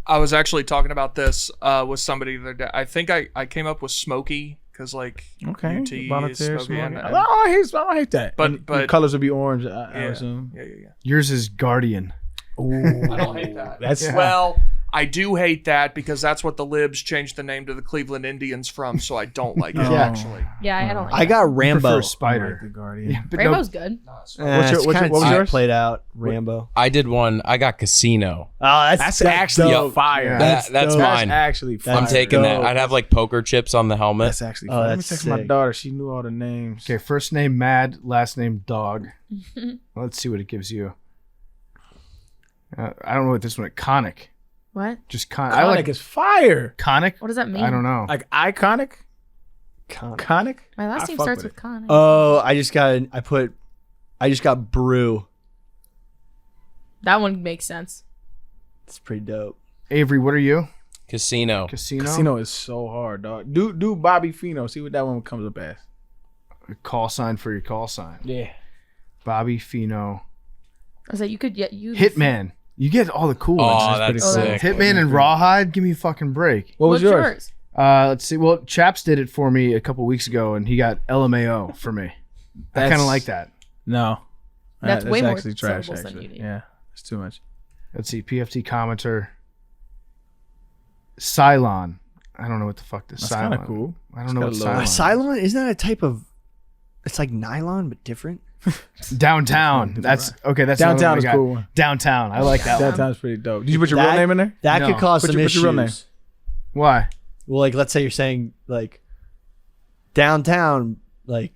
I was actually talking about this with somebody the other day. I think I came up with Smoky because like Okay. UT is Volunteer, Smoky. smart. And, I don't hate that. But- And but- the colors would be orange, I yeah, assume. yeah. Yours is Guardian. Ooh. I don't hate that. That's Well, I do hate that because that's what the libs changed the name to the Cleveland Indians from, so I don't like it Oh. actually. Yeah, I don't like I that. got I Rambo. prefer I Spider. like the Guardian. Yeah, but Rainbow's good. What's your- What was yours? Played out Rambo. I did one. I got Casino. Oh, That's actually dope. fire. Yeah. That's dope. mine. Actually fire. I'm taking that. dope. I'd have like poker chips on the helmet. That's actually Oh, fire. Let me that's text my sick. daughter. She knew all the names. Okay, first name Mad, last name Dog. Let's see what it gives you. I don't know what this one. Conic. What? Just con. Iconic I like is fire. Conic. What does that mean? I don't know. Like iconic? Conic? My last I name fuck starts with with Con. Oh, I just got Brew. That one makes sense. It's pretty dope. Avery, what are you? Casino. Casino. Casino is so hard, dog. Do Bobby Fino. See what that one comes up as. Call sign for your call sign. Yeah. Bobby Fino. I was like, you could use Hitman. You get all the cool Oh, ones. that's cool. sick. Hitman and Rawhide. Give me a fucking break. What was What's yours? Let's see. Well, Chaps did it for me a couple weeks ago, and he got LMAO for me. I kind That's- of like that. No. That's way more actually trash, syllables than actually. you need. Yeah. It's too much. Let's see. PFT commenter. Cylon. I don't know what the fuck this That's Cylon. kind of cool. I don't know what It's got a Cylon. little- Cylon, isn't that a type of? It's like nylon but different. Downtown. That's okay. That's another Downtown one I is got. cool one. Downtown. I like that one. Downtown's pretty dope. Did you put your real name in there? That No. could cause Put some your issues. real name. Why? Well, like let's say you're saying like downtown, like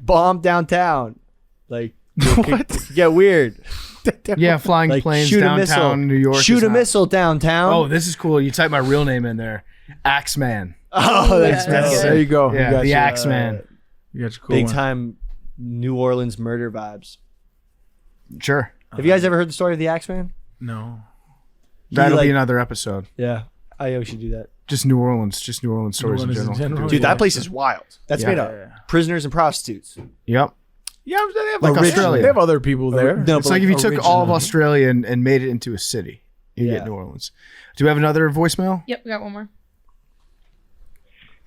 bomb downtown, like What? get weird. Yeah, flying Like planes shoot a downtown missile. New York. Shoot is a not- missile downtown. Oh, this is cool. You type my real name in there. Axeman. Oh, that's Yeah, that's dope. good. There you go. Yeah, you got the your, Axeman. You got your cool Big one. time New Orleans murder vibes. Sure. Have you guys ever heard the story of the Axeman? No. That'll like- be another episode. Yeah, I always should do that. Just New Orleans stories Orleans in in general. general. Dude, Yeah. that place is wild. That's Yeah. made up prisoners and prostitutes. Yep. Yeah, they have Like original- Australia. They have other people there. No, It's but like if you took all of original. Australia and made it into a city, you Yeah. get New Orleans. Do we have another voicemail? Yep, we got one more.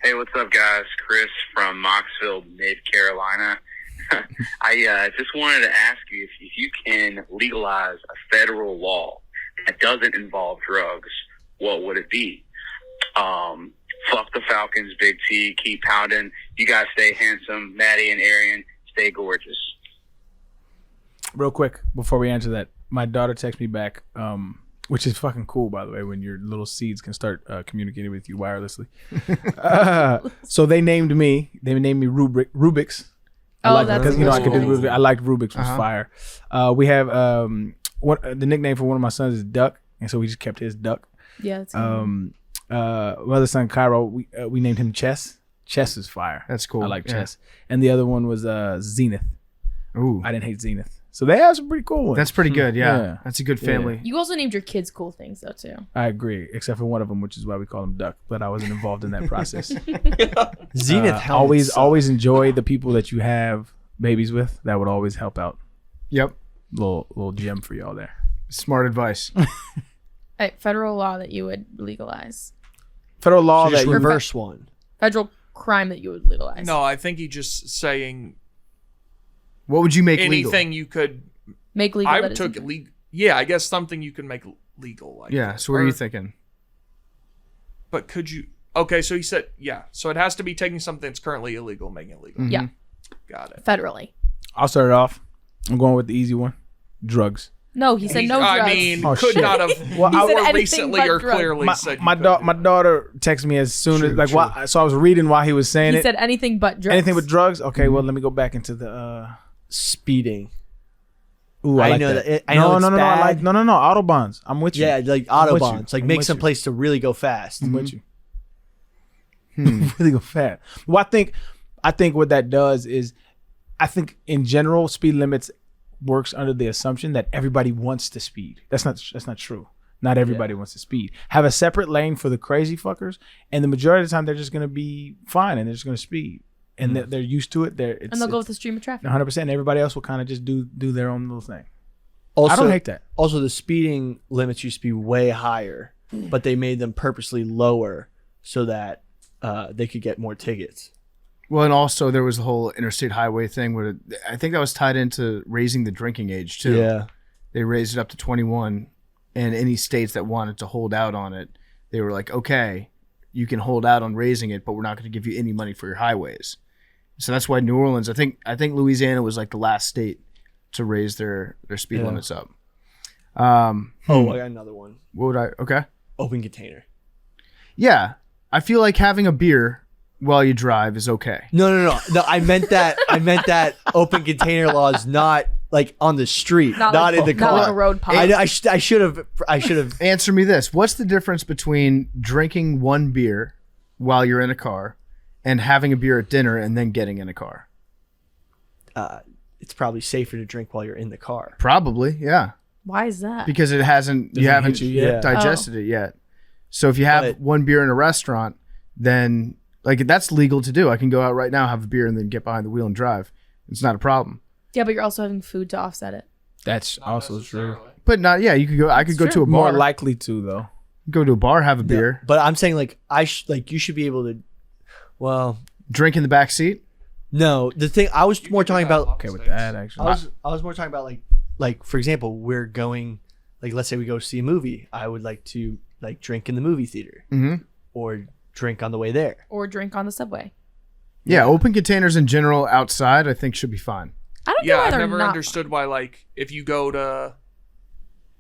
Hey, what's up, guys? Chris from Moxville, Mid Carolina. I just wanted to ask you if you can legalize a federal law that doesn't involve drugs, what would it be? Fuck the Falcons, Big T, keep pounding. You guys stay handsome. Maddie and Arian, stay gorgeous. Real quick, before we answer that, my daughter texted me back, which is fucking cool, by the way, when your little seeds can start communicating with you wirelessly. So they named me Rubik's. I Oh, like that's because you know I could do cool. Rubik's. I liked Rubik's was Uh-huh. fire. We have the nickname for one of my sons is Duck, and so we just kept his Duck. Yeah, that's My other son Cairo, we named him Chess. Chess is fire. That's cool. I like Yeah. Chess. And the other one was Zenith. Ooh, I didn't hate Zenith. So they have some pretty cool ones. that's pretty good. Yeah, Yeah. that's a good family. You also named your kids cool things though too. I agree, except for one of them, which is why we call him Duck. But I wasn't involved in that process. Zenith helmets always enjoy the people that you have babies with. That would always help out. Yep, Little gem for y'all there. smart advice. Federal law that you would legalize. Federal law just that you reverse one. Federal crime that you would legalize. No, I think he's just saying What would you make legal? anything you could. Make legal. I that took isn't- legal. Yeah, I guess something you can make legal. Like Yeah. that. So what are you Or- thinking? But could you? Okay, so he said, yeah. So it has to be taking something that's currently illegal, and making it legal. Yeah, Got it. federally. I'll start it off. I'm going with the easy one. Drugs. No, he said no drugs. I mean, Oh, could shit. not have Well, He said more anything recently but or drugs. clearly said you My couldn't do that. daughter texted me as soon as so I was reading while he was saying He it. said anything but drugs. Anything with drugs? Okay, well let me go back into the Speeding. Ooh, I, I like know that. that- I know it's I bad. like no Autobahns. I'm with you. Yeah, like I'm with you. autobahns. Like I'm make with some you. place to really go fast. I'm with you. Really go fast. Well, I think what that does is, I think in general, speed limits works under the assumption that everybody wants to speed. That's not true. Not everybody wants to speed. Have a separate lane for the crazy fuckers, and the majority of the time they're just gonna be fine and they're just gonna speed, and they're used to it. And they'll go with the stream of traffic. 100%. Everybody else will kind of just do their own little thing. Also, I don't hate that. Also, the speeding limits used to be way higher, but they made them purposely lower so that they could get more tickets. Well, and also there was the whole interstate highway thing where I think that was tied into raising the drinking age too. Yeah. They raised it up to 21, and any states that wanted to hold out on it, they were like, okay, you can hold out on raising it, but we're not going to give you any money for your highways. So that's why New Orleans, I think Louisiana was like the last state to raise their speed limits up. I got another one. What would I? Okay. Open container. Yeah, I feel like having a beer while you drive is okay. No. I meant that. Open container law is not like on the street, not like, in the car. Not like a road pub. I should have. Answer me this: what's the difference between drinking one beer while you're in a car and having a beer at dinner and then getting in a car? It's probably safer to drink while you're in the car. Probably, yeah. Why is that? Because you haven't hit you yet. digested it yet. So if you have one beer in a restaurant, then like that's legal to do. I can go out right now, have a beer, and then get behind the wheel and drive. It's not a problem. Yeah, but you're also having food to offset it. That's also true. But not, yeah, you could go. I could go to a bar. More likely to though. Go to a bar, have a beer, But I'm saying like you should be able to. Well, drink in the back seat. no. The thing I was more talking about. Okay with that actually. I was more talking about like for example, we're going like let's say we go see a movie. I would like to like drink in the movie theater or drink on the way there. Or drink on the subway. Yeah, open containers in general outside, I think should be fine. I don't know why I've they're never not understood why, like, if you go to,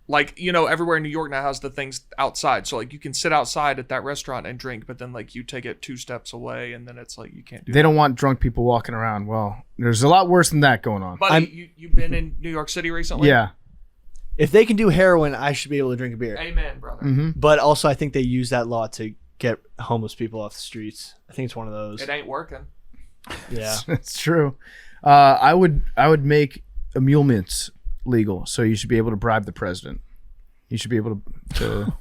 like, you know, everywhere in New York now has the things outside. So, like, you can sit outside at that restaurant and drink, but then, like, you take it 2 steps away, and then it's like, you can't do They don't want drunk people walking around. Well, there's a lot worse than that going on. Buddy, you've been in New York City recently? Yeah. If they can do heroin, I should be able to drink a beer. Amen, brother. But also, I think they use that law to get homeless people off the streets. I think it's one of those. It ain't working. Yeah. It's true. I would make emoluments legal, so you should be able to bribe the president. You should be able to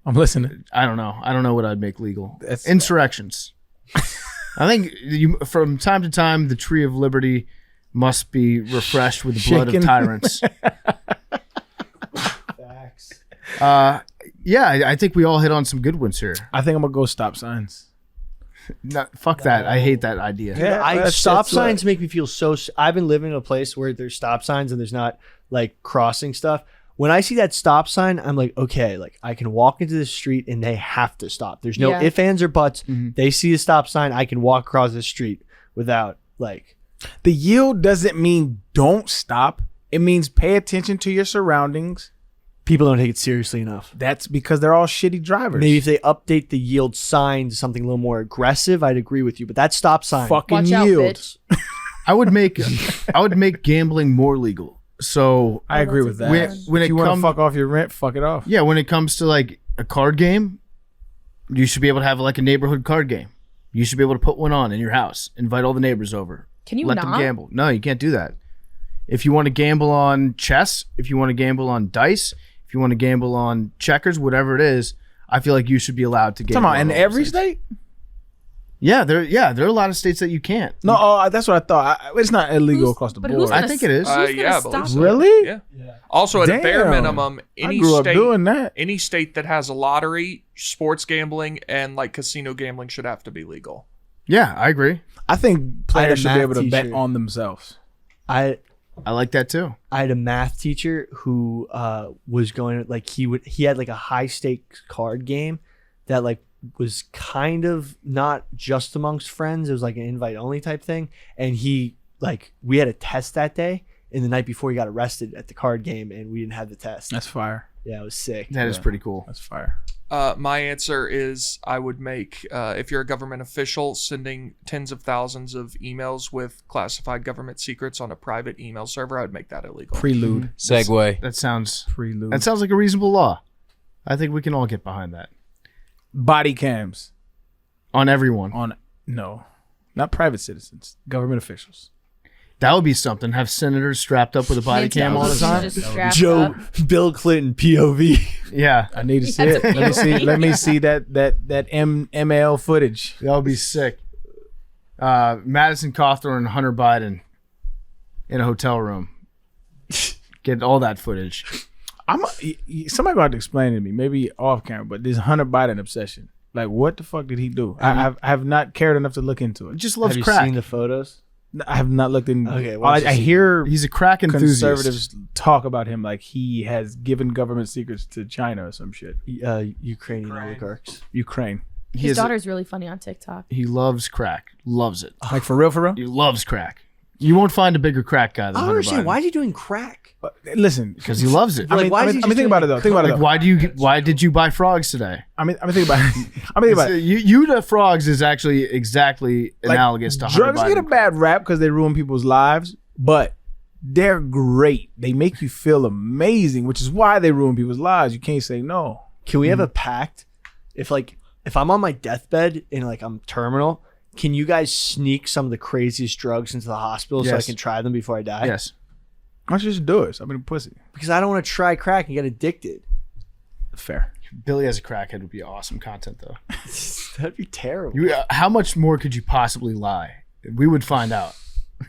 I'm listening. I don't know what I'd make legal. Insurrections. I think from time to time the tree of liberty must be refreshed with the blood of Shaken. tyrants. Facts. Yeah, I think we all hit on some good ones here. I think I'm gonna go stop signs. Fuck that. I hate that idea. Stop signs make me feel so. I've been living in a place where there's stop signs and there's not like crossing stuff. When I see that stop sign, I'm like, okay, like I can walk into the street and they have to stop. There's no ifs, ands, or buts. They see a stop sign, I can walk across the street without like. The yield doesn't mean don't stop. It means pay attention to your surroundings. People don't take it seriously enough. That's because they're all shitty drivers. Maybe if they update the yield sign to something a little more aggressive, I'd agree with you. But that stop sign, fucking Watch out, yield. bitch. I would make gambling more legal. So I agree with that. When if it you want to comes, fuck off your rent, fuck it off. yeah, when it comes to like a card game, you should be able to have like a neighborhood card game. You should be able to put one on in your house, invite all the neighbors over. Can you let not? them gamble? No, you can't do that. If you want to gamble on chess, if you want to gamble on dice, if you want to gamble on checkers, whatever it is, I feel like you should be allowed to gamble. Come on, in all every those things. state? Yeah, there are a lot of states that you can't. No, that's what I thought. It's not illegal Who's- across the but board. who's I gonna think it is. Who's gonna Yeah, I stop believe it? so. Really? Yeah. Also, at a bare Damn. minimum, I any grew up state doing that. any state that has a lottery, sports gambling, and like casino gambling should have to be legal. Yeah, I agree. I think players should be math able to bet teacher. on themselves. I like that too. had a math teacher who was going like he had like a high stakes card game that like was kind of not just amongst friends. It was like an invite only type thing. And he like we had a test that day, and the night before he got arrested at the card game, and we didn't have the test. That's fire. Yeah, it was sick. That is pretty cool. That's fire. My answer is I would make, if you're a government official, sending tens of thousands of emails with classified government secrets on a private email server, I would make that illegal. Prelude. Segue. That sounds Prelude. like a reasonable law. I think we can all get behind that. Body cams On everyone. on no, not private citizens, government officials. That would be something. Have senators strapped up with a body cam all the time. Just strapped Joe, up. Bill Clinton, POV. Yeah, I need to see it. Let me see that ML footage. that would be sick. Madison Cawthorn and Hunter Biden in a hotel room. Get all that footage. Somebody got to explain it to me, maybe off camera, but this Hunter Biden obsession. Like, what the fuck did he do? I have not cared enough to look into it. He just loves Have you crack. seen the photos? I have not looked in. Okay, I hear He's a crack enthusiast. conservatives talk about him like he has given government secrets to China or some shit. Ukrainian oligarchs. Ukraine. He His is a- daughter's really funny on TikTok. He loves crack. Loves it. Like for real? He loves crack. You won't find a bigger crack guy than I don't Hunter understand. Biden. Why is he doing crack? Listen, Because he loves it. I mean, why is he just think about it though. Think about it. Like, Though. why did you buy frogs today? I mean, think about it. I mean, think about it. You to frogs is actually exactly Like, analogous to Hunter drugs Biden. get a bad rap because they ruin people's lives, but they're great. They make you feel amazing, which is why they ruin people's lives. You can't say no. Can we have a pact? If I'm on my deathbed and like I'm terminal, can you guys sneak some of the craziest drugs into the hospital so I Yes. can try them before I die? Yes. Why don't you just do it? Stop being a pussy. Because I don't want to try crack and get addicted. Fair. Billy as a crackhead would be awesome content, though. That'd be terrible. How much more could you possibly lie? We would find out.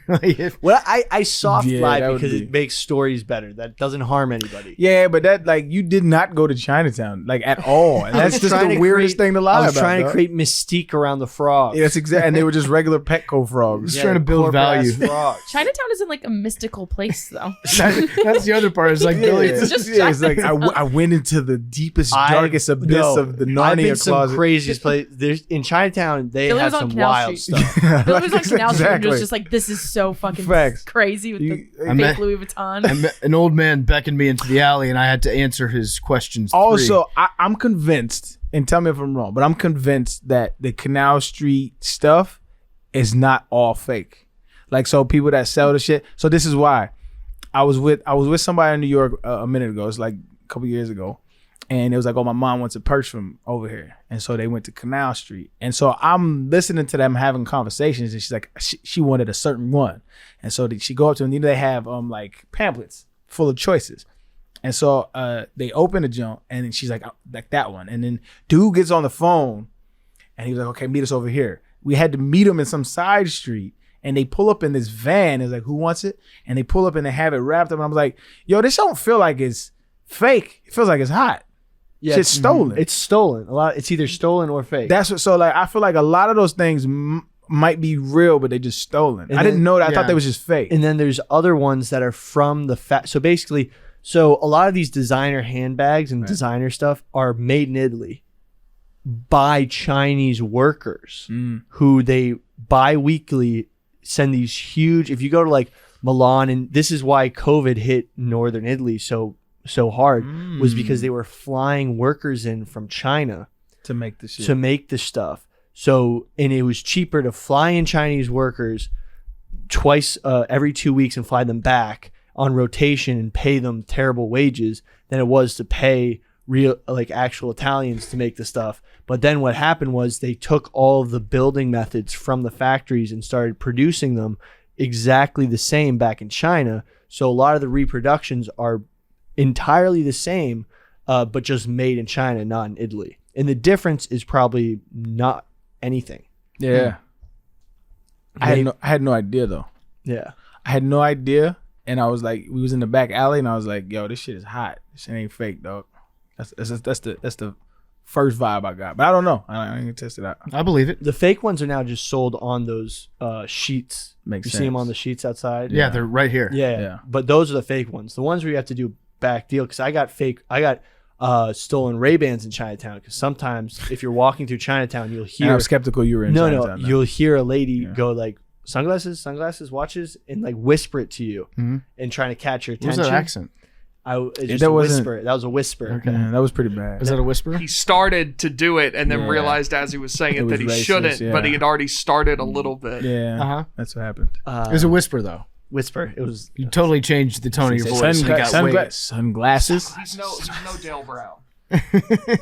Like, Well, I soft Yeah, lie that would because be- it makes stories better. That doesn't harm anybody. Yeah, but that like you did not go to Chinatown like at all, and I that's was just trying the to weirdest create- thing to lie about. I was trying to dog. create mystique around the frogs. Yeah, that's exactly, and they were just regular Petco frogs. Just trying to build value. Frogs. Chinatown isn't like a mystical place though. that's the other part. It's like Billy. It's just it's like Chinatown. I went into the deepest, darkest abyss No, of the I've been Narnia some closet. craziest place. There's in Chinatown. They Billy have was on some Canal wild Street. stuff. Bill was on Canal Street and Exactly. was just like, this is so fucking Facts. crazy with You- the I fake met- Louis Vuitton. I met an old man beckoned me into the alley, and I had to answer his questions. Also, I'm convinced, and tell me if I'm wrong, but I'm convinced that the Canal Street stuff is not all fake. Like, so people that sell the shit. So this is why I was with somebody in New York a minute ago. It's like a couple years ago, and it was like, oh, my mom wants a purse from over here, and so they went to Canal Street, and so I'm listening to them having conversations, and she's like, she wanted a certain one, and so she go up to them. They have like pamphlets full of choices. And so they open the junk, and then she's like that one. And then dude gets on the phone, and he was like, okay, meet us over here. We had to meet him in some side street, and they pull up in this van. It's like, who wants it? And they pull up, and they have it wrapped up. And I was like, yo, this don't feel like it's fake. It feels like it's hot. Yeah, Shit's stolen. It's stolen. A lot. It's either stolen or fake. That's what. So like, I feel like a lot of those things might be real, but they just stolen. And I didn't then- know that. I yeah. thought they was just fake. and then there's other ones that are from the So basically, so a lot of these designer handbags and designer stuff are made in Italy by Chinese workers who they bi-weekly send these huge. If you go to like Milan, and this is why COVID hit northern Italy so hard, was because they were flying workers in from China to make the shit. to make the stuff. So, and it was cheaper to fly in Chinese workers twice every 2 weeks and fly them back on rotation and pay them terrible wages than it was to pay real, like actual Italians to make the stuff. But then what happened was they took all of the building methods from the factories and started producing them exactly the same back in China. So a lot of the reproductions are entirely the same, but just made in China, not in Italy. And the difference is probably not anything. yeah. I had no idea though. Yeah. I had no idea, and I was like, we was in the back alley, and I was like, yo, this shit is hot. This shit ain't fake, dog. That's the first vibe I got, but I don't know. I ain't gonna test it out. I believe it. The fake ones are now just sold on those sheets. Makes You sense. see them on the sheets outside? Yeah, they're right here. Yeah. But those are the fake ones. The ones where you have to do back deal, because I got stolen Ray-Bans in Chinatown, because sometimes if you're walking through Chinatown, you'll And hear I'm skeptical you were in no, Chinatown now. you'll hear a lady go like, sunglasses, watches, and like whisper it to you and trying to catch your What was attention. that accent? It's just that a wasn't- whisper. That was a whisper. Yeah, that was pretty bad. Is that a whisper? He started to do it and then Yeah. realized as he was saying It it, was that he racist, shouldn't, but yeah. he had already started a little bit. Yeah, Uh-huh. that's what happened. It was a whisper, though. Whisper. It was. You totally changed the tone of your voice. and it got way- Sunglasses. There's no Dale Brown.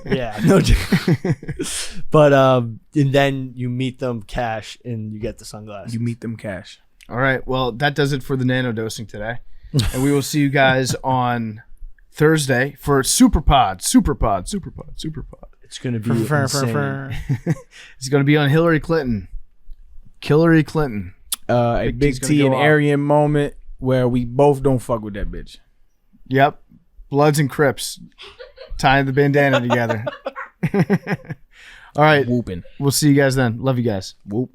Yeah, no joke. But and then you meet them cash and you get the sunglasses. You meet them cash. All right. Well, that does it for the nano dosing today. And we will see you guys on Thursday for Superpod. It's gonna be insane. It's going to be on Hillary Clinton. Hillary Clinton. A Big Big T's gonna T go and off. Arian moment where we both don't fuck with that bitch. Yep. Bloods and Crips tying the bandana together. All right. Whooping. We'll see you guys then. Love you guys. Whoop.